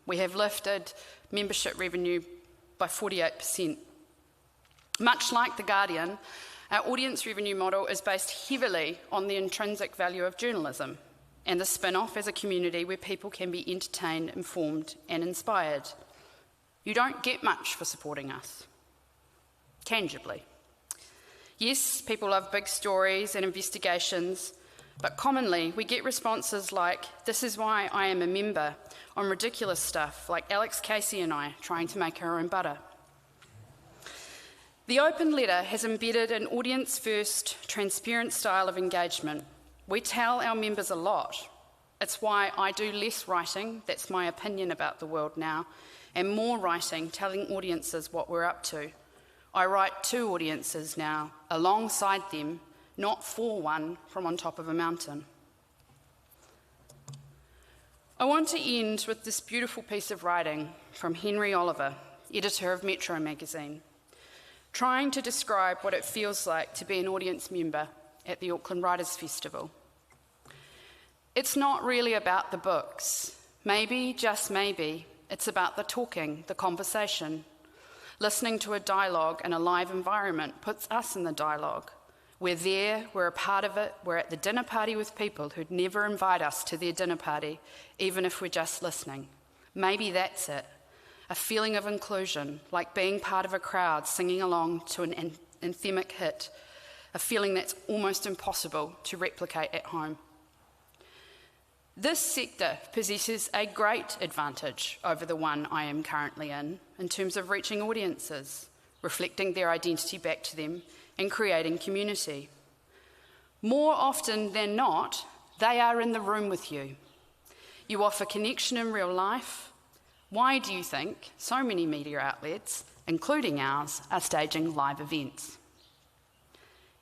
We have lifted membership revenue by 48%. Much like The Guardian, our audience revenue model is based heavily on the intrinsic value of journalism and the Spinoff as a community where people can be entertained, informed, and inspired. You don't get much for supporting us, tangibly. Yes, people love big stories and investigations, but commonly we get responses like, "This is why I am a member," on ridiculous stuff like Alex Casey and I trying to make our own butter. The open letter has embedded an audience-first, transparent style of engagement. We tell our members a lot. It's why I do less writing, that's my opinion about the world now, and more writing telling audiences what we're up to. I write to audiences now, alongside them, not for one from on top of a mountain. I want to end with this beautiful piece of writing from Henry Oliver, editor of Metro magazine, trying to describe what it feels like to be an audience member at the Auckland Writers' Festival. It's not really about the books. Maybe, just maybe, it's about the talking, the conversation. Listening to a dialogue in a live environment puts us in the dialogue. We're there, we're a part of it, we're at the dinner party with people who'd never invite us to their dinner party, even if we're just listening. Maybe that's it. A feeling of inclusion, like being part of a crowd singing along to an anthemic hit, a feeling that's almost impossible to replicate at home. This sector possesses a great advantage over the one I am currently in terms of reaching audiences, reflecting their identity back to them, and creating community. More often than not, they are in the room with you. You offer connection in real life. Why do you think so many media outlets, including ours, are staging live events?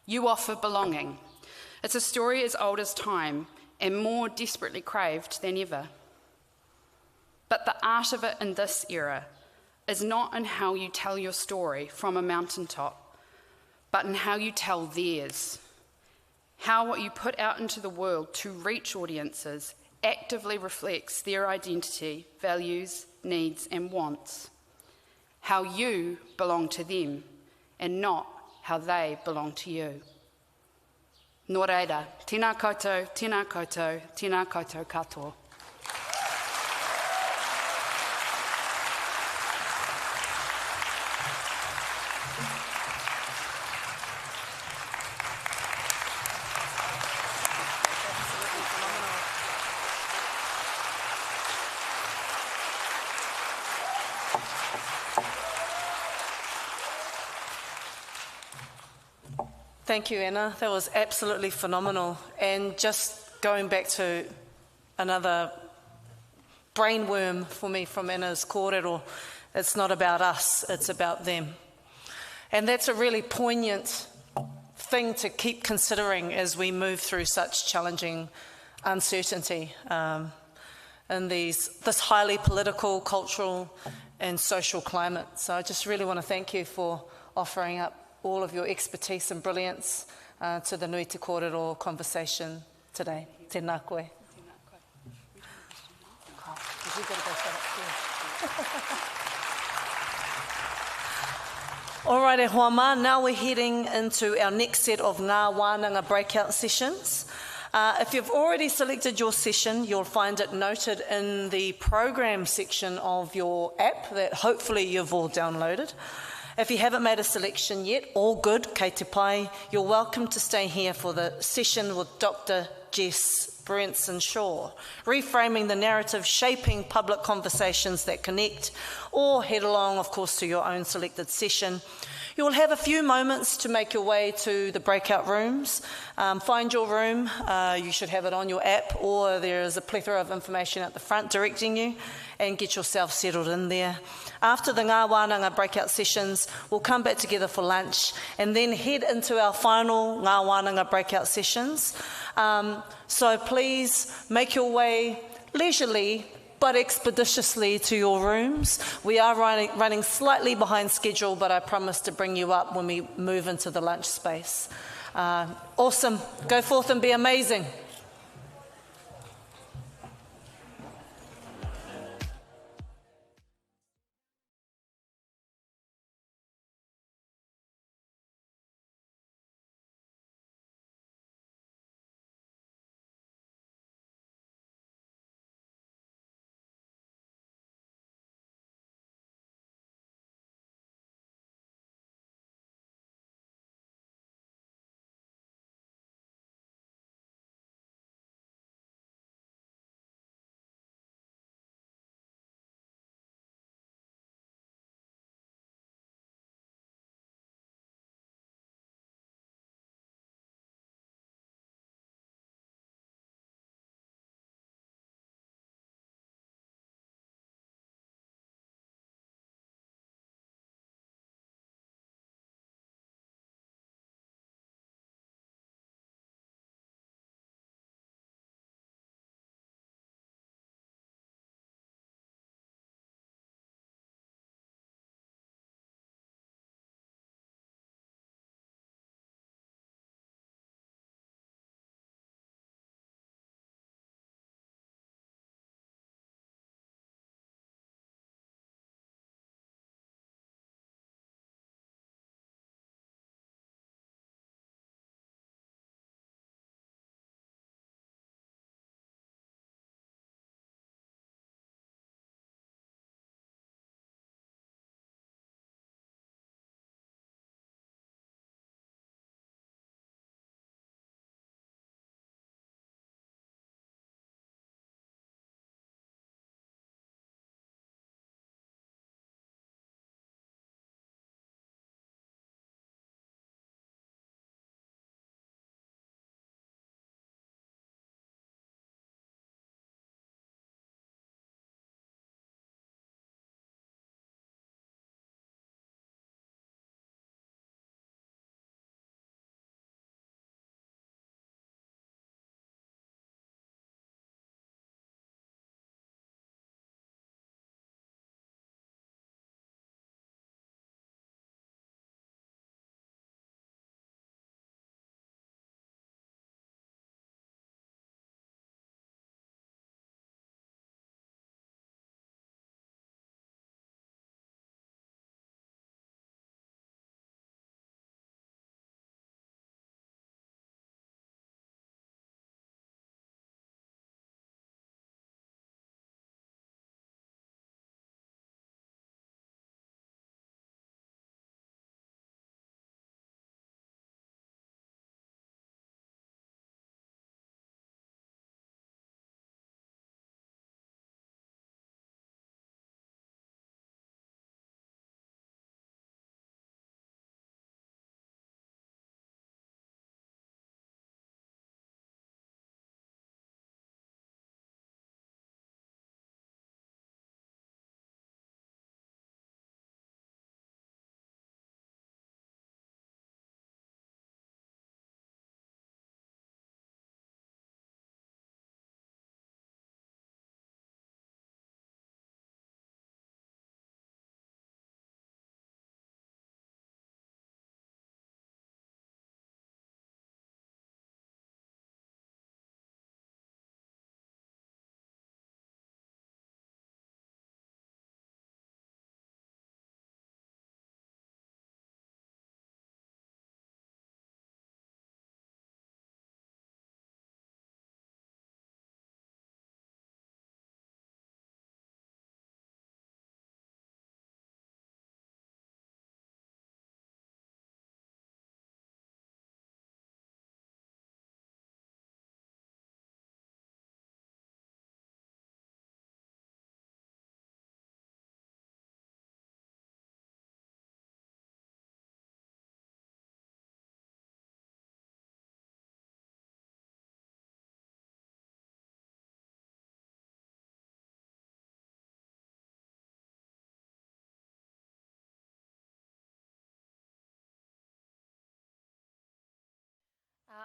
You offer belonging. It's a story as old as time and more desperately craved than ever. But the art of it in this era is not in how you tell your story from a mountaintop, but in how you tell theirs. How what you put out into the world to reach audiences actively reflects their identity, values, needs and wants. How you belong to them and not how they belong to you. Nō reira, tēnā koutou, tēnā koutou, tēnā koutou katoa. Thank you, Anna. That was absolutely phenomenal. And just going back to another brainworm for me from Anna's kōrero, it's not about us, it's about them. And that's a really poignant thing to keep considering as we move through such challenging uncertainty in this highly political, cultural and social climate. So I just really want to thank you for offering up all of your expertise and brilliance to the Nui Te Kōrero conversation today. Tēnā koe. All right, e hoa mā, now we're heading into our next set of Ngā Wānanga breakout sessions. If you've already selected your session, you'll find it noted in the program section of your app that hopefully you've all downloaded. If you haven't made a selection yet, all good, kei te pai. You're welcome to stay here for the session with Dr. Jess Branson-Shaw, reframing the narrative, shaping public conversations that connect, or head along, of course, to your own selected session. You'll have a few moments to make your way to the breakout rooms. Find your room. You should have it on your app, or there is a plethora of information at the front directing you, and get yourself settled in there. After the Ngā Wānanga breakout sessions, we'll come back together for lunch and then head into our final Ngā Wānanga breakout sessions. So please make your way leisurely but expeditiously to your rooms. We are running slightly behind schedule, but I promise to bring you up when we move into the lunch space. Awesome. Go forth and be amazing.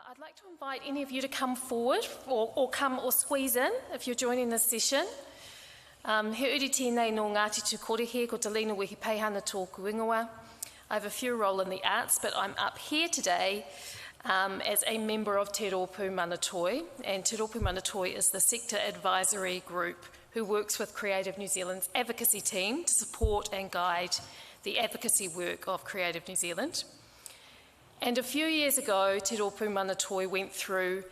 I'd like to invite any of you to come forward or come or squeeze in if you're joining this session. He uri tēnei no Ngāti Tū ko te lina wehi peihana tōku ingoa. I have a few role in the arts, but I'm up here today as a member of Te Rōpū Manatoi, and Te Rōpū Manatoi is the sector advisory group who works with Creative New Zealand's advocacy team to support and guide the advocacy work of Creative New Zealand. And a few years ago, Te Rōpū Manatoi went through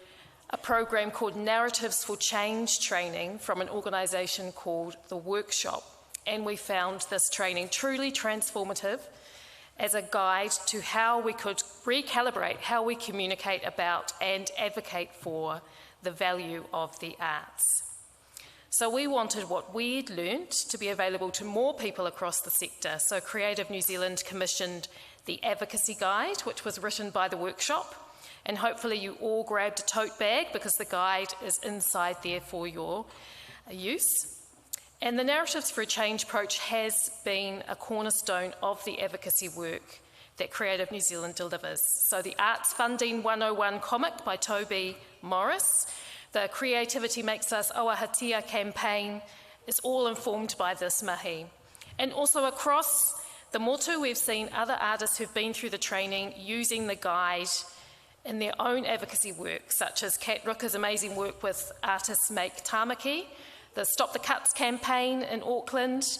a program called Narratives for Change training from an organisation called The Workshop, and we found this training truly transformative as a guide to how we could recalibrate how we communicate about and advocate for the value of the arts. So we wanted what we'd learnt to be available to more people across the sector. So Creative New Zealand commissioned the Advocacy Guide, which was written by The Workshop, and hopefully you all grabbed a tote bag because the guide is inside there for your use. And the Narratives for a Change approach has been a cornerstone of the advocacy work that Creative New Zealand delivers. So the Arts Funding 101 comic by Toby Morris, the Creativity Makes Us Ōhanga campaign is all informed by this mahi. And also across the motu, we've seen other artists who've been through the training using the guide in their own advocacy work, such as Kat Rooker's amazing work with Artists Make Tāmaki, the Stop the Cuts campaign in Auckland,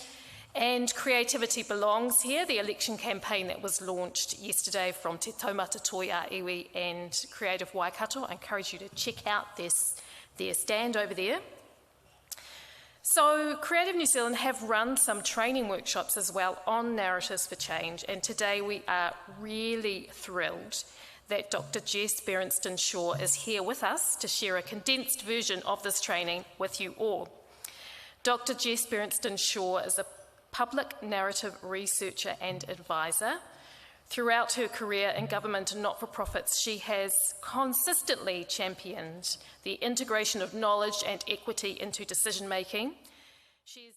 and Creativity Belongs Here, the election campaign that was launched yesterday from Te Taumata Toia Iwi and Creative Waikato. I encourage you to check out their stand over there. So Creative New Zealand have run some training workshops as well on Narratives for Change, and today we are really thrilled that Dr. Jess Berenston-Shaw is here with us to share a condensed version of this training with you all. Dr. Jess Berenston-Shaw is a public narrative researcher and advisor. Throughout her career in government and not-for-profits, she has consistently championed the integration of knowledge and equity into decision-making. She is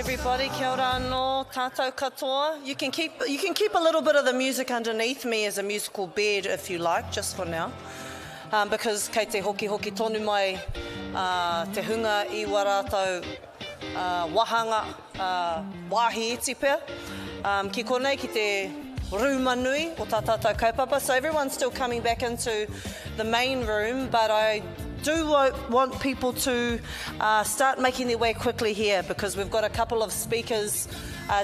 everybody. Kia ora anō, tātou katoa. You can keep a little bit of the music underneath me as a musical bed if you like, just for now. Because kei te hoki tonu mai te hunga I warātou wahanga wāhi iti pia. Ki konei ki te rūma nui o tā tātou kaupapa. So everyone's still coming back into the main room, but I do want people to start making their way quickly here because we've got a couple of speakers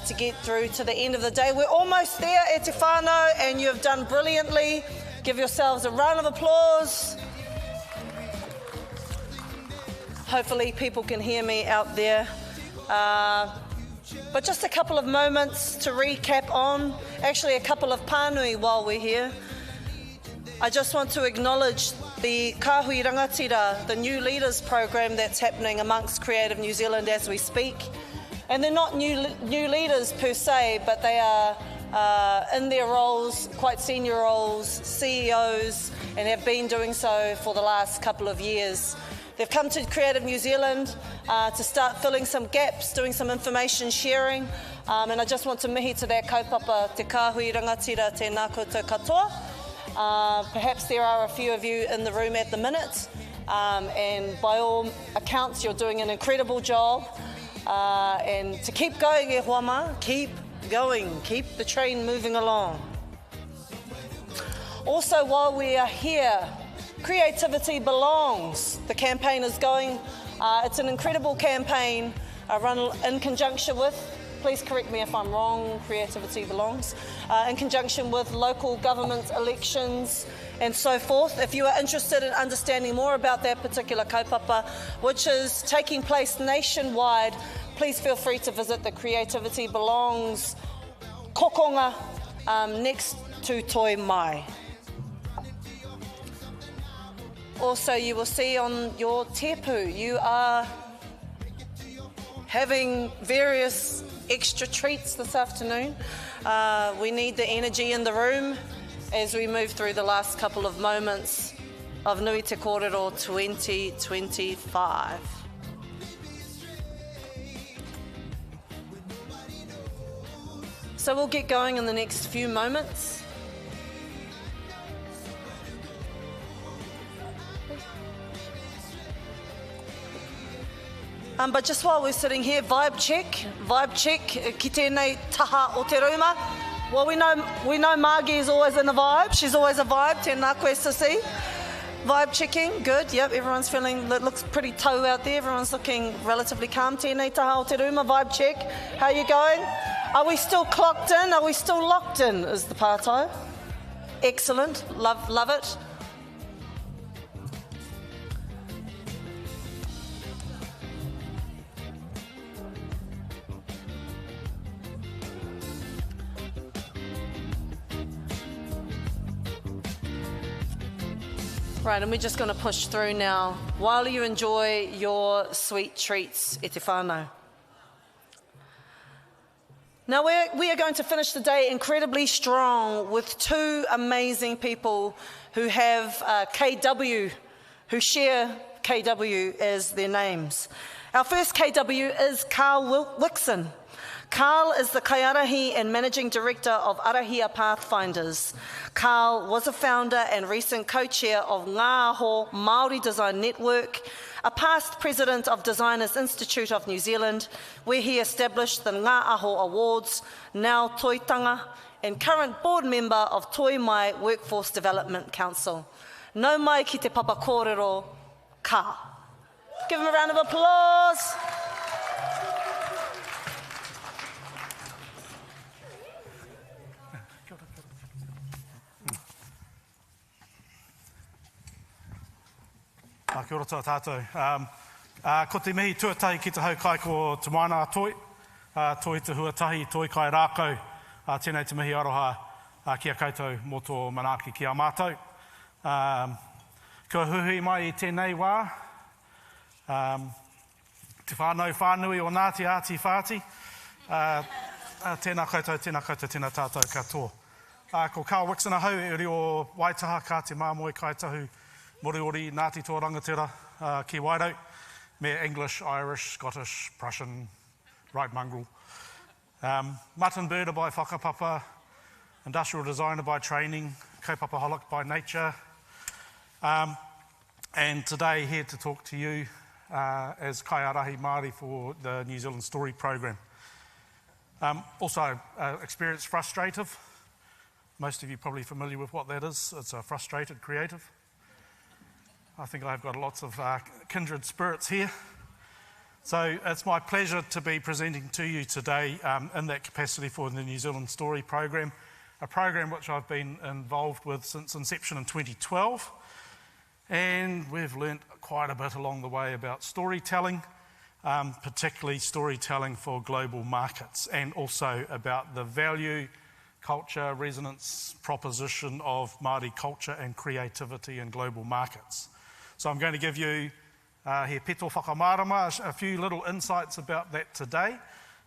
to get through to the end of the day. We're almost there, e te whānau, and you've done brilliantly. Give yourselves a round of applause. Hopefully people can hear me out there. But just a couple of moments to recap on, actually a couple of pānui while we're here. I just want to acknowledge the Kāti Rangatira, the new leaders program that's happening amongst Creative New Zealand as we speak. And they're not new leaders per se, but they are in their roles, quite senior roles, CEOs, and have been doing so for the last couple of years. They've come to Creative New Zealand to start filling some gaps, doing some information sharing, and I just want to mihi to that kaupapa te Kāti Rangatira tēnā koutou katoa. Perhaps there are a few of you in the room at the minute, and by all accounts you're doing an incredible job, and to keep going e huama, keep going, keep the train moving along. Also, while we are here, Creativity Belongs. The campaign is going. It's an incredible campaign run in conjunction with, please correct me if I'm wrong, Creativity Belongs, in conjunction with local government elections and so forth. If you are interested in understanding more about that particular kaupapa, which is taking place nationwide, please feel free to visit the Creativity Belongs kokonga next to Toi Mai. Also, you will see on your tepu, you are having various extra treats this afternoon. We need the energy in the room as we move through the last couple of moments of Nui Te Kōrero 2025. So we'll get going in the next few moments. But just while we're sitting here, vibe check, ki tēnei taha o te ruma. Well, we know Margie is always in a vibe, she's always a vibe, tēnā koe sisi. Vibe checking, good, yep, everyone's feeling, it looks pretty tau out there, everyone's looking relatively calm, tēnei taha o te ruma, vibe check. How are you going? Are we still clocked in? Are we still locked in, is the pātau? Excellent, love it. Right, and we're just going to push through now while you enjoy your sweet treats, e te whānau. Now we are going to finish the day incredibly strong with two amazing people who have KW, who share KW as their names. Our first KW is Karl Wixon. Karl is the Kaiārahi and Managing Director of Arahia Pathfinders. Karl was a founder and recent co-chair of Ngā Aho Māori Design Network, a past president of Designers Institute of New Zealand, where he established the Ngā Aho Awards, now Toitanga, and current board member of Toi Mai Workforce Development Council. Nau mai ki te papa kōrero, Karl. Give him a round of applause. Kia ora tō tātou. Ko te mihi tuatahi ki te hau kai ko te mana toi, toi te huatahi, toi kai rākau, tēnei te mihi aroha kia koutou mō tō manaaki ki a mātou. Kua huhui mai I tēnei wā, te whānau whānui o Ngāti Āti Whāti, tēnā koutou, tēnā tātou katoa. Ko Karl Wixon ahau e uri o Waitaha, Kāti Māmoe, Ngāi Tahu, Moriori, Ngāti Toa Rangatira, ki Wairau, me English, Irish, Scottish, Prussian, right mongrel. Mutton birder by whakapapa, industrial designer by training, kaupapaholic by nature, and today here to talk to you as Kaiārahi Māori for the New Zealand Story Program. Also, experienced frustrative. Most of you probably familiar with what that is. It's a frustrated creative. I think I've got lots of kindred spirits here. So it's my pleasure to be presenting to you today in that capacity for the New Zealand Story Program, a program which I've been involved with since inception in 2012. And we've learnt quite a bit along the way about storytelling, particularly storytelling for global markets, and also about the value, culture, resonance, proposition of Māori culture and creativity in global markets. So I'm going to give you he peto whakamārama, a few little insights about that today,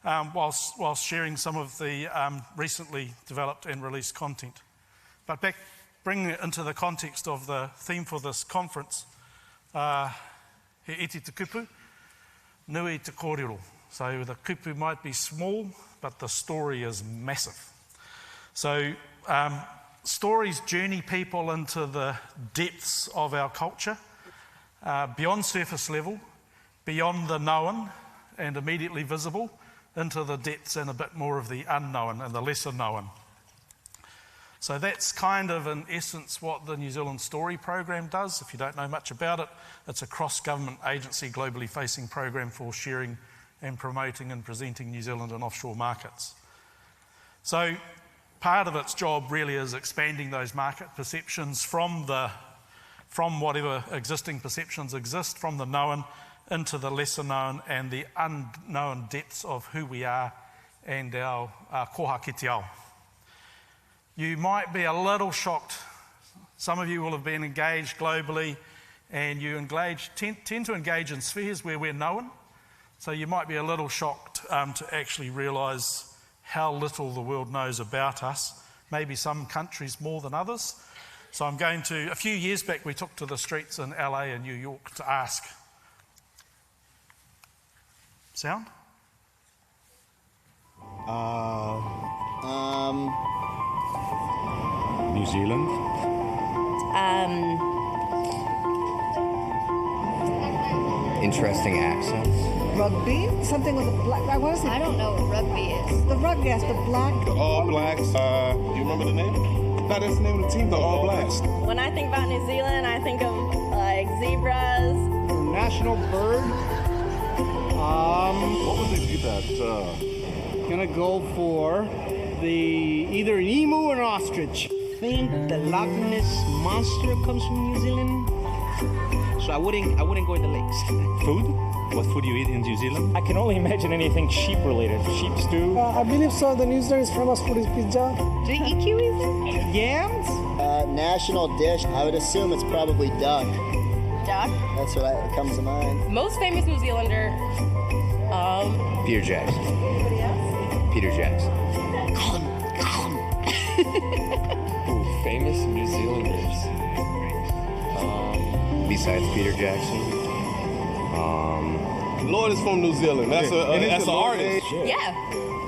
whilst sharing some of the recently developed and released content. But bringing it into the context of the theme for this conference, he iti te kupu, nui te kōrero. So the kupu might be small, but the story is massive. So stories journey people into the depths of our culture, beyond surface level, beyond the known and immediately visible, into the depths and a bit more of the unknown and the lesser known. So that's kind of, in essence, what the New Zealand Story Program does. If you don't know much about it, it's a cross-government agency, globally facing program for sharing and promoting and presenting New Zealand in offshore markets. So part of its job really is expanding those market perceptions from whatever existing perceptions exist, from the known into the lesser known and the unknown depths of who we are and our koha ki te ao. You might be a little shocked. Some of you will have been engaged globally, and you tend to engage in spheres where we're known. So you might be a little shocked to actually realise how little the world knows about us, maybe some countries more than others. So I'm going to, a few years back we took to the streets in LA and New York to ask. Sound? New Zealand. Interesting accents. Rugby? Something with a black... What is it? I don't know what rugby is. The rugby, yes, the black... The All Blacks. Do you remember the name? No, that's the name of the team, the All Blacks. When I think about New Zealand, I think of like zebras. National bird? What would they be that? Gonna go for either an emu or an ostrich. I think the Loch Ness Monster comes from New Zealand. So I wouldn't go in the lakes. Food? What food do you eat in New Zealand? I can only imagine anything sheep related. Sheep stew. I believe so. The New Zealand is famous for his pizza. Do you eat kiwis? Yams? National dish, I would assume it's probably duck. Duck? That's what comes to mind. Most famous New Zealander. Peter Jackson. Anybody else? Peter Jackson. Colin. Ooh, famous New Zealanders. Besides Peter Jackson. Lord is from New Zealand. That's an artist. Yeah,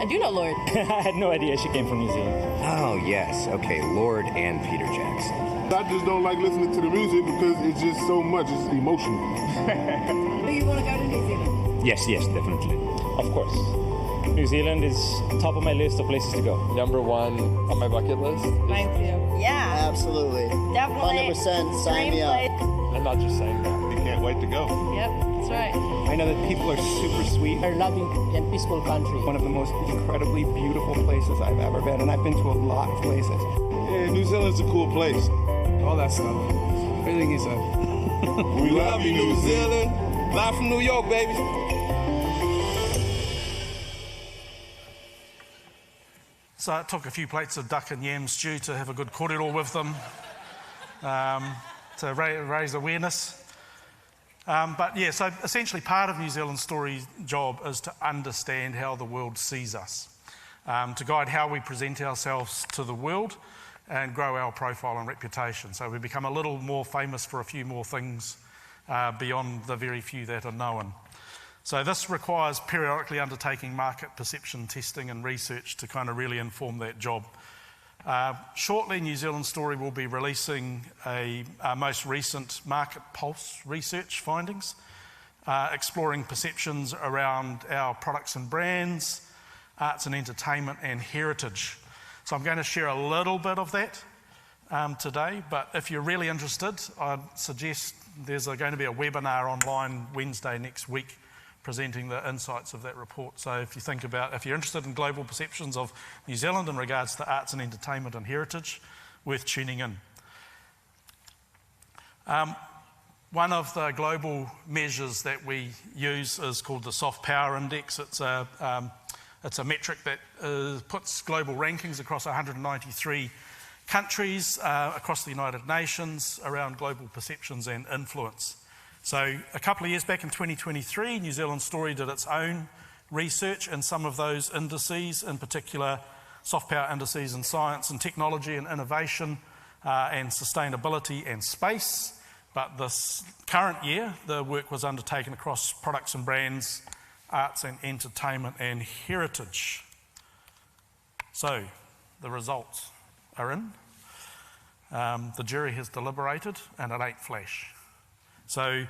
I do know Lord. I had no idea she came from New Zealand. Oh, yes. Okay, Lord and Peter Jackson. I just don't like listening to the music because it's just so much. It's emotional. Do you want to go to New Zealand? Yes, definitely. Of course. New Zealand is top of my list of places to go. Number one on my bucket list. Mine too. Yeah. Absolutely. Definitely. 100% sign me up. I'm not just saying that. We can't wait to go. Yep, that's right. I know that people are super sweet. A loving and peaceful country. One of the most incredibly beautiful places I've ever been, and I've been to a lot of places. Yeah, New Zealand's a cool place. All that stuff. Everything he said. We love you, New Zealand. Live from New York, baby. So it took a few plates of duck and yam stew to have a good kōrero with them, to raise awareness. But yeah, so essentially part of New Zealand Story's job is to understand how the world sees us, to guide how we present ourselves to the world and grow our profile and reputation. So we become a little more famous for a few more things beyond the very few that are known. So this requires periodically undertaking market perception testing and research to kind of really inform that job. Shortly, New Zealand Story will be releasing our most recent market pulse research findings, exploring perceptions around our products and brands, arts and entertainment and heritage. So I'm going to share a little bit of that today, but if you're really interested, I'd suggest there's going to be a webinar online Wednesday next week presenting the insights of that report. So if you're interested in global perceptions of New Zealand in regards to arts and entertainment and heritage, worth tuning in. One of the global measures that we use is called the Soft Power Index. It's a metric that puts global rankings across 193 countries across the United Nations around global perceptions and influence. So a couple of years back in 2023, New Zealand Story did its own research in some of those indices, in particular soft power indices in science and technology and innovation and sustainability and space. But this current year, the work was undertaken across products and brands, arts and entertainment and heritage. So the results are in. The jury has deliberated and it ain't flash. So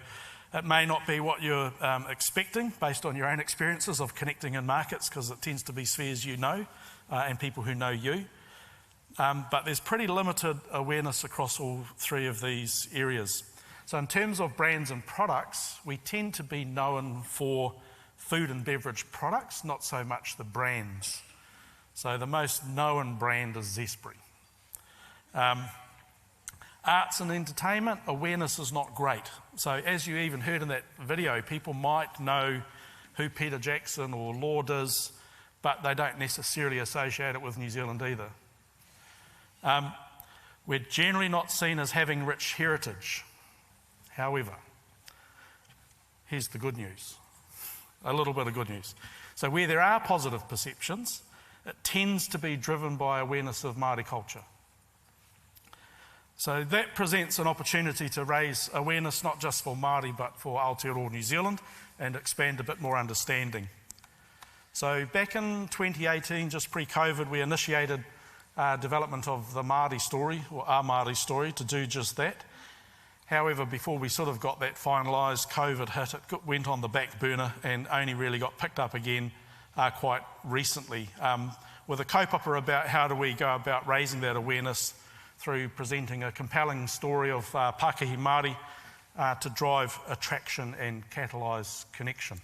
it may not be what you're expecting based on your own experiences of connecting in markets, because it tends to be spheres you know and people who know you. But there's pretty limited awareness across all three of these areas. So in terms of brands and products, we tend to be known for food and beverage products, not so much the brands. So the most known brand is Zespri. Arts and entertainment, awareness is not great. So as you even heard in that video, people might know who Peter Jackson or Lord is, but they don't necessarily associate it with New Zealand either. We're generally not seen as having rich heritage. However, here's the good news, a little bit of good news. So where there are positive perceptions, it tends to be driven by awareness of Māori culture. So that presents an opportunity to raise awareness not just for Māori but for Aotearoa New Zealand and expand a bit more understanding. So back in 2018, just pre-COVID, we initiated development of the Māori story, or our Māori story, to do just that. However, before we sort of got that finalised, COVID hit, it went on the back burner and only really got picked up again quite recently, with a kaupapa about how do we go about raising that awareness through presenting a compelling story of Pākehā Māori to drive attraction and catalyse connection.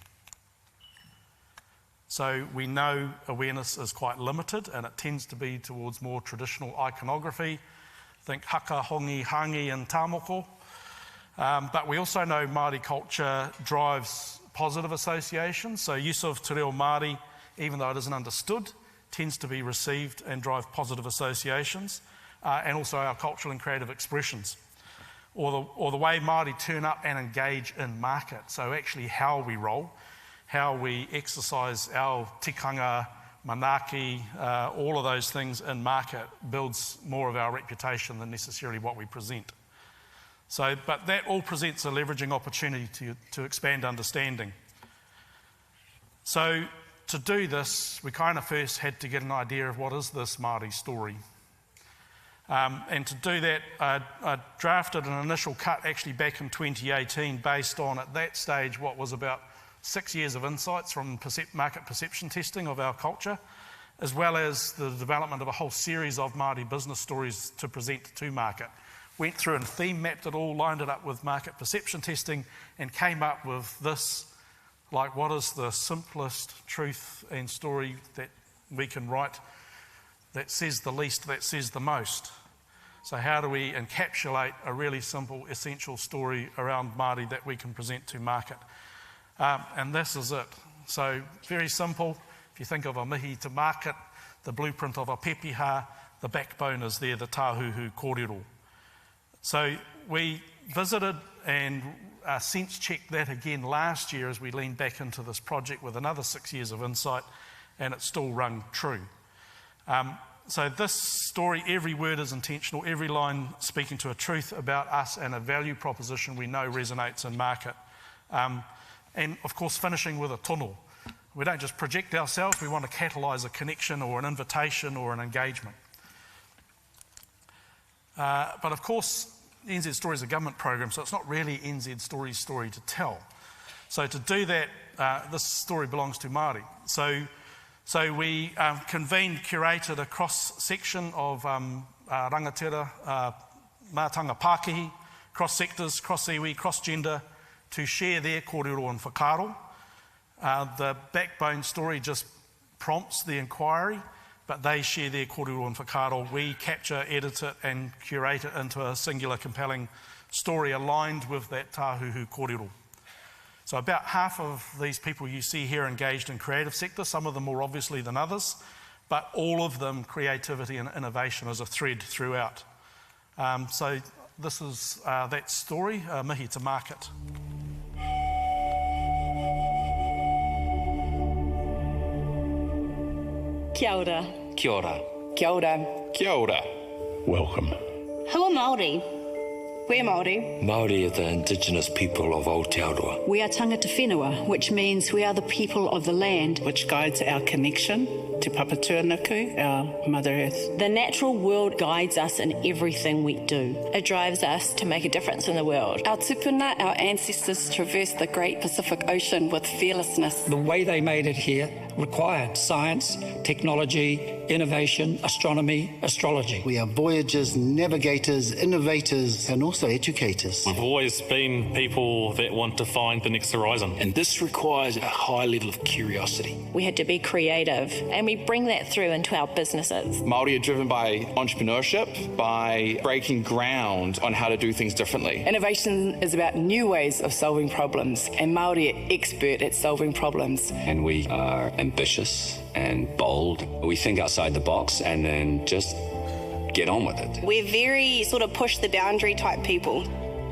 So we know awareness is quite limited and it tends to be towards more traditional iconography. Think haka, hongi, hangi and tāmoko. But we also know Māori culture drives positive associations. So use of te reo Māori, even though it isn't understood, tends to be received and drive positive associations. And also our cultural and creative expressions, or the way Māori turn up and engage in market. So actually how we roll, how we exercise our tikanga, manaki, all of those things in market builds more of our reputation than necessarily what we present. So, but that all presents a leveraging opportunity to expand understanding. So to do this, we kind of first had to get an idea of what is this Māori story. And to do that, I drafted an initial cut actually back in 2018 based on, at that stage, what was about 6 years of insights from market perception testing of our culture, as well as the development of a whole series of Māori business stories to present to market. Went through and theme mapped it all, lined it up with market perception testing, and came up with this, like what is the simplest truth and story that we can write that says the least, that says the most. So how do we encapsulate a really simple, essential story around Māori that we can present to market? And this is it. So very simple. If you think of a mihi to market, the blueprint of a pepeha, the backbone is there, the tāhuhu kōrero. So we visited and sense checked that again last year as we leaned back into this project with another 6 years of insight, and it still rung true. So this story, every word is intentional, every line speaking to a truth about us and a value proposition we know resonates in market. And of course, finishing with a tono. We don't just project ourselves, we want to catalyse a connection or an invitation or an engagement. But of course, NZ Story is a government program, so it's not really NZ Story's story to tell. So to do that, this story belongs to Māori. So we convened, curated a cross-section of rangatira, mātanga Pākihi, cross-sectors, cross-iwi, cross-gender, to share their kōrero and whakaaro. The backbone story just prompts the inquiry, but they share their kōrero and whakaaro. We capture, edit it and curate it into a singular compelling story aligned with that tāhuhu kōrero. So about half of these people you see here engaged in creative sector, some of them more obviously than others, but all of them creativity and innovation as a thread throughout. So this is that story, mihi to market. Kia ora. Kia ora. Kia ora. Kia ora. Welcome. Who are Māori? We're Māori. Māori are the indigenous people of Aotearoa. We are tangata whenua, which means we are the people of the land. Which guides our connection to Papatūānuku, our Mother Earth. The natural world guides us in everything we do. It drives us to make a difference in the world. Our tupuna, our ancestors, traversed the great Pacific Ocean with fearlessness. The way they made it here required science, technology, innovation, astronomy, astrology. We are voyagers, navigators, innovators, and also educators. We've always been people that want to find the next horizon. And this requires a high level of curiosity. We had to be creative, and we bring that through into our businesses. Māori are driven by entrepreneurship, by breaking ground on how to do things differently. Innovation is about new ways of solving problems, and Māori are expert at solving problems. And we are ambitious and bold. We think outside the box and then just get on with it. We're very sort of push the boundary type people.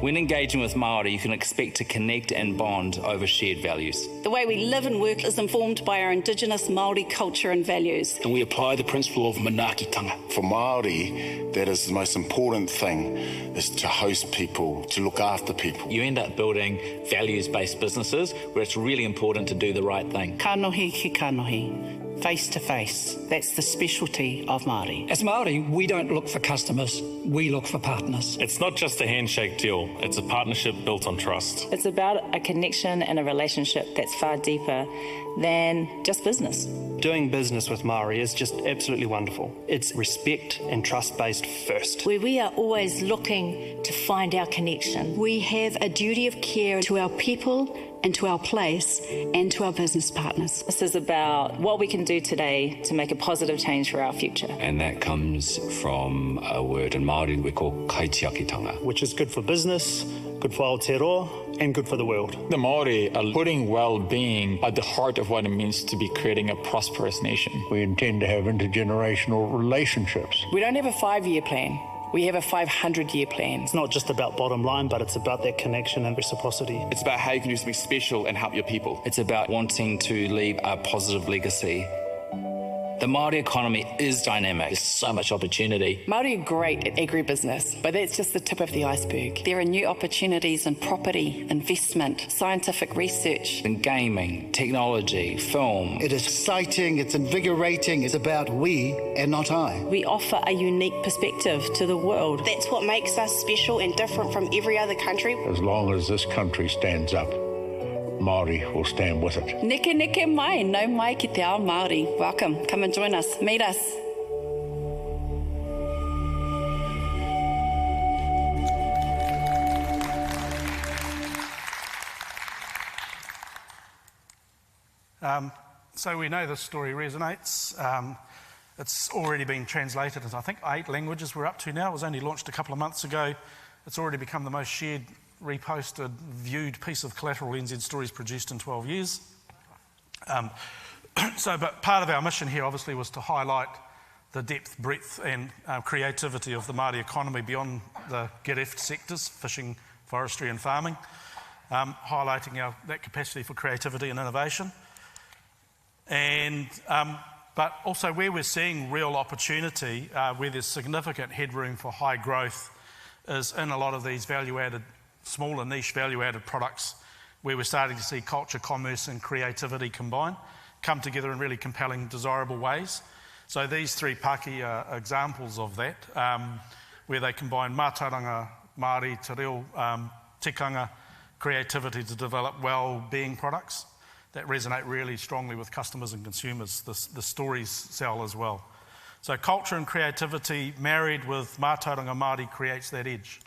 When engaging with Māori, you can expect to connect and bond over shared values. The way we live and work is informed by our Indigenous Māori culture and values. And we apply the principle of manaakitanga. For Māori, that is the most important thing, is to host people, to look after people. You end up building values-based businesses where it's really important to do the right thing. Kanohi ki kanohi. Face to face. That's the specialty of Māori. As Māori, we don't look for customers, we look for partners. It's not just a handshake deal, it's a partnership built on trust. It's about a connection and a relationship that's far deeper than just business. Doing business with Māori is just absolutely wonderful. It's respect and trust-based first. Where we are always looking to find our connection. We have a duty of care to our people and to our place and to our business partners. This is about what we can do today to make a positive change for our future. And that comes from a word in Māori we call kaitiakitanga. Which is good for business, good for Aotearoa, and good for the world. The Māori are putting well-being at the heart of what it means to be creating a prosperous nation. We intend to have intergenerational relationships. We don't have a 5-year plan. We have a 500-year plan. It's not just about bottom line, but it's about that connection and reciprocity. It's about how you can do something special and help your people. It's about wanting to leave a positive legacy. The Māori economy is dynamic. There's so much opportunity. Māori are great at agribusiness, but that's just the tip of the iceberg. There are new opportunities in property, investment, scientific research. In gaming, technology, film. It is exciting, it's invigorating, it's about we and not I. We offer a unique perspective to the world. That's what makes us special and different from every other country. As long as this country stands up, Māori will stand with it. Neke neke mai, no mai ki te ao Māori. Welcome, come and join us, meet us. So we know this story resonates. It's already been translated into, I think, 8 languages we're up to now. It was only launched a couple of months ago. It's already become the most shared, reposted, viewed piece of collateral NZ Stories produced in 12 years. But part of our mission here obviously was to highlight the depth, breadth and creativity of the Māori economy beyond the gereft sectors, fishing, forestry and farming, highlighting that capacity for creativity and innovation. But also where we're seeing real opportunity, where there's significant headroom for high growth, is in a lot of these value-added, smaller niche value-added products where we're starting to see culture, commerce and creativity combine, come together in really compelling, desirable ways. So these three paki are examples of that, where they combine mātauranga, Māori, te reo, tikanga, creativity to develop well-being products that resonate really strongly with customers and consumers. The stories sell as well. So culture and creativity married with mātauranga Māori creates that edge.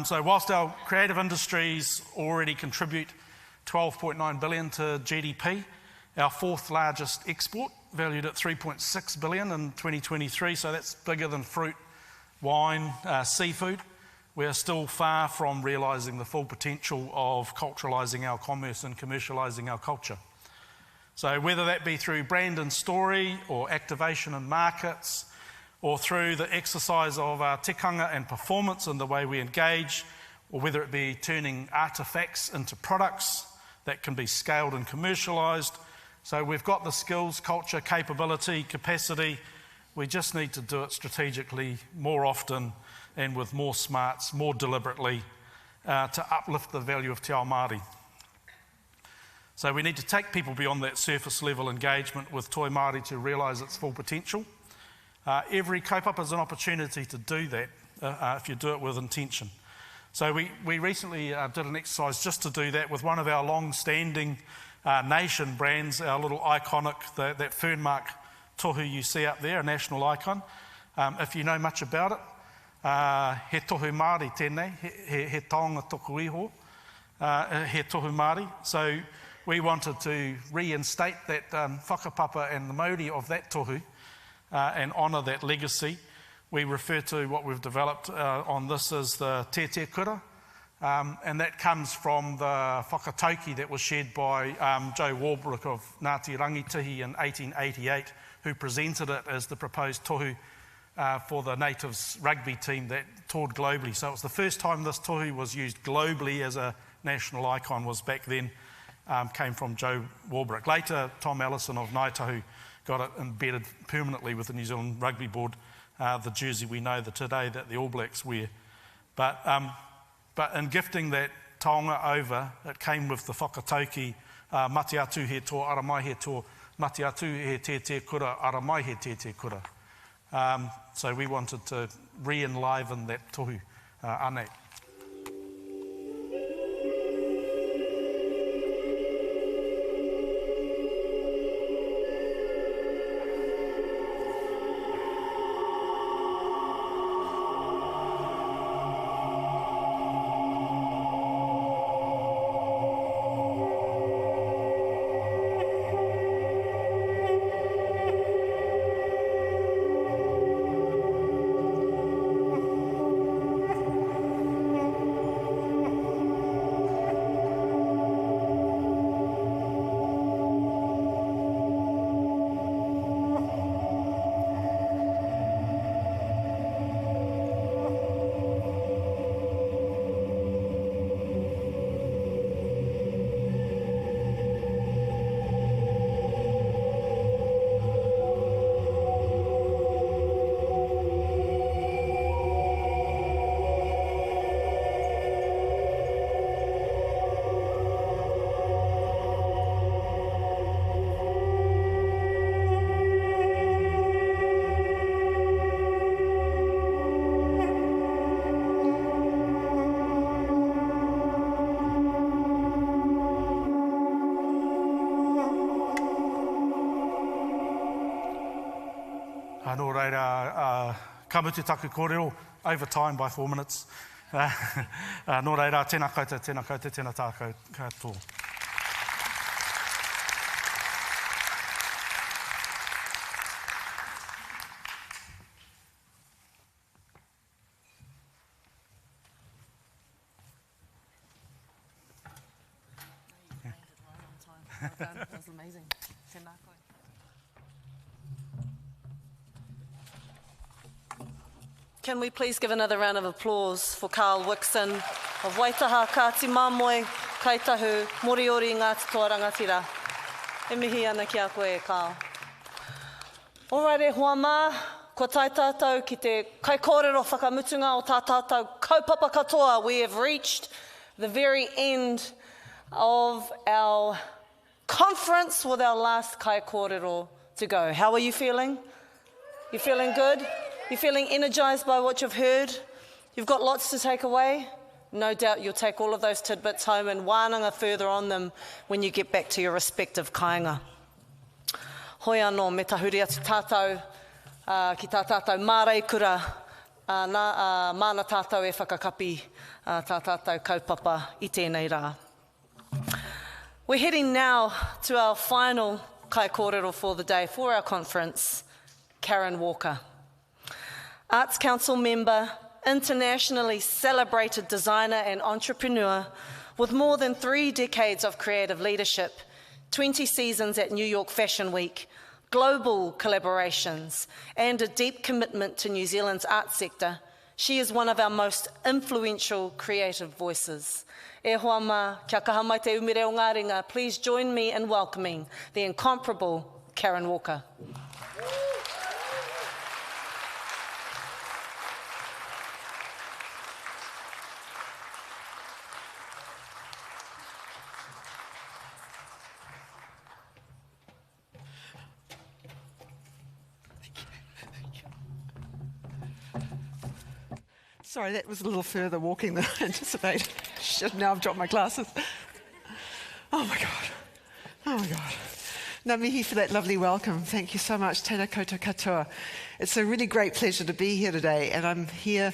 So whilst our creative industries already contribute 12.9 billion to GDP, our fourth largest export, valued at 3.6 billion in 2023, so that's bigger than fruit, wine, seafood. We are still far from realising the full potential of culturalising our commerce and commercialising our culture. So whether that be through brand and story or activation in markets, or through the exercise of our tikanga and performance and the way we engage, or whether it be turning artefacts into products that can be scaled and commercialised. So we've got the skills, culture, capability, capacity. We just need to do it strategically more often and with more smarts, more deliberately, to uplift the value of Te Ao Māori. So we need to take people beyond that surface level engagement with Toi Māori to realise its full potential. Every kaupapa is an opportunity to do that if you do it with intention. So we recently did an exercise just to do that with one of our long-standing nation brands, our little iconic, that fernmark tohu you see up there, a national icon. If you know much about it, he tohu Māori tēnei, he taonga toku iho, he tohu Māori. So we wanted to reinstate that whakapapa and the mauri of that tohu and honour that legacy. We refer to what we've developed on this as the te kura, and that comes from the whakatauki that was shared by Joe Warbrick of Ngāti Rangitihi in 1888, who presented it as the proposed tohu for the natives rugby team that toured globally. So it was the first time this tohu was used globally as a national icon, was back then, came from Joe Warbrick. Later, Tom Allison of Ngāi Tahu got it embedded permanently with the New Zealand Rugby Board, the jersey we know today that the All Blacks wear. But in gifting that taonga over, it came with the whakatauki, mati atu he tō, ara mai he tō, mati atu he te kura, ara mai he te kura. So we wanted to re-enliven that tohu ane. Nō reira, kamutu taku kōrero, over time by 4 minutes. Nō reira, tēnā koutou, tēnā tākou katoa. That was amazing. Tēnā koe. Can we please give another round of applause for Karl Wixon of Waitaha, Kāti Māmoe, Ngāi Tahu, Moriori, Ngāti Toa Rangatira. E mihi ana ki a koe, Karl. Alright, hoa mā, ko tai tātou ki te kai kōrero whakamutunga o tā tātou kaupapa katoa. We have reached the very end of our conference with our last kai kōrero to go. How are you feeling? You feeling good? You feeling energised by what you've heard? You've got lots to take away? No doubt you'll take all of those tidbits home and wānanga further on them when you get back to your respective kāinga. Hoi anō, me tahuri atu tātou, ki tā tātou māreikura, mana tātou e whakakapi tā tātou kaupapa I tēnei rā. We're heading now to our final kai kōrero for the day, for our conference, Karen Walker. Arts Council member, internationally celebrated designer and entrepreneur with more than 3 decades of creative leadership, 20 seasons at New York Fashion Week, global collaborations, and a deep commitment to New Zealand's arts sector, she is one of our most influential creative voices. E hoa mā, kia kaha mai te umere o ngā ringa. Please join me in welcoming the incomparable Karen Walker. Sorry, that was a little further walking than I anticipated. Shit, now I've dropped my glasses. Oh my God. Oh my God. Ngā mihi for that lovely welcome. Thank you so much. Tēnā koutou katoa. It's a really great pleasure to be here today, and I'm here,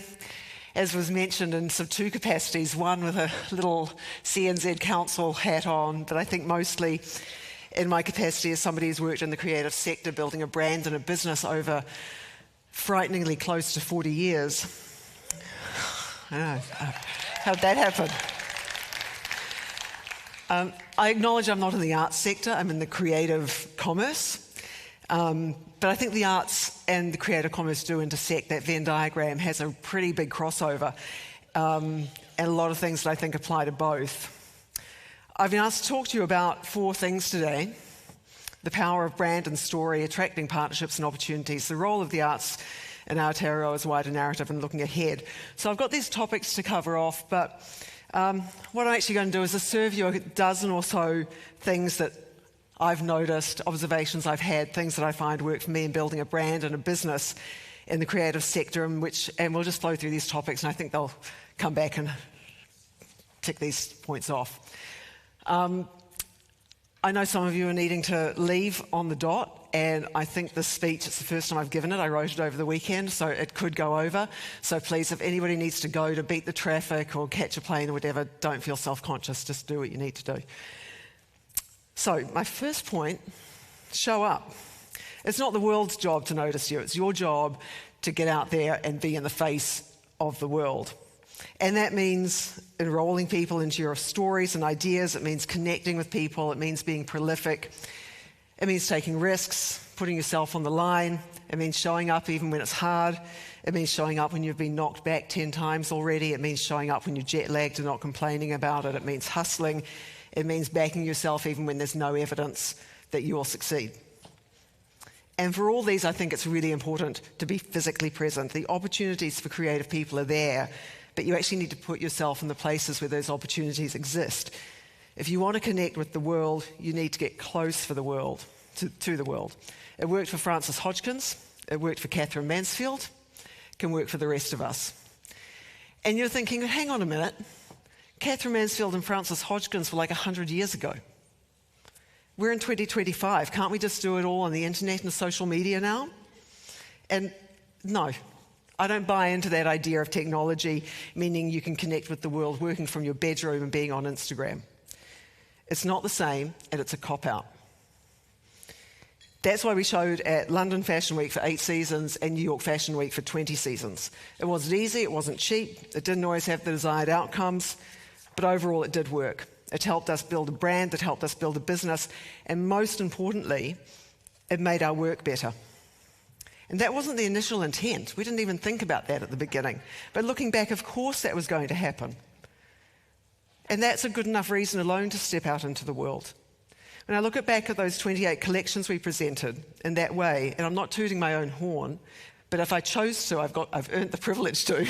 as was mentioned, in sort of 2 capacities. One with a little CNZ Council hat on, but I think mostly in my capacity as somebody who's worked in the creative sector, building a brand and a business over frighteningly close to 40 years. I know. How'd that happen? I acknowledge I'm not in the arts sector, I'm in the creative commerce. But I think the arts and the creative commerce do intersect. That Venn diagram has a pretty big crossover, and a lot of things that I think apply to both. I've been asked to talk to you about 4 things today: the power of brand and story, attracting partnerships and opportunities, the role of the arts in Aotearoa's wider narrative, and looking ahead. So I've got these topics to cover off, but what I'm actually going to do is serve you a dozen or so things that I've noticed, observations I've had, things that I find work for me in building a brand and a business in the creative sector, and we'll just flow through these topics, and I think they'll come back and tick these points off. I know some of you are needing to leave on the dot, and I think this speech, it's the first time I've given it. I wrote it over the weekend, so it could go over. So please, if anybody needs to go to beat the traffic or catch a plane or whatever, don't feel self-conscious, just do what you need to do. So my first point, show up. It's not the world's job to notice you, it's your job to get out there and be in the face of the world. And that means enrolling people into your stories and ideas. It means connecting with people. It means being prolific. It means taking risks, putting yourself on the line. It means showing up even when it's hard. It means showing up when you've been knocked back 10 times already. It means showing up when you're jet-lagged and not complaining about it. It means hustling. It means backing yourself even when there's no evidence that you will succeed. And for all these, I think it's really important to be physically present. The opportunities for creative people are there, but you actually need to put yourself in the places where those opportunities exist. If you want to connect with the world, you need to get close for the world, to the world. It worked for Frances Hodgkins. It worked for Catherine Mansfield. It can work for the rest of us. And you're thinking, hang on a minute. Catherine Mansfield and Frances Hodgkins were like 100 years ago. We're in 2025. Can't we just do it all on the internet and social media now? And no. I don't buy into that idea of technology, meaning you can connect with the world working from your bedroom and being on Instagram. It's not the same, and it's a cop-out. That's why we showed at London Fashion Week for 8 seasons and New York Fashion Week for 20 seasons. It wasn't easy, it wasn't cheap, it didn't always have the desired outcomes, but overall it did work. It helped us build a brand, it helped us build a business, and most importantly, it made our work better. And that wasn't the initial intent. We didn't even think about that at the beginning. But looking back, of course that was going to happen. And that's a good enough reason alone to step out into the world. When I look back at those 28 collections we presented in that way, and I'm not tooting my own horn, but if I chose to, I've earned the privilege to.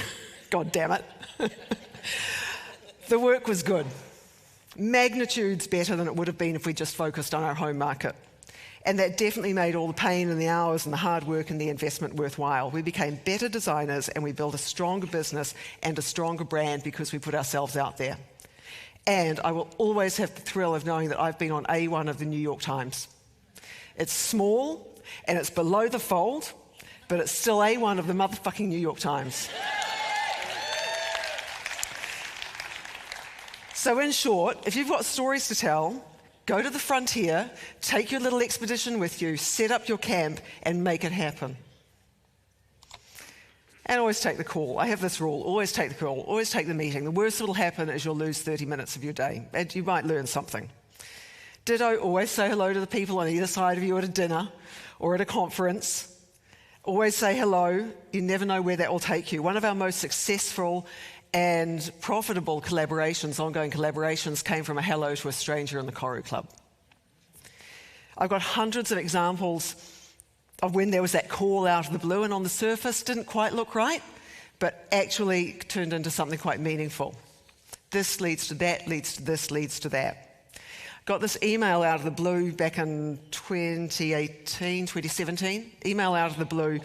God damn it. The work was good. Magnitudes better than it would have been if we just focused on our home market. And that definitely made all the pain and the hours and the hard work and the investment worthwhile. We became better designers and we built a stronger business and a stronger brand because we put ourselves out there. And I will always have the thrill of knowing that I've been on A1 of the New York Times. It's small and it's below the fold, but it's still A1 of the motherfucking New York Times. So in short, if you've got stories to tell, go to the frontier, take your little expedition with you, set up your camp, and make it happen. And always take the call. I have this rule, always take the call, always take the meeting. The worst that'll happen is you'll lose 30 minutes of your day, and you might learn something. Ditto, always say hello to the people on either side of you at a dinner or at a conference. Always say hello. You never know where that will take you. One of our most successful and profitable collaborations, ongoing collaborations, came from a hello to a stranger in the Kōrero Club. I've got hundreds of examples of when there was that call out of the blue and on the surface didn't quite look right, but actually turned into something quite meaningful. This leads to that, leads to this, leads to that. Got this email out of the blue back in 2017, email out of the blue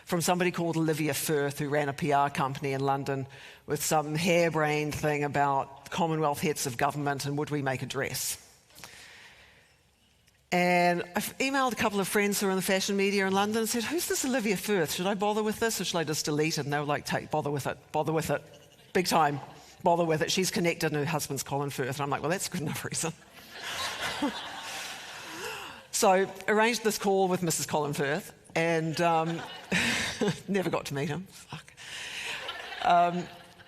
from somebody called Olivia Firth, who ran a PR company in London with some harebrained thing about Commonwealth heads of government and would we make a dress. And I've emailed a couple of friends who are in the fashion media in London and said, who's this Olivia Firth? Should I bother with this or should I just delete it? And they were like, bother with it, big time, bother with it. She's connected and her husband's Colin Firth. And I'm like, well, that's a good enough reason. So arranged this call with Mrs. Colin Firth and never got to meet him. Fuck.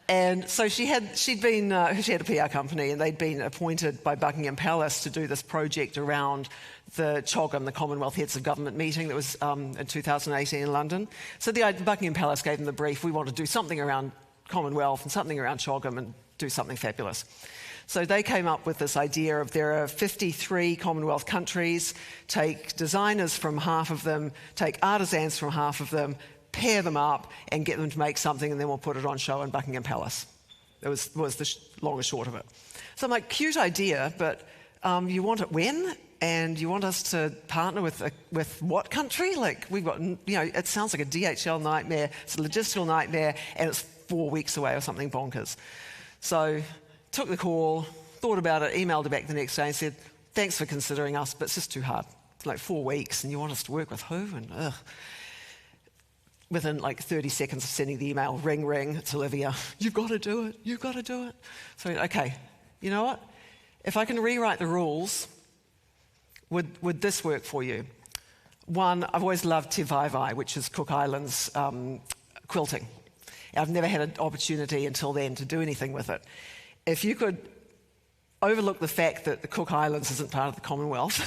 And so she had a PR company and they'd been appointed by Buckingham Palace to do this project around the CHOGM, the Commonwealth Heads of Government meeting that was in 2018 in London. So the Buckingham Palace gave them the brief, we want to do something around Commonwealth and something around CHOGM and do something fabulous. So they came up with this idea of there are 53 Commonwealth countries, take designers from half of them, take artisans from half of them, pair them up and get them to make something and then we'll put it on show in Buckingham Palace. That was the long and short of it. So I'm like, cute idea, but you want it when? And you want us to partner with what country? Like we've got, it sounds like a DHL nightmare, it's a logistical nightmare, and it's 4 weeks away or something bonkers. So took the call, thought about it, emailed her back the next day and said, thanks for considering us, but it's just too hard. It's like 4 weeks and you want us to work with who? And within like 30 seconds of sending the email, ring, it's Olivia, you've got to do it. So, okay, you know what? If I can rewrite the rules, would this work for you? One, I've always loved Te Vaivai, which is Cook Islands quilting. I've never had an opportunity until then to do anything with it. If you could overlook the fact that the Cook Islands isn't part of the Commonwealth,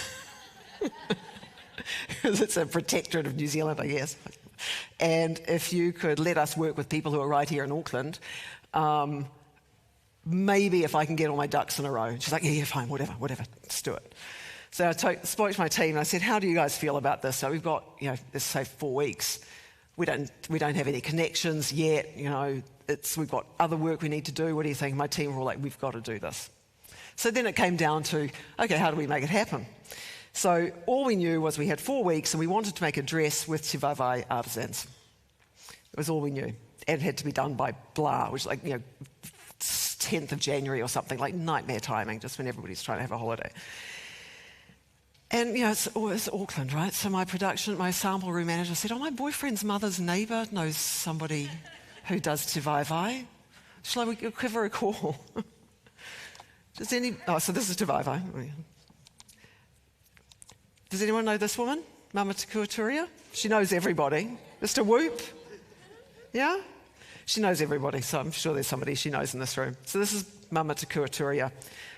because it's a protectorate of New Zealand, I guess, and if you could let us work with people who are right here in Auckland, maybe if I can get all my ducks in a row. She's like, yeah, fine, whatever, let's do it. So I spoke to my team and I said, how do you guys feel about this? So we've got, let's say 4 weeks. We don't have any connections yet, we've got other work we need to do. What do you think? My team were all like, we've got to do this. So then it came down to, okay, how do we make it happen? So all we knew was we had 4 weeks and we wanted to make a dress with Te Vaivai artisans. It was all we knew. And it had to be done by blah, which is like, 10th of January or something, like nightmare timing, just when everybody's trying to have a holiday. And, it's Auckland, right? So my sample room manager said, my boyfriend's mother's neighbour knows somebody who does Te Vaivai. Shall I give her a call? So this is Te Vaivai. Does anyone know this woman? Mama Tukuaturia? She knows everybody. Just a whoop. Yeah? She knows everybody, so I'm sure there's somebody she knows in this room. So this is Mama Tukuaturia,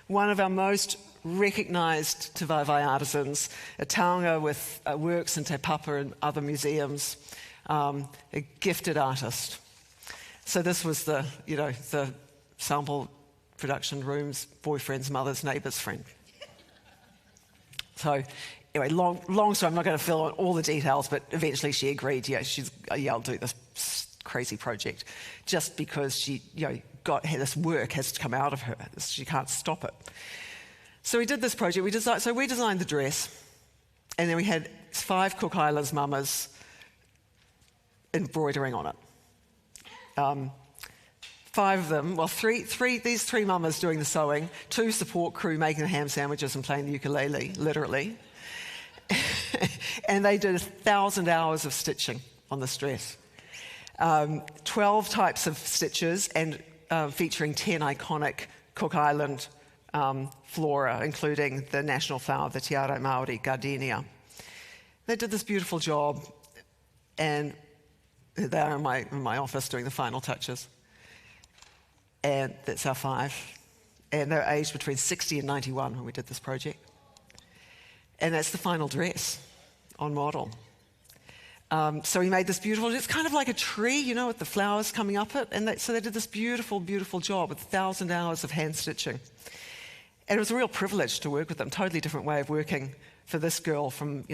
one of our most recognised Te Vaivai artisans, a taonga with works in Te Papa and other museums, a gifted artist. So this was the sample production room's boyfriend's mother's neighbour's friend. So anyway, long story, I'm not going to fill in all the details, but eventually she agreed, I'll do this. crazy project, just because she, this work has to come out of her. She can't stop it. So we did this project. We designed the dress, and then we had 5 Cook Islands mamas embroidering on it. 5 of them, these 3 mamas doing the sewing, 2 support crew making the ham sandwiches and playing the ukulele, literally. And they did 1,000 hours of stitching on this dress. 12 types of stitches and featuring 10 iconic Cook Island flora, including the national flower, the Te Ara Māori gardenia. They did this beautiful job, and they're in my office doing the final touches. And that's our 5. And they're aged between 60 and 91 when we did this project. And that's the final dress on model. So we made this beautiful, it's kind of like a tree, with the flowers coming up it. And so they did this beautiful, beautiful job with 1,000 hours of hand stitching. And it was a real privilege to work with them, totally different way of working for this girl from,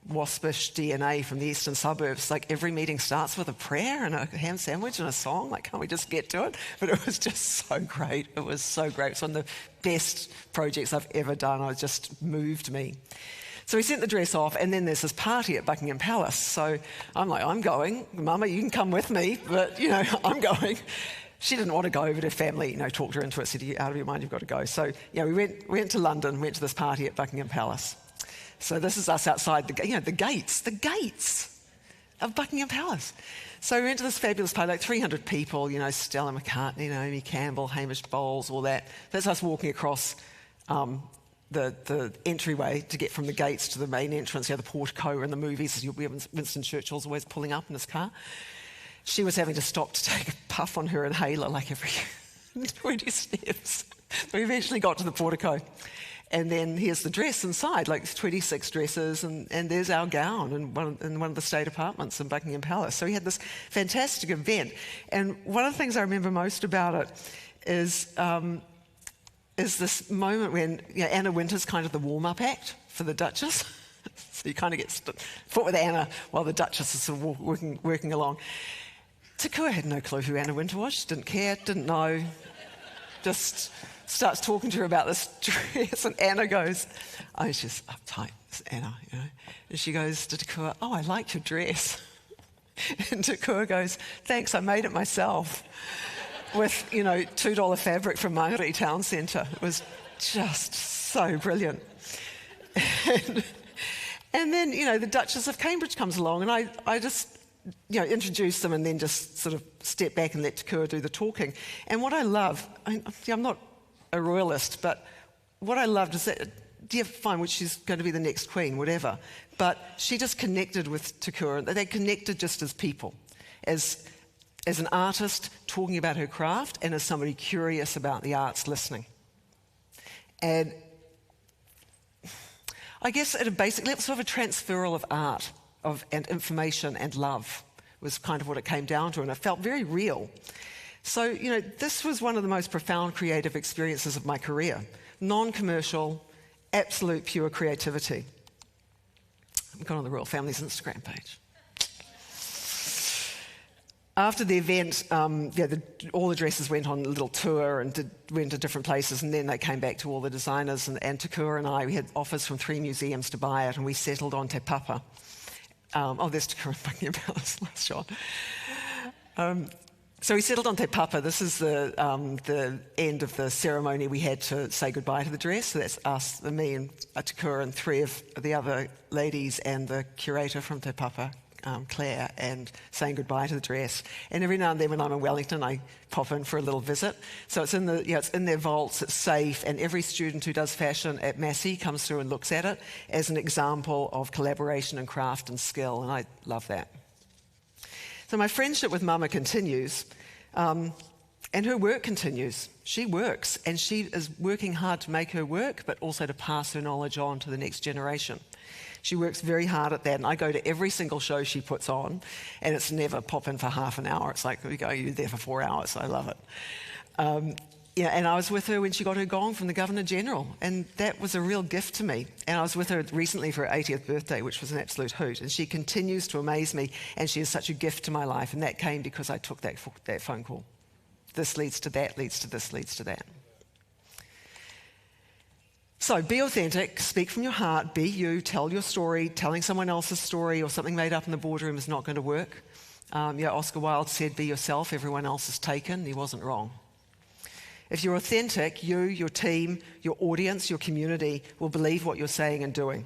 waspish DNA from the eastern suburbs. Like every meeting starts with a prayer and a ham sandwich and a song. Like, can't we just get to it? But it was just so great. It was so great. It's one of the best projects I've ever done. It just moved me. So we sent the dress off, and then there's this party at Buckingham Palace. So I'm like, I'm going. Mama, you can come with me, but, I'm going. She didn't want to go, but her family, talked her into it, said, out of your mind, you've got to go. So, we went to London, went to this party at Buckingham Palace. So this is us outside the gates of Buckingham Palace. So we went to this fabulous party, like 300 people, Stella McCartney, Naomi Campbell, Hamish Bowles, all that. That's us walking across the entryway to get from the gates to the main entrance, the portico in the movies. Winston Churchill's always pulling up in his car. She was having to stop to take a puff on her inhaler like every 20 steps. We eventually got to the portico. And then here's the dress inside, like 26 dresses, and there's our gown in one of the state apartments in Buckingham Palace. So we had this fantastic event. And one of the things I remember most about it is this moment when Anna Wintour's kind of the warm-up act for the Duchess. So you kind of get foot with Anna while the Duchess is sort of working along. Takua had no clue who Anna Wintour was. She didn't care, didn't know, just starts talking to her about this dress, and Anna goes, oh, she's uptight, it's Anna, And she goes to Takua, oh, I like your dress. And Takua goes, thanks, I made it myself. With, $2 fabric from Māori Town Centre. It was just so brilliant. And then, the Duchess of Cambridge comes along, and I just, introduce them and then just sort of step back and let Takua do the talking. And what I love, I'm not a royalist, but what I loved is that, fine, which she's going to be the next queen, whatever, but she just connected with Takua. They connected just as people, as an artist talking about her craft and as somebody curious about the arts listening. And I guess at a basic level, sort of a transferal of art and information and love was kind of what it came down to, and it felt very real. So, this was one of the most profound creative experiences of my career. Non-commercial, absolute pure creativity. I've gone on the Royal Family's Instagram page. After the event, all the dresses went on a little tour and went to different places, and then they came back to all the designers, and Takua and I, we had offers from 3 museums to buy it, and we settled on Te Papa. There's Takua in Buckingham Palace, last shot. So we settled on Te Papa. This is the end of the ceremony we had to say goodbye to the dress. So that's us, me and Takua and 3 of the other ladies and the curator from Te Papa, Claire, and saying goodbye to the dress. And every now and then when I'm in Wellington, I pop in for a little visit. So it's in it's in their vaults, it's safe, and every student who does fashion at Massey comes through and looks at it as an example of collaboration and craft and skill, and I love that. So my friendship with Mama continues, and her work continues. She works, and she is working hard to make her work, but also to pass her knowledge on to the next generation. She works very hard at that, and I go to every single show she puts on, and it's never pop in for half an hour. It's like, we go, you're there for 4 hours. I love it. Yeah, and I was with her when she got her gong from the Governor-General, and that was a real gift to me. And I was with her recently for her 80th birthday, which was an absolute hoot. And she continues to amaze me, and she is such a gift to my life. And that came because I took that phone call. This leads to that, leads to this, leads to that. So be authentic, speak from your heart, be you, tell your story. Telling someone else's story or something made up in the boardroom is not going to work. Oscar Wilde said, be yourself, everyone else is taken. He wasn't wrong. If you're authentic, you, your team, your audience, your community will believe what you're saying and doing.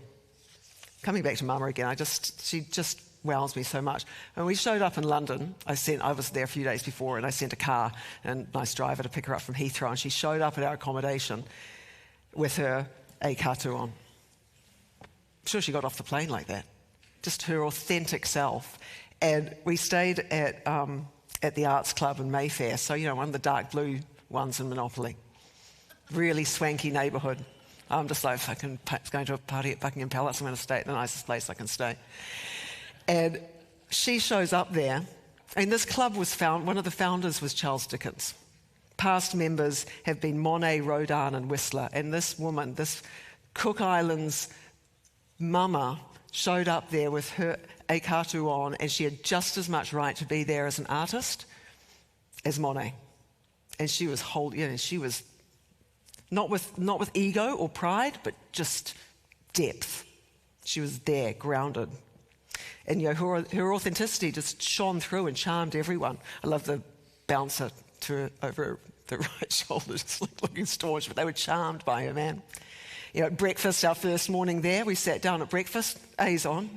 Coming back to Mama again, she just wows me so much. When we showed up in London, I was there a few days before, and I sent a car and a nice driver to pick her up from Heathrow, and she showed up at our accommodation with her eikatu on. I'm sure she got off the plane like that. Just her authentic self. And we stayed at the Arts Club in Mayfair, so, one of the dark blue ones in Monopoly. Really swanky neighbourhood. I'm just like, going to a party at Buckingham Palace, I'm going to stay at the nicest place I can stay. And she shows up there, and this club was one of the founders was Charles Dickens. Past members have been Monet, Rodin and Whistler, and this woman, this Cook Islands mama, showed up there with her eikatu on, and she had just as much right to be there as an artist as Monet. And she was she was not with ego or pride, but just depth. She was there, grounded. And her authenticity just shone through and charmed everyone. I love the bouncer over the right shoulder, just looking staunch, but they were charmed by her, man. At breakfast, our first morning there, we sat down at breakfast, A's on.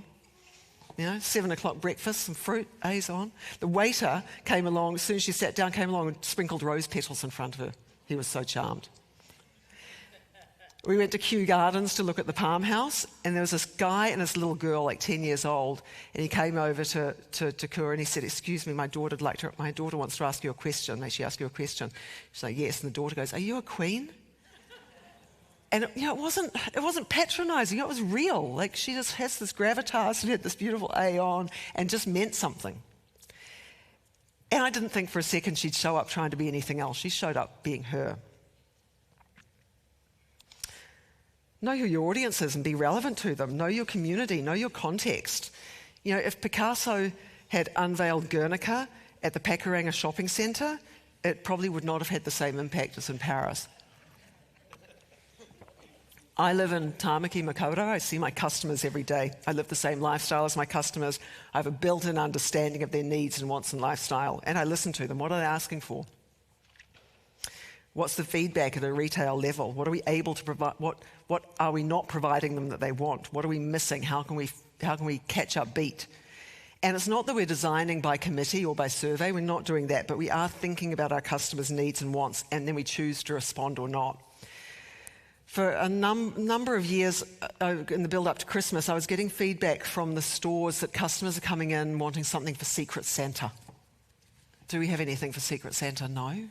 7 o'clock breakfast, some fruit, A's on. The waiter came along, as soon as she sat down, came along and sprinkled rose petals in front of her. He was so charmed. We went to Kew Gardens to look at the palm house, and there was this guy and this little girl, like 10 years old, and he came over to Kua and he said, "Excuse me, my daughter wants to ask you a question." May she ask you a question? She's like, "Yes," and the daughter goes, "Are you a queen?" And it wasn't patronising, it was real. Like, she just has this gravitas and had this beautiful A on and just meant something. And I didn't think for a second she'd show up trying to be anything else. She showed up being her. Know who your audience is and be relevant to them. Know your community, know your context. If Picasso had unveiled Guernica at the Pakuranga shopping centre, it probably would not have had the same impact as in Paris. I live in Tāmaki, Makaurau. I see my customers every day. I live the same lifestyle as my customers. I have a built-in understanding of their needs and wants and lifestyle, and I listen to them. What are they asking for? What's the feedback at a retail level? What are we able to provide? What are we not providing them that they want? What are we missing? How can we catch up beat? And it's not that we're designing by committee or by survey. We're not doing that, but we are thinking about our customers' needs and wants, and then we choose to respond or not. For a number of years in the build-up to Christmas, I was getting feedback from the stores that customers are coming in wanting something for Secret Santa. Do we have anything for Secret Santa? No.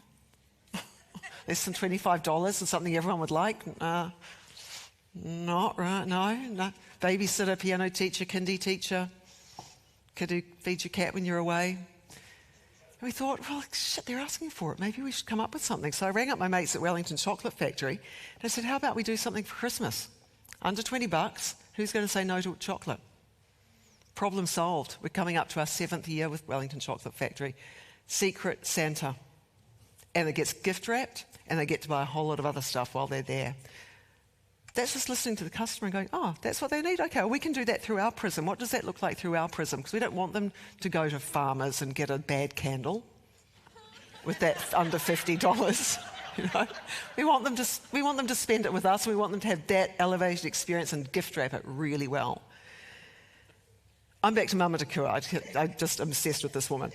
Less than $25 and something everyone would like? Not right, no. Babysitter, piano teacher, kindy teacher. Could you feed your cat when you're away? And we thought, well, shit, they're asking for it. Maybe we should come up with something. So I rang up my mates at Wellington Chocolate Factory and I said, how about we do something for Christmas? Under $20, who's going to say no to chocolate? Problem solved. We're coming up to our 7th year with Wellington Chocolate Factory. Secret Santa. And it gets gift wrapped and they get to buy a whole lot of other stuff while they're there. That's just listening to the customer and going, oh, that's what they need? Okay, well, we can do that through our prism. What does that look like through our prism? Because we don't want them to go to Farmers and get a bad candle with that under $50. We want them to spend it with us. We want them to have that elevated experience and gift wrap it really well. I'm back to Mama Te Kua. I'm obsessed with this woman.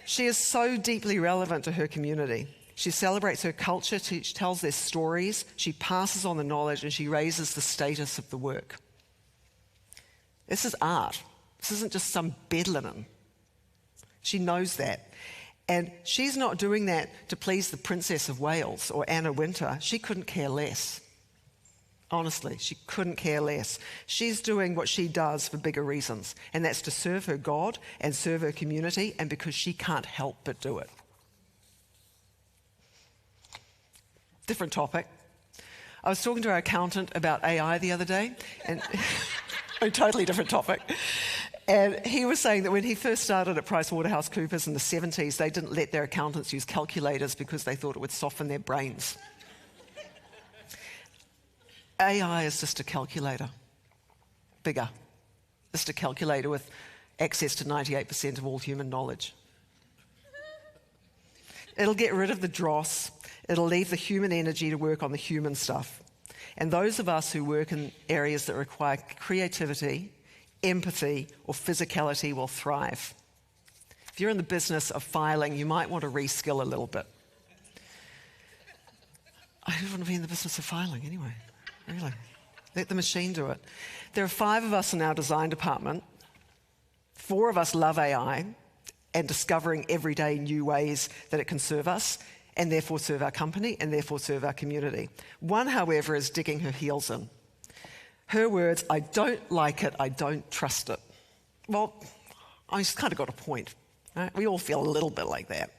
She is so deeply relevant to her community. She celebrates her culture, she tells their stories, she passes on the knowledge, and she raises the status of the work. This is art. This isn't just some bed linen. She knows that. And she's not doing that to please the Princess of Wales or Anna Wintour. She couldn't care less. Honestly, she couldn't care less. She's doing what she does for bigger reasons, and that's to serve her God and serve her community, and because she can't help but do it. Different topic. I was talking to our accountant about AI the other day, and a totally different topic. And he was saying that when he first started at PricewaterhouseCoopers in the 70s, they didn't let their accountants use calculators because they thought it would soften their brains. AI is just a calculator. Bigger. Just a calculator with access to 98% of all human knowledge. It'll get rid of the dross. It'll leave the human energy to work on the human stuff. And those of us who work in areas that require creativity, empathy, or physicality will thrive. If you're in the business of filing, you might want to reskill a little bit. I don't want to be in the business of filing anyway, really. Let the machine do it. There are 5 of us in our design department. 4 of us love AI and discovering every day new ways that it can serve us, and therefore serve our company, and therefore serve our community. 1, however, is digging her heels in. Her words, I don't like it, I don't trust it. Well, I just kind of got a point. Right? We all feel a little bit like that.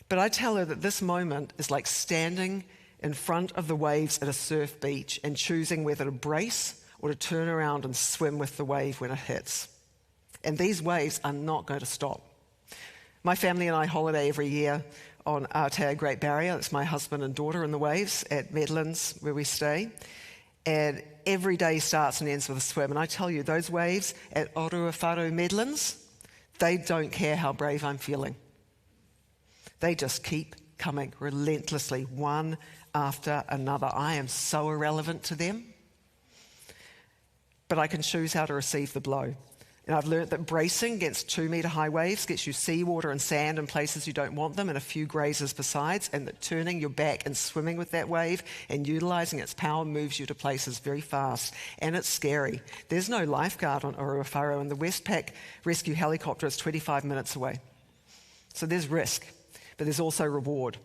But I tell her that this moment is like standing in front of the waves at a surf beach and choosing whether to brace or to turn around and swim with the wave when it hits. And these waves are not going to stop. My family and I holiday every year on Ātiawa Great Barrier. It's my husband and daughter in the waves at Medlands where we stay. And every day starts and ends with a swim. And I tell you, those waves at Ōruawharo Medlands, they don't care how brave I'm feeling. They just keep coming relentlessly, one after another. I am so irrelevant to them. But I can choose how to receive the blow. And I've learnt that bracing against 2-metre high waves gets you seawater and sand in places you don't want them and a few grazes besides, and that turning your back and swimming with that wave and utilising its power moves you to places very fast. And it's scary. There's no lifeguard on Ōruawharo, and the Westpac rescue helicopter is 25 minutes away. So there's risk, but there's also reward.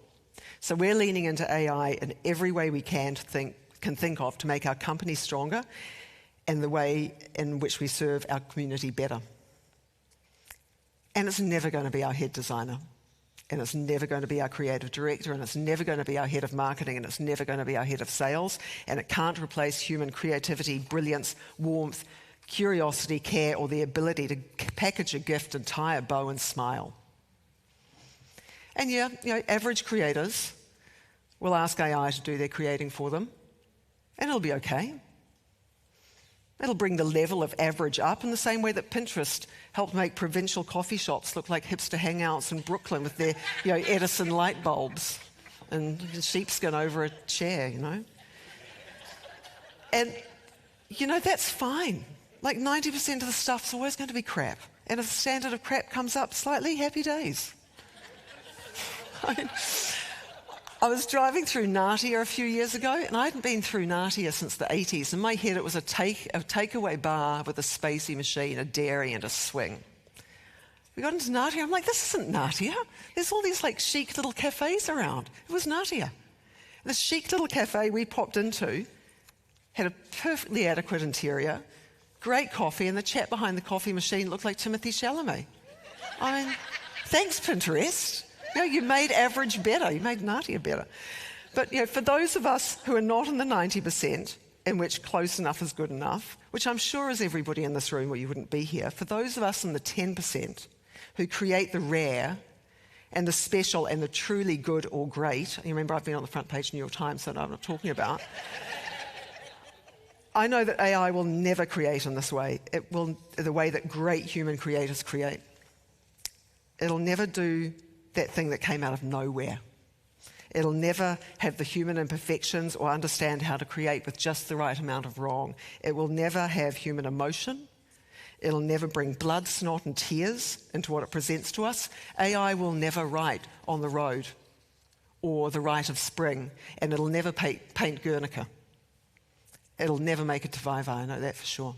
So we're leaning into AI in every way we can think of to make our company stronger and the way in which we serve our community better. And it's never going to be our head designer, and it's never going to be our creative director, and it's never going to be our head of marketing, and it's never going to be our head of sales, and it can't replace human creativity, brilliance, warmth, curiosity, care, or the ability to package a gift and tie a bow and smile. And yeah, average creators will ask AI to do their creating for them, and it'll be okay. It'll bring the level of average up in the same way that Pinterest helped make provincial coffee shops look like hipster hangouts in Brooklyn with their, Edison light bulbs and sheepskin over a chair, And, that's fine. Like 90% of the stuff's always going to be crap. And if the standard of crap comes up slightly, happy days. I was driving through Ngāti a few years ago, and I hadn't been through Ngāti since the 80s. In my head, it was a takeaway bar with a spacey machine, a dairy, and a swing. We got into Ngāti. I'm like, this isn't Ngāti. There's all these chic little cafes around. It was Ngāti. This chic little cafe we popped into had a perfectly adequate interior, great coffee, and the chap behind the coffee machine looked like Timothy Chalamet. I mean, thanks, Pinterest. You made average better. You made Ngāti better. But for those of us who are not in the 90%, in which close enough is good enough, which I'm sure is everybody in this room or you wouldn't be here, for those of us in the 10% who create the rare and the special and the truly good or great, you remember I've been on the front page of New York Times, so I know what I'm talking about. I know that AI will never create in this way. It will, the way that great human creators create. It'll never do that thing that came out of nowhere. It'll never have the human imperfections or understand how to create with just the right amount of wrong. It will never have human emotion. It'll never bring blood, snot and tears into what it presents to us. AI will never write On the Road or The Rite of Spring, and it'll never paint Guernica. It'll never make it to Vaiva, I know that for sure.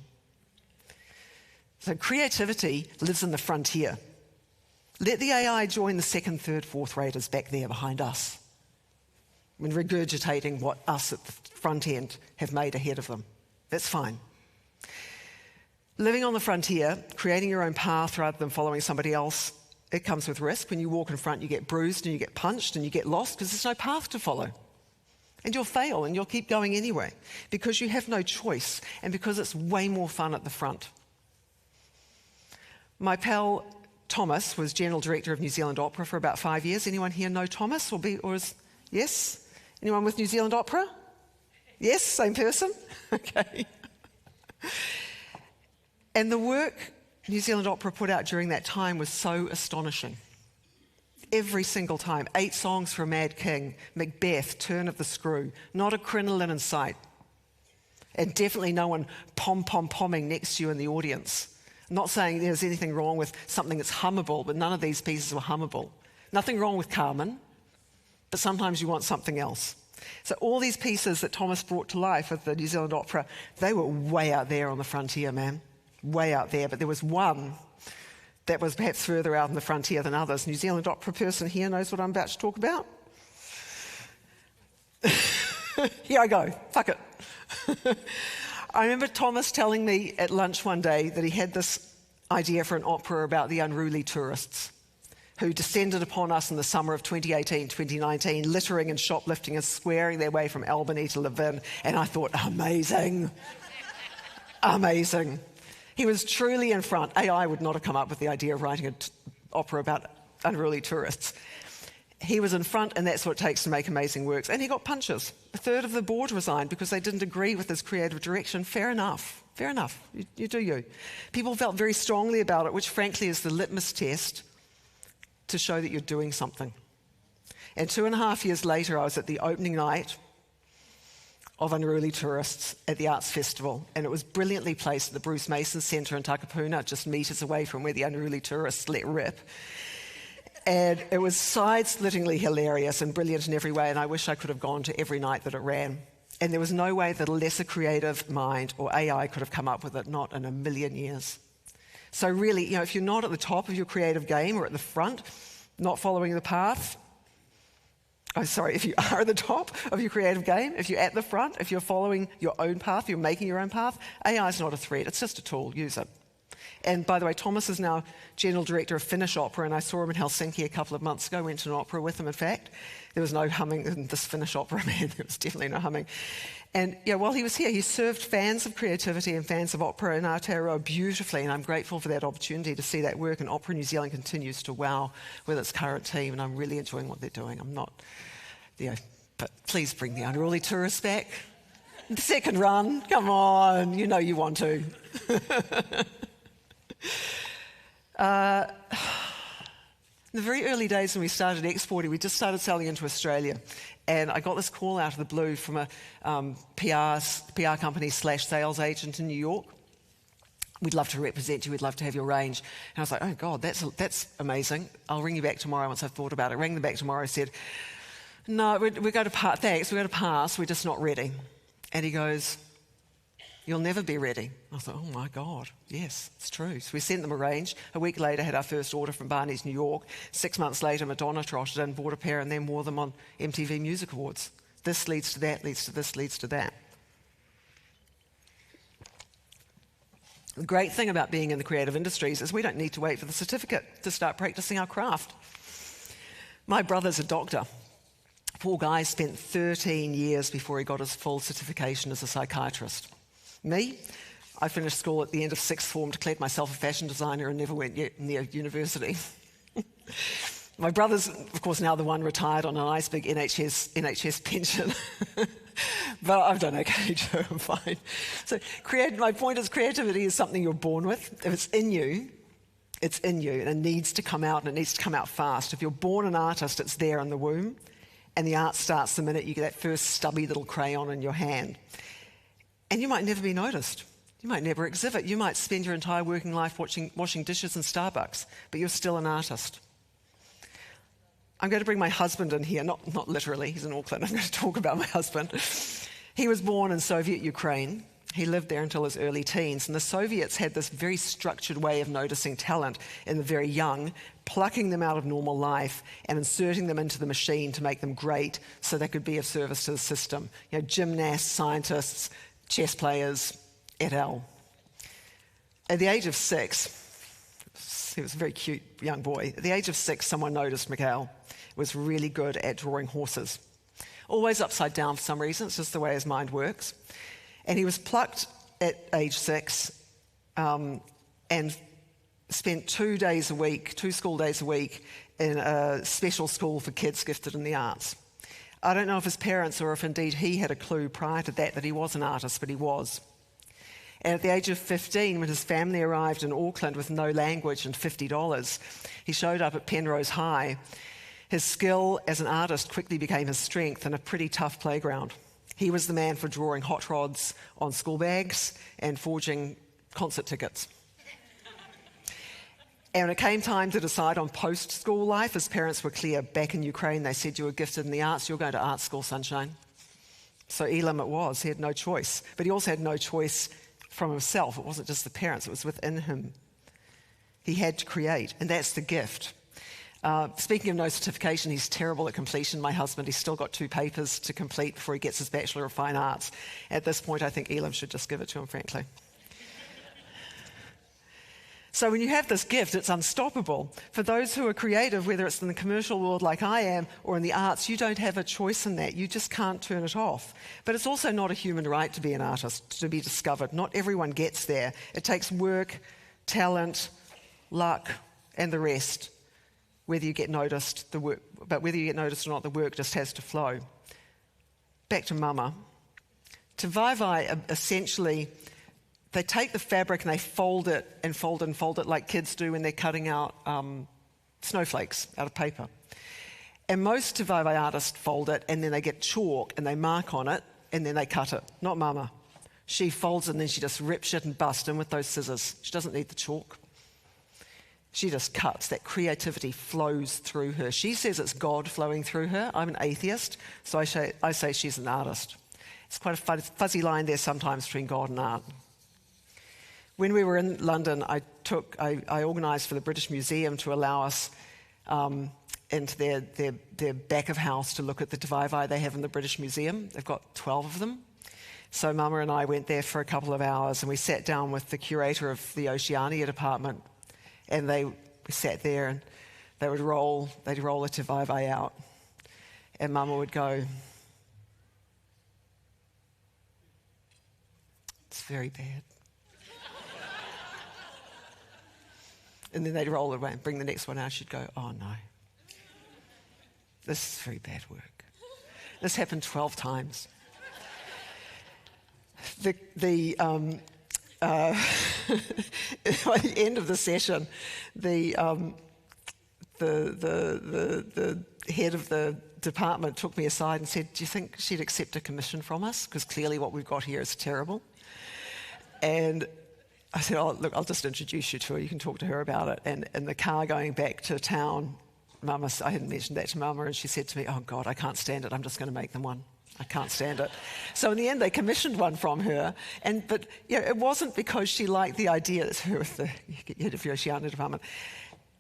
So creativity lives in the frontier. Let the AI join the second, third, fourth raters back there behind us, when regurgitating what us at the front end have made ahead of them. That's fine. Living on the frontier, creating your own path rather than following somebody else, it comes with risk. When you walk in front, you get bruised and you get punched and you get lost because there's no path to follow. And you'll fail and you'll keep going anyway because you have no choice and because it's way more fun at the front. My pal Thomas was General Director of New Zealand Opera for about 5 years. Anyone here know Thomas yes? Anyone with New Zealand Opera? Yes, same person? Okay. And the work New Zealand Opera put out during that time was so astonishing. Every single time, 8 songs for a Mad King, Macbeth, Turn of the Screw, not a crinoline in sight. And definitely no one pom-pom-pomming next to you in the audience. I'm not saying there's anything wrong with something that's hummable, but none of these pieces were hummable. Nothing wrong with Carmen, but sometimes you want something else. So all these pieces that Thomas brought to life with the New Zealand Opera, they were way out there on the frontier, man. Way out there, but there was one that was perhaps further out on the frontier than others. New Zealand Opera person here knows what I'm about to talk about? Here I go, fuck it. I remember Thomas telling me at lunch one day that he had this idea for an opera about the unruly tourists who descended upon us in the summer of 2018, 2019, littering and shoplifting and squaring their way from Albany to Levin. And I thought, amazing, amazing. He was truly in front. AI would not have come up with the idea of writing an opera about unruly tourists. He was in front, and that's what it takes to make amazing works. And he got punches. A third of the board resigned because they didn't agree with his creative direction. Fair enough. Fair enough. You do you. People felt very strongly about it, which frankly is the litmus test to show that you're doing something. And 2.5 years later, I was at the opening night of Unruly Tourists at the Arts Festival, and it was brilliantly placed at the Bruce Mason Centre in Takapuna, just metres away from where the Unruly Tourists let rip. And it was side-slittingly hilarious and brilliant in every way, and I wish I could have gone to every night that it ran. And there was no way that a lesser creative mind or AI could have come up with it, not in a million years. So really, if you're not at the top of your creative game or at the front, not following the path, if you are at the top of your creative game, if you're at the front, if you're following your own path, you're making your own path, AI is not a threat, it's just a tool, use it. And by the way, Thomas is now General Director of Finnish Opera, and I saw him in Helsinki a couple of months ago, went to an opera with him, in fact. There was no humming in this Finnish opera, man, there was definitely no humming. And while he was here, he served fans of creativity and fans of opera in Aotearoa beautifully, and I'm grateful for that opportunity to see that work, and Opera New Zealand continues to wow with its current team, and I'm really enjoying what they're doing. I'm not, but please bring the unruly tourists back. The second run, come on, you want to. In the very early days when we started exporting, we just started selling into Australia. And I got this call out of the blue from a PR company / sales agent in New York. We'd love to represent you, we'd love to have your range. And I was like, oh God, that's amazing. I'll ring you back tomorrow once I've thought about it. I rang them back tomorrow, said, no, we're going to pass, thanks, we're going to pass, we're just not ready. And he goes, you'll never be ready. I thought, oh my God, yes, it's true. So we sent them a range. A week later, had our first order from Barney's New York. 6 months later, Madonna trotted in, bought a pair, and then wore them on MTV Music Awards. This leads to that, leads to this, leads to that. The great thing about being in the creative industries is we don't need to wait for the certificate to start practicing our craft. My brother's a doctor. Poor guy spent 13 years before he got his full certification as a psychiatrist. Me, I finished school at the end of sixth form, declared myself a fashion designer and never went near university. My brother's, of course, now the one retired on a nice big NHS pension. But I've done okay too, I'm fine. So my point is creativity is something you're born with. If it's in you, and it needs to come out, and it needs to come out fast. If you're born an artist, it's there in the womb, and the art starts the minute you get that first stubby little crayon in your hand. And you might never be noticed. You might never exhibit. You might spend your entire working life washing dishes in Starbucks, but you're still an artist. I'm going to bring my husband in here, not literally, he's in Auckland. I'm going to talk about my husband. He was born in Soviet Ukraine. He lived there until his early teens, and the Soviets had this very structured way of noticing talent in the very young, plucking them out of normal life and inserting them into the machine to make them great so they could be of service to the system. Gymnasts, scientists, chess players, et al. At the age of 6, he was a very cute young boy. At the age of 6, someone noticed Mikhail was really good at drawing horses. always upside down for some reason. It's just the way his mind works. And he was plucked at age 6 and spent 2 school days a week in a special school for kids gifted in the arts. I don't know if his parents or if indeed he had a clue prior to that he was an artist, but he was. And at the age of 15, when his family arrived in Auckland with no language and $50, he showed up at Penrose High. His skill as an artist quickly became his strength in a pretty tough playground. He was the man for drawing hot rods on school bags and forging concert tickets. And when it came time to decide on post-school life, his parents were clear. Back in Ukraine, they said, you were gifted in the arts, you're going to art school, sunshine. So Elam it was. He had no choice. But he also had no choice from himself. It wasn't just the parents. It was within him. He had to create, and that's the gift. Speaking of no certification, he's terrible at completion. My husband, he's still got 2 papers to complete before he gets his Bachelor of Fine Arts. At this point, I think Elam should just give it to him, frankly. So when you have this gift, it's unstoppable. For those who are creative, whether it's in the commercial world like I am or in the arts, you don't have a choice in that. You just can't turn it off. But it's also not a human right to be an artist, to be discovered. Not everyone gets there. It takes work, talent, luck, and the rest. Whether you get noticed, but whether you get noticed or not, the work just has to flow. Back to Mama. Te Vaivai, essentially, they take the fabric and they fold it and fold it and fold it like kids do when they're cutting out snowflakes out of paper. And most Te Vaivai artists fold it and then they get chalk and they mark on it and then they cut it. Not Mama. She folds it and then she just rips it and busts in with those scissors. She doesn't need the chalk. She just cuts. That creativity flows through her. She says it's God flowing through her. I'm an atheist, so I say she's an artist. It's quite a fuzzy line there sometimes between God and art. When we were in London, I organised for the British Museum to allow us into their back of house to look at the Te Vaivai they have in the British Museum. They've got 12 of them. So Mama and I went there for a couple of hours and we sat down with the curator of the Oceania department, and we sat there and they'd roll a Te Vaivai out, and Mama would go, "It's very bad." And then they'd roll it away and bring the next one out. She'd go, "Oh no, this is very bad work." This happened 12 times. By the end of the session, the head of the department took me aside and said, "Do you think she'd accept a commission from us? Because clearly what we've got here is terrible." And I said, "Oh, look, I'll just introduce you to her. You can talk to her about it." And in the car going back to town, Mama, I hadn't mentioned that to Mama, and she said to me, "Oh God, I can't stand it. I'm just going to make them one. I can't stand it." So in the end, they commissioned one from her. But it wasn't because she liked the idea. It's her with the head of the Oceania department.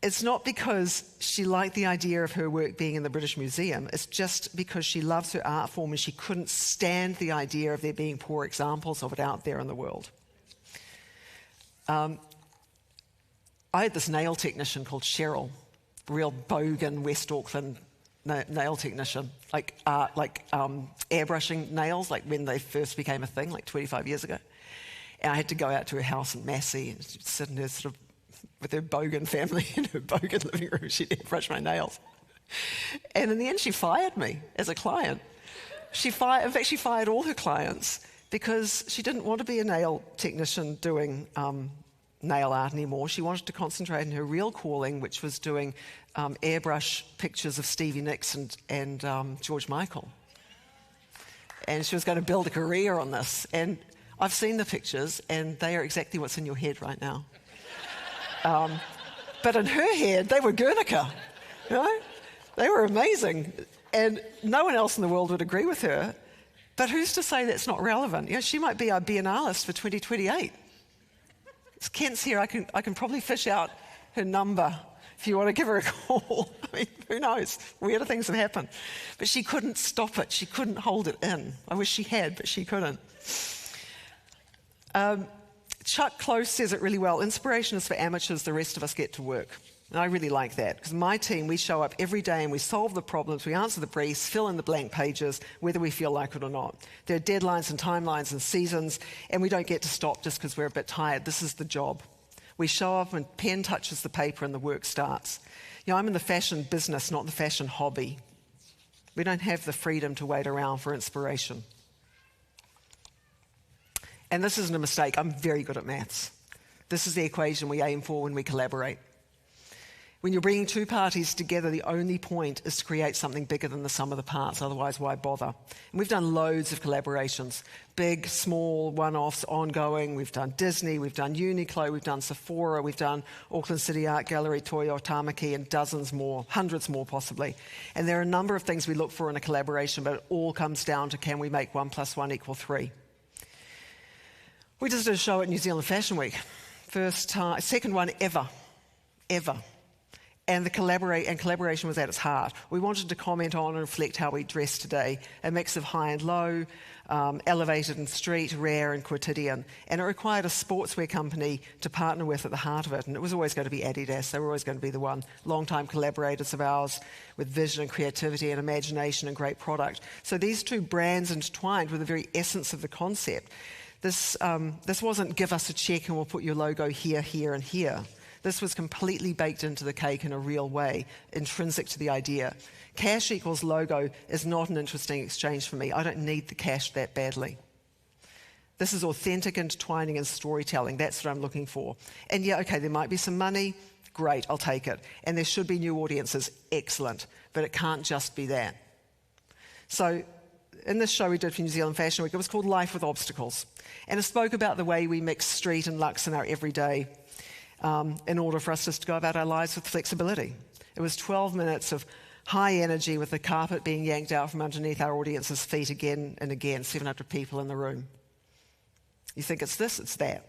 It's not because she liked the idea of her work being in the British Museum. It's just because she loves her art form and she couldn't stand the idea of there being poor examples of it out there in the world. I had this nail technician called Cheryl, real bogan West Auckland nail technician, like airbrushing nails, like when they first became a thing, like 25 years ago. And I had to go out to her house in Massey and she'd sit in her sort of, with her bogan family in her bogan living room. She'd airbrush my nails. And in the end, she fired me as a client. In fact, she fired all her clients because she didn't want to be a nail technician doing nail art anymore. She wanted to concentrate on her real calling, which was doing airbrush pictures of Stevie Nicks and George Michael. And she was going to build a career on this. And I've seen the pictures, and they are exactly what's in your head right now. But in her head, they were Guernica. You know? They were amazing. And no one else in the world would agree with her. But who's to say that's not relevant? She might be our biennalist for 2028. Kent's here. I can probably fish out her number if you want to give her a call. I mean, who knows? Weirder things have happened. But she couldn't stop it. She couldn't hold it in. I wish she had, but she couldn't. Chuck Close says it really well. Inspiration is for amateurs. The rest of us get to work. And I really like that, because my team, we show up every day and we solve the problems, we answer the briefs, fill in the blank pages, whether we feel like it or not. There are deadlines and timelines and seasons, and we don't get to stop just because we're a bit tired. This is the job. We show up when pen touches the paper and the work starts. You know, I'm in the fashion business, not the fashion hobby. We don't have the freedom to wait around for inspiration. And this isn't a mistake. I'm very good at maths. This is the equation we aim for when we collaborate. When you're bringing two parties together, the only point is to create something bigger than the sum of the parts, otherwise why bother? And we've done loads of collaborations, big, small, one-offs, ongoing. We've done Disney, we've done Uniqlo, we've done Sephora, we've done Auckland City Art Gallery, Toyo Tamaki, and dozens more, hundreds more possibly. And there are a number of things we look for in a collaboration, but it all comes down to, can we make 1 + 1 = 3? We just did a show at New Zealand Fashion Week. Second one ever. And collaboration was at its heart. We wanted to comment on and reflect how we dress today, a mix of high and low, elevated and street, rare and quotidian. And it required a sportswear company to partner with at the heart of it. And it was always going to be Adidas. They were always going to be the one. Long-time collaborators of ours with vision and creativity and imagination and great product. So these two brands intertwined with the very essence of the concept. This wasn't give us a check and we'll put your logo here, here, and here. This was completely baked into the cake in a real way, intrinsic to the idea. Cash equals logo is not an interesting exchange for me. I don't need the cash that badly. This is authentic intertwining and storytelling. That's what I'm looking for. And yeah, okay, there might be some money. Great, I'll take it. And there should be new audiences. Excellent. But it can't just be that. So in this show we did for New Zealand Fashion Week, it was called Life with Obstacles. And it spoke about the way we mix street and luxe in our everyday in order for us just to go about our lives with flexibility. It was 12 minutes of high energy with the carpet being yanked out from underneath our audience's feet again and again, 700 people in the room. You think it's this, it's that.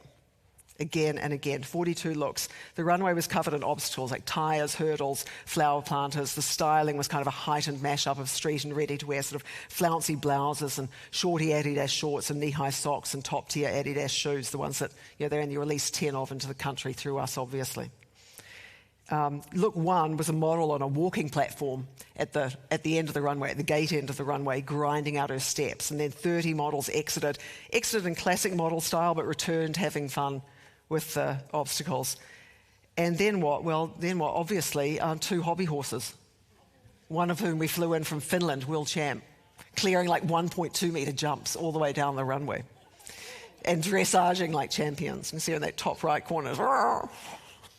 Again and again, 42 looks. The runway was covered in obstacles like tyres, hurdles, flower planters. The styling was kind of a heightened mashup of street and ready-to-wear sort of flouncy blouses and shorty Adidas shorts and knee-high socks and top-tier Adidas shoes, the ones that they're only released 10 of into the country through us, obviously. Look 1 was a model on a walking platform at the end of the runway, at the gate end of the runway, grinding out her steps. And then 30 models exited in classic model style, but returned having fun with the obstacles. And then what? Well, obviously, 2 hobby horses, one of whom we flew in from Finland, world champ, clearing like 1.2 metre jumps all the way down the runway and dressaging like champions. You can see her in that top right corner.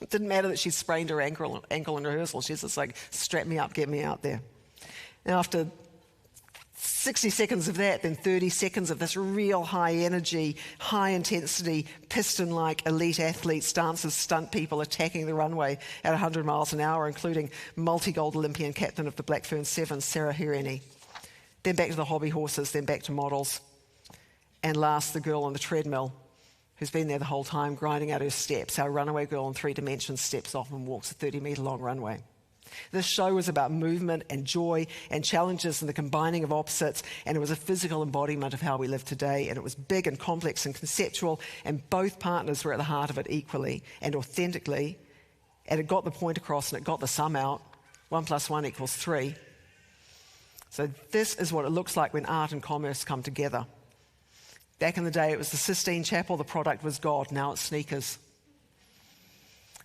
It didn't matter that she sprained her ankle in rehearsal. She's just like, strap me up, get me out there. And after 60 seconds of that, then 30 seconds of this real high energy, high intensity, piston-like elite athletes, dancers, stunt people attacking the runway at 100 miles an hour, including multi-gold Olympian captain of the Blackfern Sevens, Sarah Hireni. Then back to the hobby horses, then back to models. And last, the girl on the treadmill, who's been there the whole time, grinding out her steps. Our runaway girl in 3 dimensions steps off and walks a 30-metre-long runway. This show was about movement and joy and challenges and the combining of opposites, and it was a physical embodiment of how we live today, and it was big and complex and conceptual, and both partners were at the heart of it equally and authentically, and it got the point across and it got the sum out. 1 + 1 = 3. So this is what it looks like when art and commerce come together. Back in the day, it was the Sistine Chapel, the product was God, now it's sneakers.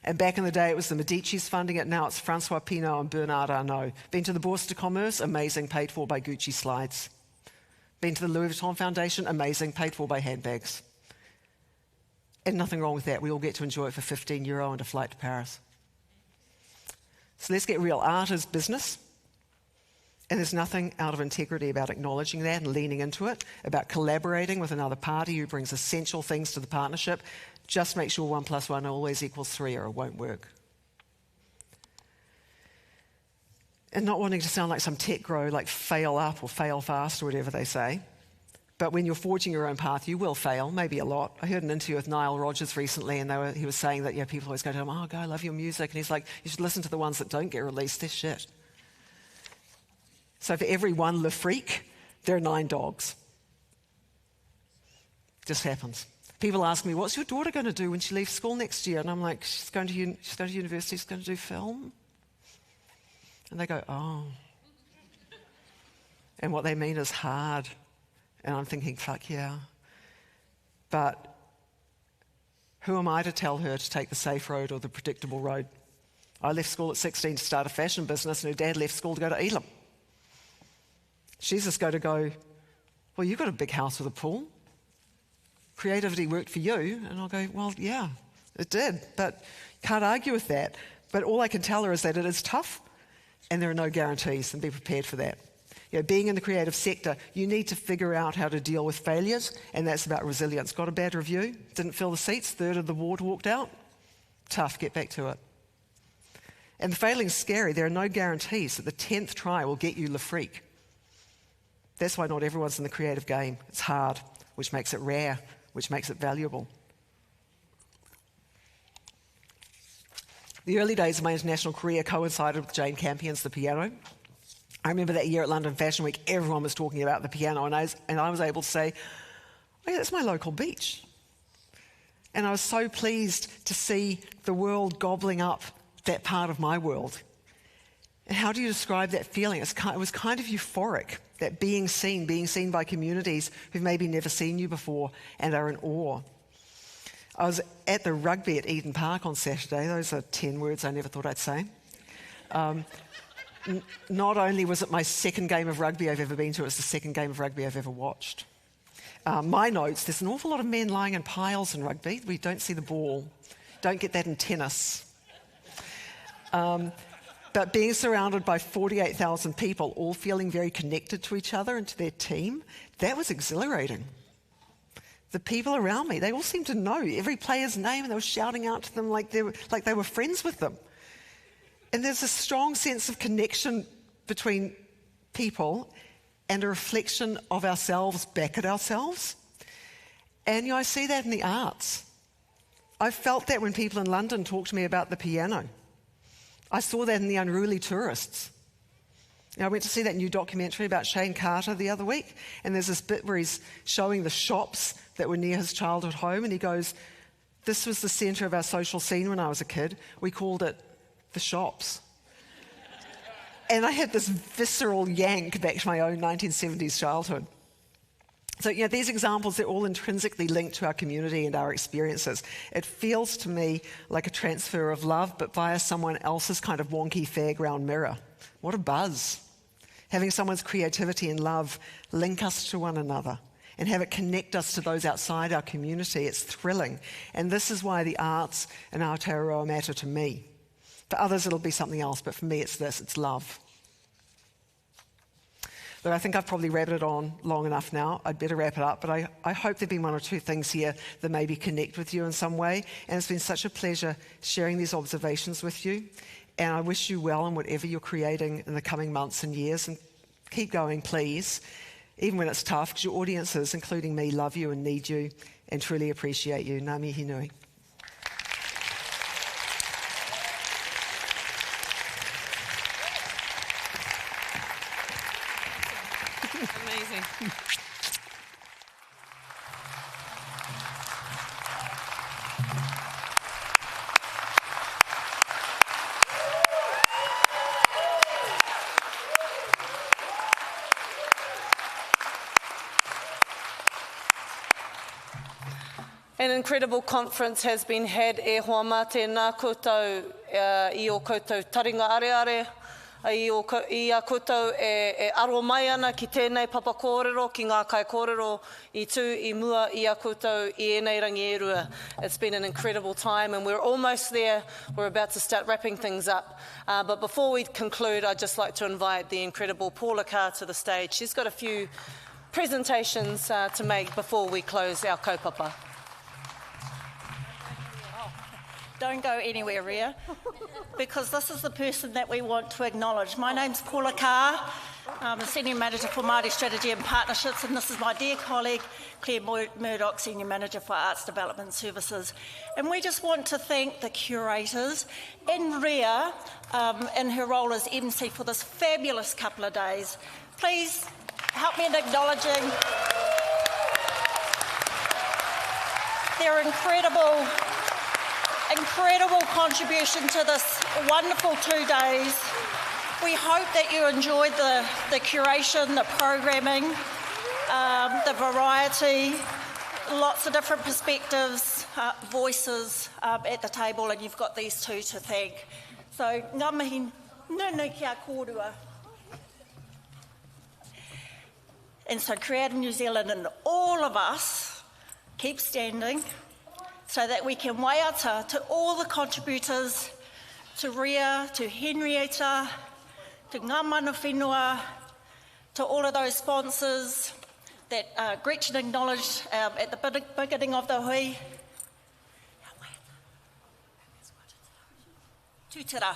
And back in the day, it was the Medici's funding it. Now it's Francois Pinault and Bernard Arnault. Been to the Bourse de Commerce? Amazing, paid for by Gucci slides. Been to the Louis Vuitton Foundation? Amazing, paid for by handbags. And nothing wrong with that. We all get to enjoy it for €15 and a flight to Paris. So let's get real. Art is business. And there's nothing out of integrity about acknowledging that and leaning into it, about collaborating with another party who brings essential things to the partnership. Just make sure 1 + 1 always = 3 or it won't work. And not wanting to sound like some tech bro, like fail up or fail fast or whatever they say. But when you're forging your own path, you will fail, maybe a lot. I heard an interview with Nile Rodgers recently, and he was saying that people always go to him, "Oh, God, I love your music." And he's like, "You should listen to the ones that don't get released. They're shit." So for every one Le Freak, there are 9 dogs. Just happens. People ask me, what's your daughter going to do when she leaves school next year? And I'm like, she's going to university, she's going to do film. And they go, oh. And what they mean is hard. And I'm thinking, fuck yeah. But who am I to tell her to take the safe road or the predictable road? I left school at 16 to start a fashion business, and her dad left school to go to Elam. She's just going to go, well, you've got a big house with a pool. Creativity worked for you. And I'll go, well, yeah, it did. But can't argue with that. But all I can tell her is that it is tough, and there are no guarantees, and be prepared for that. You know, being in the creative sector, you need to figure out how to deal with failures, and that's about resilience. Got a bad review, didn't fill the seats, third of the ward walked out. Tough, get back to it. And the failing's scary. There are no guarantees that the 10th try will get you le freak. That's why not everyone's in the creative game. It's hard, which makes it rare, which makes it valuable. The early days of my international career coincided with Jane Campion's The Piano. I remember that year at London Fashion Week, everyone was talking about the piano, and I was able to say, oh yeah, that's my local beach. And I was so pleased to see the world gobbling up that part of my world. And how do you describe that feeling? It was kind of euphoric, that being seen by communities who've maybe never seen you before and are in awe. I was at the rugby at Eden Park on Saturday. Those are 10 words I never thought I'd say. Not only was it my second game of rugby I've ever been to, it's the second game of rugby I've ever watched. My notes, there's an awful lot of men lying in piles in rugby. We don't see the ball. Don't get that in tennis. But being surrounded by 48,000 people, all feeling very connected to each other and to their team, that was exhilarating. The people around me, they all seemed to know every player's name, and they were shouting out to them like they were friends with them. And there's a strong sense of connection between people and a reflection of ourselves back at ourselves. And I see that in the arts. I felt that when people in London talked to me about the piano. I saw that in The Unruly Tourists. I went to see that new documentary about Shane Carter the other week, and there's this bit where he's showing the shops that were near his childhood home, and he goes, this was the centre of our social scene when I was a kid. We called it the shops. And I had this visceral yank back to my own 1970s childhood. So, these examples, they're all intrinsically linked to our community and our experiences. It feels to me like a transfer of love, but via someone else's kind of wonky fairground mirror. What a buzz. Having someone's creativity and love link us to one another and have it connect us to those outside our community, it's thrilling. And this is why the arts and Aotearoa matter to me. For others, it'll be something else, but for me, it's this, it's love. Look, I think I've probably rabbited on long enough now. I'd better wrap it up, but I hope there've been one or two things here that maybe connect with you in some way. And it's been such a pleasure sharing these observations with you. And I wish you well in whatever you're creating in the coming months and years. And keep going, please, even when it's tough, because your audiences, including me, love you and need you and truly appreciate you. Ngā mihi nui. Amazing. An incredible conference has been had e hoa mate nā koutou I o koutou taringa areare, I a koutou e aro mai ana ki tēnei papa kōrero, ki ngā kai kōrero, I tū, I mua, I a koutou, I enei rangi e rua. It's been an incredible time and we're almost there. We're about to start wrapping things up. But before we conclude, I'd just like to invite the incredible Paula Carr to the stage. She's got a few presentations to make before we close our kaupapa. Don't go anywhere, Ria, because this is the person that we want to acknowledge. My name's Paula Carr. I'm the Senior Manager for Māori Strategy and Partnerships, and this is my dear colleague, Claire Murdoch, Senior Manager for Arts Development Services. And we just want to thank the curators and Ria in her role as MC for this fabulous couple of days. Please help me in acknowledging their incredible contribution to this wonderful 2 days. We hope that you enjoyed the curation, the programming, the variety, lots of different perspectives, voices at the table, and you've got these two to thank. So, ngā mihi nunu kia kōrua. And so Creative New Zealand and all of us keep standing so that we can waiata to all the contributors, to Ria, to Henrietta, to ngā mana whenua, to all of those sponsors that Gretchen acknowledged at the beginning of the hui. Tūtera.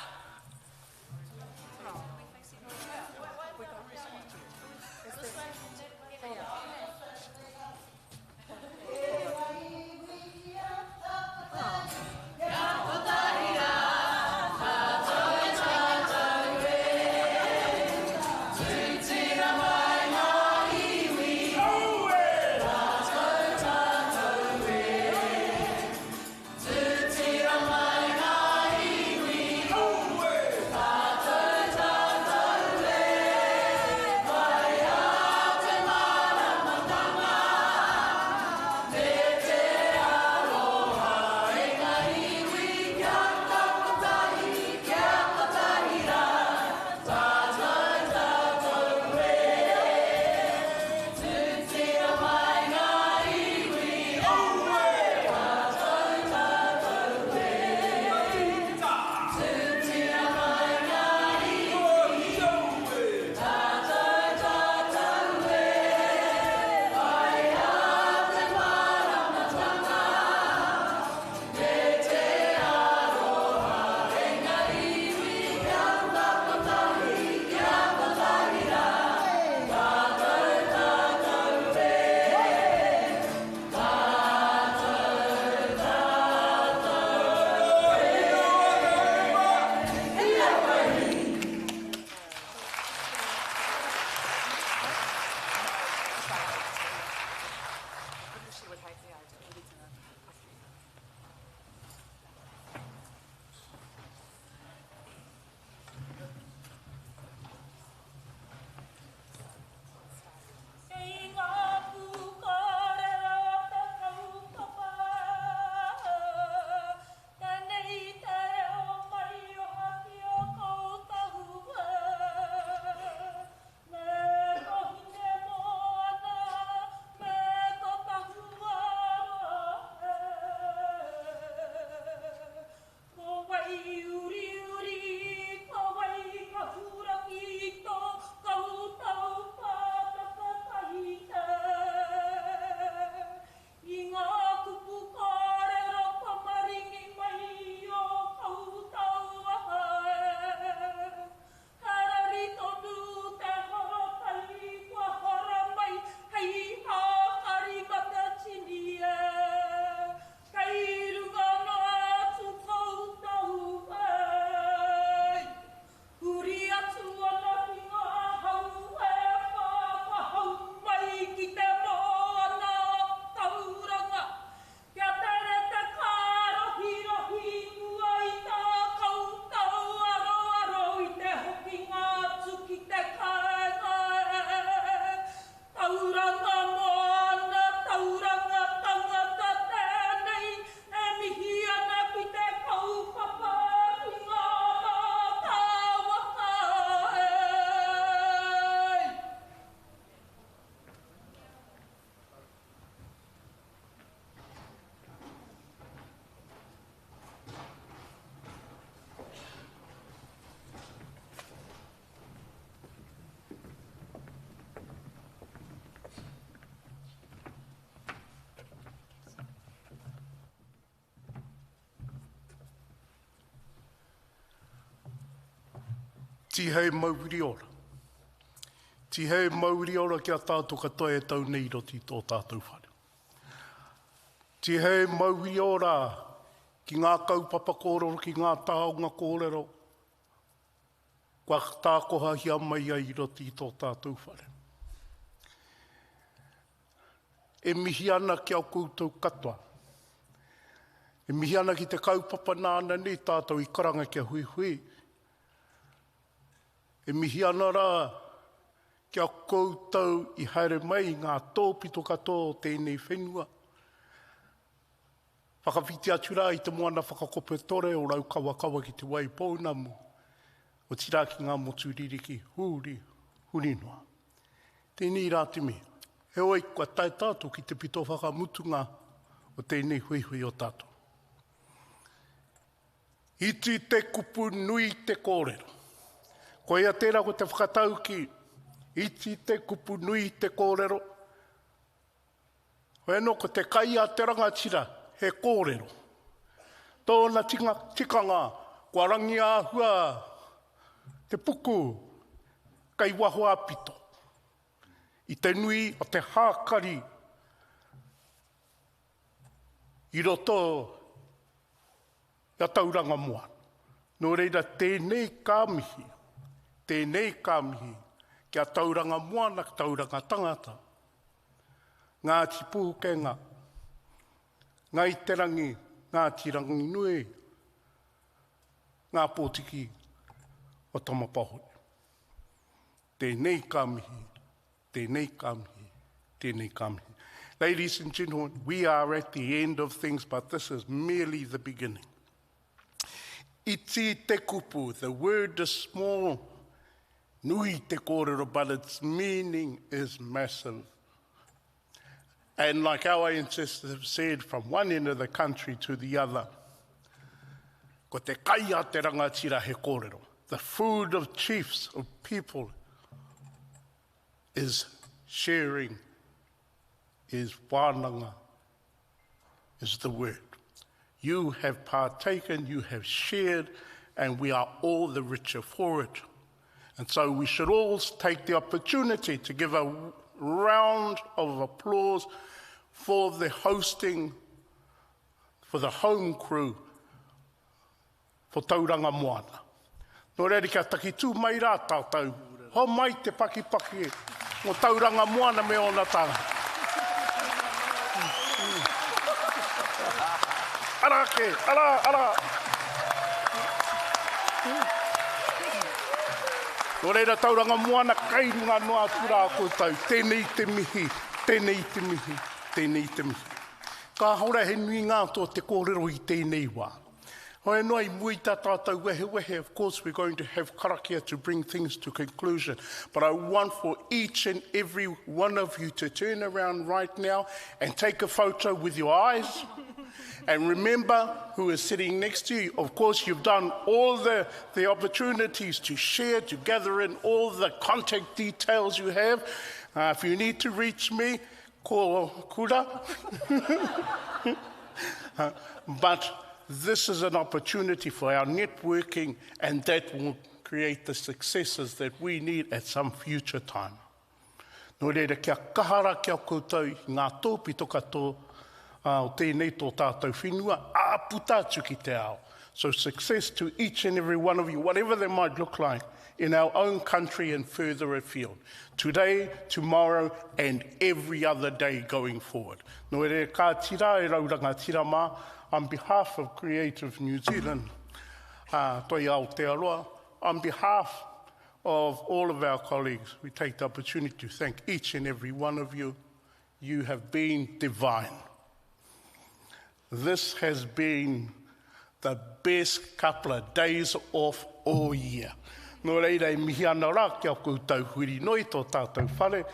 Tihei mauri ora. Tihei mauri ora kia tātou katoa e tau nei roti tō tātou whare. Tihei mauri ora ki ngā kaupapa kōrero, ki ngā tāunga kōrero. Kua tākoha hia mai ai roti tō tātou whare. E mihi ana ki au koutou katoa. E mihi ana ki te kaupapa nāna ni tātou I karanga kia hui hui. E mihi ana rā kia koutou I haere mai ngā tōpito katoa o tēnei whenua. Whakawhiti atu rā I te moana whakakope tore o rau kawa ki te wai pounamu. O tira ki ngā motu ririki huri noa. Tēnei rā te mea. He oi kua tae tātou ki te pito whakamutunga o tēnei hui hui o tātou. Iti te kupu nui te kōrero. Ko ia tērā ko te whakatau ki iti te kupu nui te kōrero. Hoeno ko te Kaiārahi Rangatira he kōrero. Tōna tikanga kua rangi āhua te puku kai waho apito. I te nui o te hākari I roto ia Tauranga Moana. Nō reira tēnei kāmihi kia Tauranga Moana, Tauranga Tangata. Ngāti Pukenga, Ngāi Terangi, Ngāti Ranginui, Ngā Pōtiki o Tamapahoi. Tēnei kāmihi. Ladies and gentlemen, we are at the end of things, but this is merely the beginning. Iti te kupu, the word is small, nui te kōrero, but its meaning is massive. And like our ancestors have said, from one end of the country to the other, ko te Kaiārahi Rangatira he kōrero. The food of chiefs, of people, is sharing, is wānanga, is the word. You have partaken, you have shared, and we are all the richer for it. And so we should all take the opportunity to give a round of applause for the hosting, for the home crew, for Tauranga Moana. Nō reira kia takitu mai rā tātou, ho mai te paki o Tauranga Moana me ona tanga. Ara. Nō reira Tauranga Moana, kai runga noa tura a koutou. Tēnei te mihi. Ka hora he nui ngā tō te kōrero I tēnei wā. Hoi noi mui tā tātou wehe. Of course, we're going to have karakia to bring things to conclusion. But I want for each and every one of you to turn around right now and take a photo with your eyes. And remember who is sitting next to you. Of course, you've done all the opportunities to share, to gather in all the contact details you have. If you need to reach me, ko kura. But this is an opportunity for our networking, and that will create the successes that we need at some future time. Nō reira kia kahara kia koutou ngā tōpito katoa o tēnei tō tātou whenua, āputa atu ki te ao. So success to each and every one of you, whatever they might look like, in our own country and further afield. Today, tomorrow, and every other day going forward. Nō reira ka tira e Raurangatira mā, on behalf of Creative New Zealand, toi Aotearoa, on behalf of all of our colleagues, we take the opportunity to thank each and every one of you. You have been divine. This has been the best couple of days off all year. Nō reira e mihi ana rā kia koutou huri noi tō tātou whare,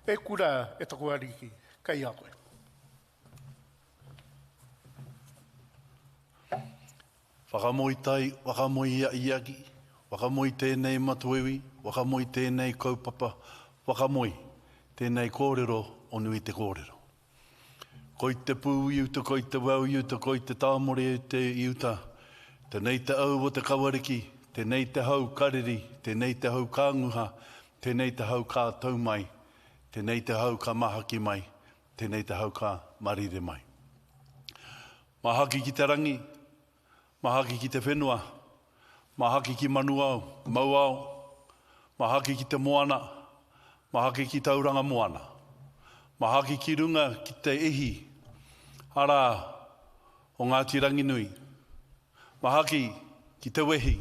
e kura e tako ariki, kai a koe. Whakamoi tai, whakamoi iaki, whakamoi tēnei matuewi, whakamoi tēnei kaupapa, whakamoi tēnei kōrero o nui te kōrero. Koi te pū iuta, koi te wau iuta, koi te tāmore te iuta, tēnei te au o te kawariki, tēnei te hau kariri, tēnei te hau kānguha, tēnei te hau kā tau mai, tēnei te hau kā mahaki mai, tēnei te hau kā marire mai. Mahaki ki te rangi, mahaki ki te whenua, mahaki ki manuau, mauau, mahaki ki te moana, mahaki ki Tauranga Moana, mahaki ki runga ki te ihi, ara o Ngāti Ranginui. Mahaki ki te wehi.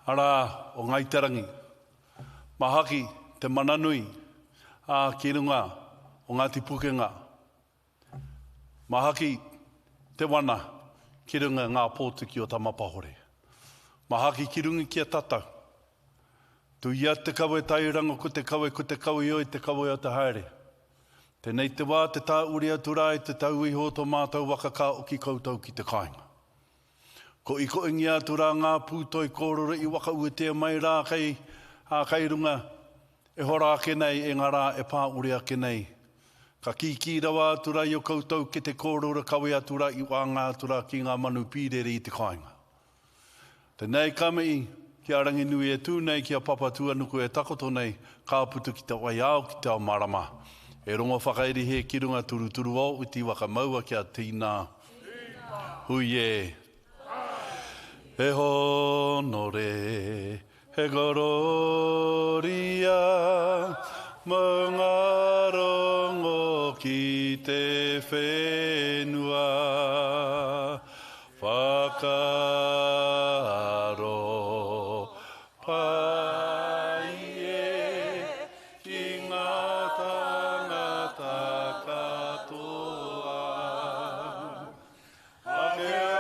Ara o Ngāi Tarangi. Mahaki te mananui a ki runga o Ngāti Pukenga. Mahaki te wana ki runga ngā pōtuki o Tamapahore. Mahaki ki runga ki a tatau. Tu ia te kawe tairanga ko te kawe oi te kawe o te haere. Tēnei te wā te tā uri atura i te tau iho tō mātou wakaka o ki koutou ki te kāinga. Ko i ko ingi atura ngā pūtoi kōrero i waka uetea mai rā kei runga e hora ake nei e ngā rā e pā uri ake nei. Ka kiki rawa atura i o koutou ki te kōrero kawe atura i wanga atura ki ngā manu pīrere i te kāinga. Tēnei kamei ki a rangi nui e tūnei ki a papa tuanuku e takoto nei ka putu ki te wai au ki te ao marama. E rongo whakairi he ki runga turu o uti waka maua ki a tīnā. Hui e. E honore, he gororia, mo ngā rongo ki te whenua. Whakaaro, pai e, ki ngā tangata katoa. Ake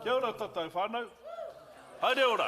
Kia ora tātou whānau. Haere ora.